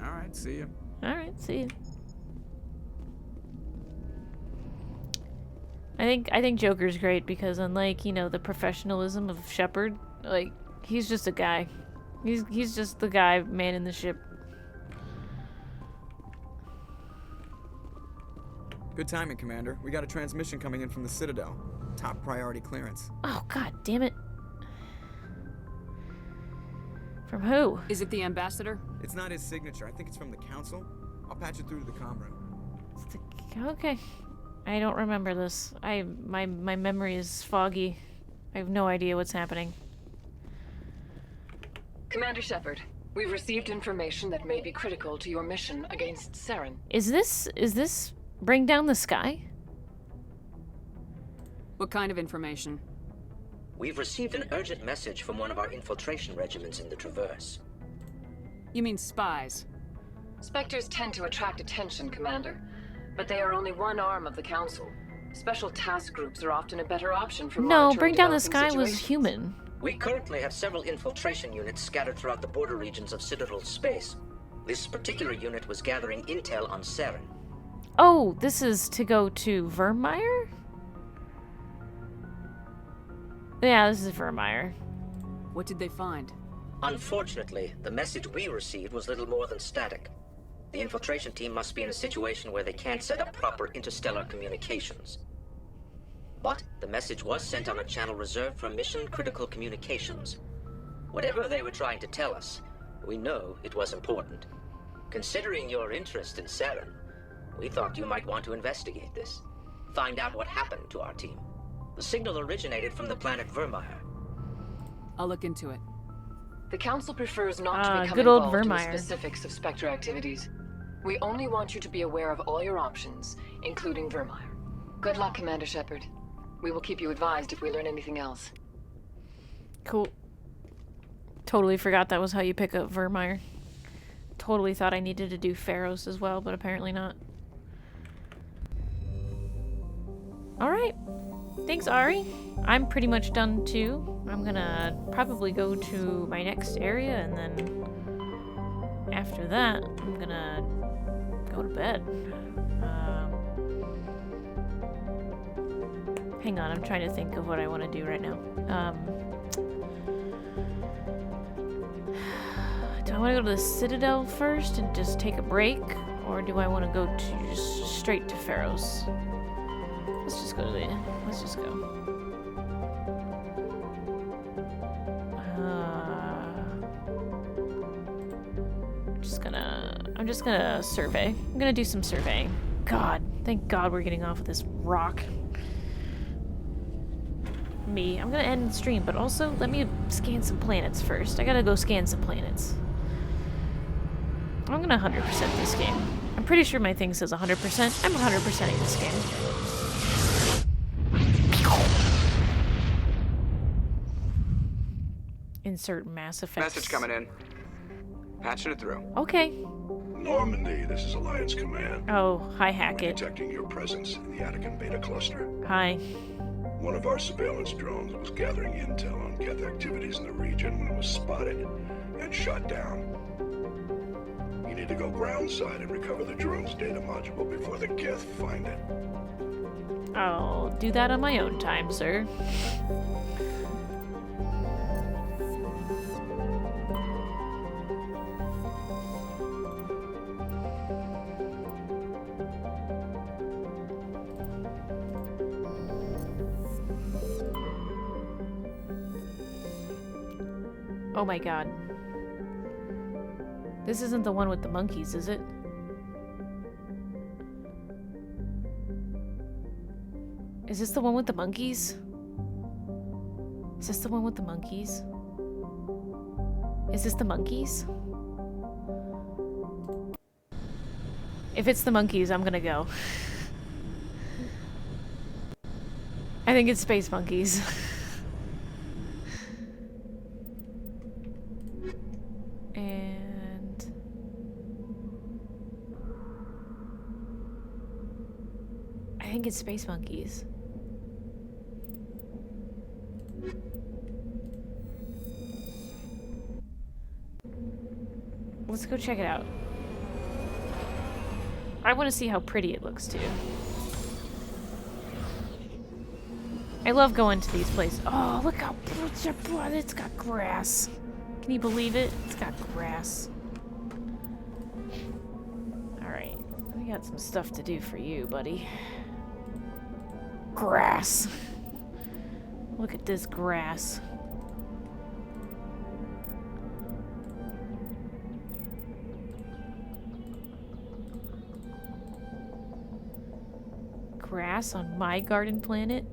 All right, see you. All right, see you. I think Joker's great because unlike, you know, the professionalism of Shepard, like he's just a guy. He's just the guy manning the ship. Good timing, Commander. We got a transmission coming in from the Citadel. Top priority clearance. Oh, god damn it. From who? Is it the ambassador? It's not his signature. I think it's from the council. I'll patch it through to the comm room. Okay. I don't remember this. My memory is foggy. I have no idea what's happening. Commander Shepard, we've received information that may be critical to your mission against Saren. Is this Bring Down the Sky? What kind of information? We've received an urgent message from one of our infiltration regiments in the Traverse. You mean spies? Spectres tend to attract attention, Commander. But they are only one arm of the Council. Special task groups are often a better option for No, monitoring Bring Down the developing Sky was situations. human. We currently have several infiltration units scattered throughout the border regions of Citadel space. This particular unit was gathering intel on Saren. Oh, this is to go to Vermeer? Yeah, this is Vermeer. What did they find? Unfortunately, the message we received was little more than static. The infiltration team must be in a situation where they can't set up proper interstellar communications. But the message was sent on a channel reserved for mission-critical communications. Whatever they were trying to tell us, we know it was important. Considering your interest in Saren, we thought you might want to investigate this. Find out what happened to our team. The signal originated from the planet Vermeer. I'll look into it. The Council prefers not to become good old involved in the Vermeer. specifics of Spectre activities. We only want you to be aware of all your options, including Vermeer. Good luck, Commander Shepard. We will keep you advised if we learn anything else. Cool. Totally forgot that was how you pick up Vermeer. Totally thought I needed to do Pharos as well, but apparently not. Alright. Thanks, Ari. I'm pretty much done too. I'm gonna probably go to my next area, and then after that, I'm gonna go to bed. Hang on, I'm trying to think of what I want to do right now. Do I want to go to the Citadel first and just take a break? Or do I want to go to just straight to Pharos? Let's just go. I'm just gonna survey. I'm gonna do some surveying. God, thank God we're getting off of this rock. I'm gonna end the stream, but also let me scan some planets first. I gotta go scan some planets. I'm gonna 100% this game. I'm pretty sure my thing says 100%. I'm 100%ing this game. Insert Mass Effect. Message coming in. Patching it through. Okay. Normandy, this is Alliance Command. Oh, hi, We're Hackett. detecting your presence in the Attican Beta Cluster. Hi. One of our surveillance drones was gathering intel on Geth activities in the region when it was spotted and shot down. You need to go groundside and recover the drone's data module before the Geth find it. I'll do that on my own time, sir. Oh my god. This isn't the one with the monkeys, is it? Is this the one with the monkeys? Is this the one with the monkeys? Is this the monkeys? If it's the monkeys, I'm gonna go. I think it's space monkeys. And I think it's space monkeys. Let's go check it out. I want to see how pretty it looks too. I love going to these places. Oh, look how it's got grass. Can you believe it? It's got grass. Alright, we got some stuff to do for you, buddy. Grass. Look at this grass. Grass on my garden planet?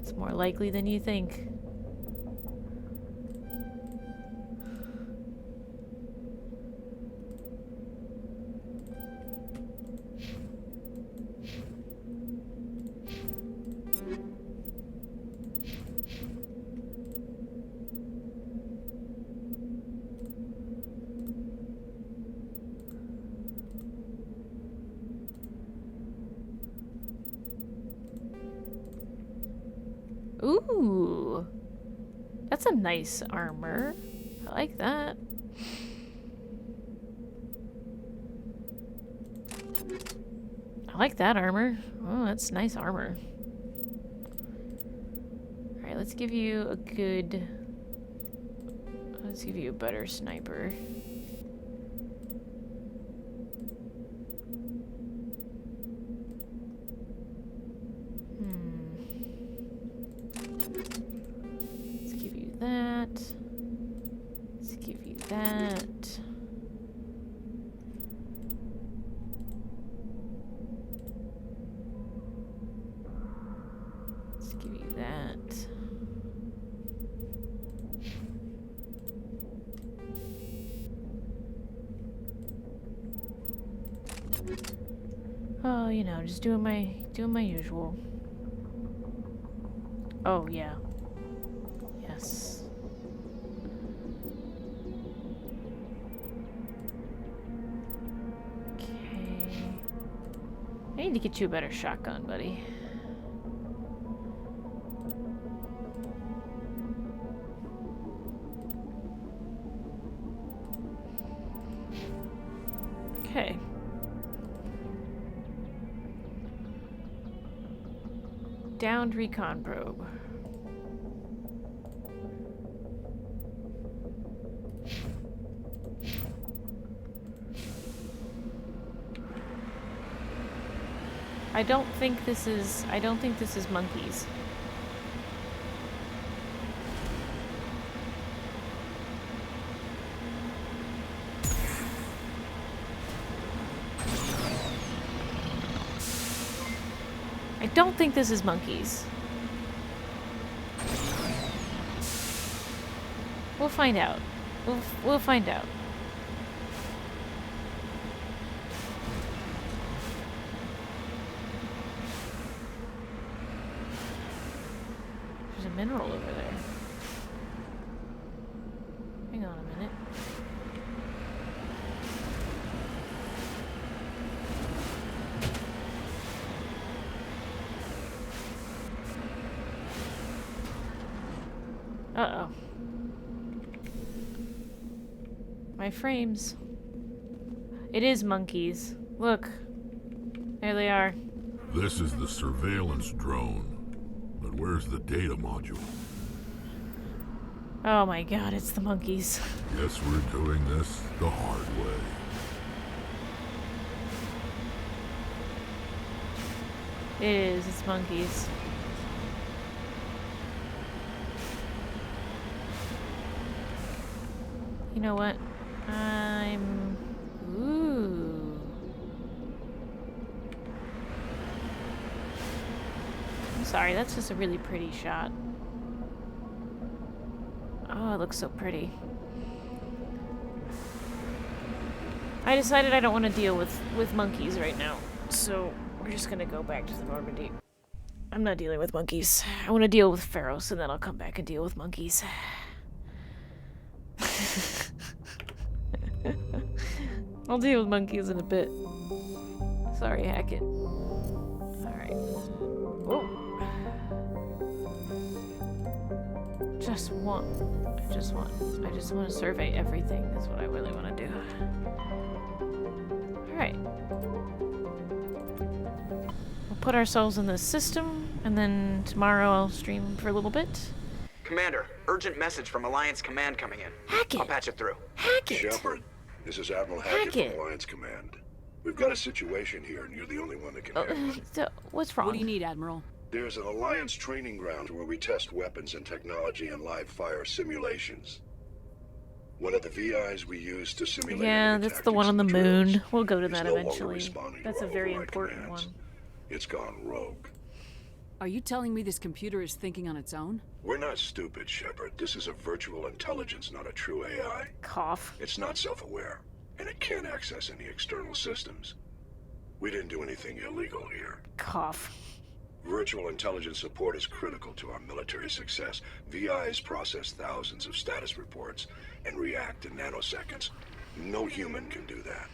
It's more likely than you think. Ooh. That's a nice armor. I like that. I like that armor. Oh, that's nice armor. Alright, let's give you a good... Let's give you a better sniper. Let's give you that. Let's give you that. Let's give you that. Oh, you know, just doing my usual. Oh, yeah. Yes. Okay. I need to get you a better shotgun, buddy. Okay. Downed recon probe. I don't think this is monkeys. I don't think this is monkeys. We'll find out. We'll find out. There's a mineral over there. Hang on a minute. Uh-oh. My frames. It is monkeys. Look. There they are. This is the surveillance drone. But where's the data module? Oh my god, it's the monkeys. Guess we're doing this the hard way. It is, it's monkeys. You know what? Ooh. I'm sorry, that's just a really pretty shot. Oh, it looks so pretty. I decided I don't want to deal with monkeys right now, so we're just gonna go back to the Normandy. I'm not dealing with monkeys. I want to deal with Pharaohs, and then I'll come back and deal with monkeys. I'll deal with monkeys in a bit. Sorry, Hackett. Alright. Whoa. I just want to survey everything. That's what I really want to do. Alright. We'll put ourselves in the system, and then tomorrow I'll stream for a little bit. Commander, urgent message from Alliance Command coming in. Hackett! I'll patch it through. Hackett! Shepard, this is Admiral Hackett from Alliance Command. We've got a situation here, and you're the only one that can handle it. So, what's wrong? What do you need, Admiral? There's an Alliance training ground where we test weapons and technology in live fire simulations. One of the VIs we use to simulate... Yeah, that's the one on the moon. We'll go to that eventually. That's a very important one. It's gone rogue. Are you telling me this computer is thinking on its own? We're not stupid, Shepard. This is a virtual intelligence, not a true AI. Cough. It's not self-aware, and it can't access any external systems. We didn't do anything illegal here. Cough. Virtual intelligence support is critical to our military success. VIs process thousands of status reports and react in nanoseconds. No human can do that.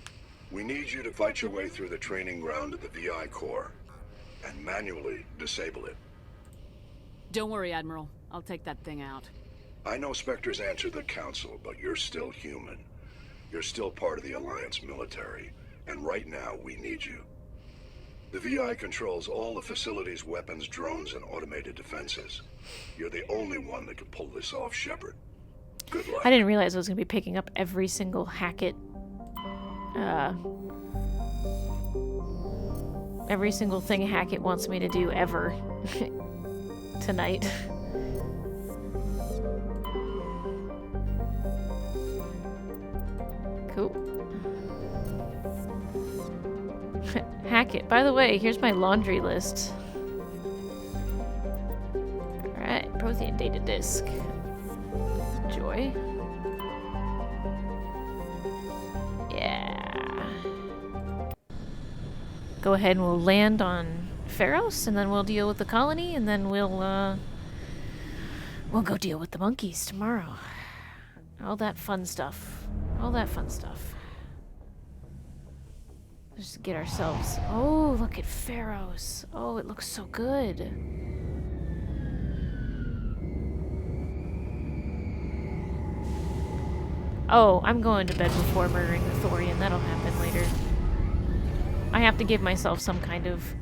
We need you to fight your way through the training ground of the VI core and manually disable it. Don't worry, Admiral. I'll take that thing out. I know Spectres answered the Council, but you're still human. You're still part of the Alliance military, and right now we need you. The VI controls all the facility's weapons, drones, and automated defenses. You're the only one that can pull this off, Shepard. Good luck. I didn't realize I was going to be picking up every single Hackett, every single thing Hackett wants me to do ever tonight. Cool. Hackett. By the way, here's my laundry list. Alright, Prothean data disk. Enjoy. Yeah. Go ahead and we'll land on Pharos, and then we'll deal with the colony, and then we'll go deal with the monkeys tomorrow. All that fun stuff. All that fun stuff. Just get ourselves... Oh, look at Pharos. Oh, it looks so good. Oh, I'm going to bed before murdering the Thorian. That'll happen later. I have to give myself some kind of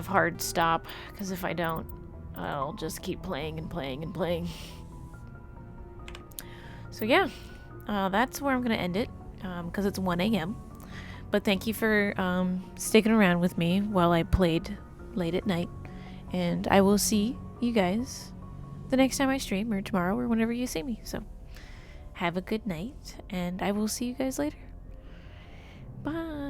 hard stop, because if I don't, I'll just keep playing and playing and playing. So yeah, that's where I'm going to end it, because it's 1 a.m. But thank you for sticking around with me while I played late at night. And I will see you guys the next time I stream, or tomorrow, or whenever you see me. So have a good night, and I will see you guys later. Bye.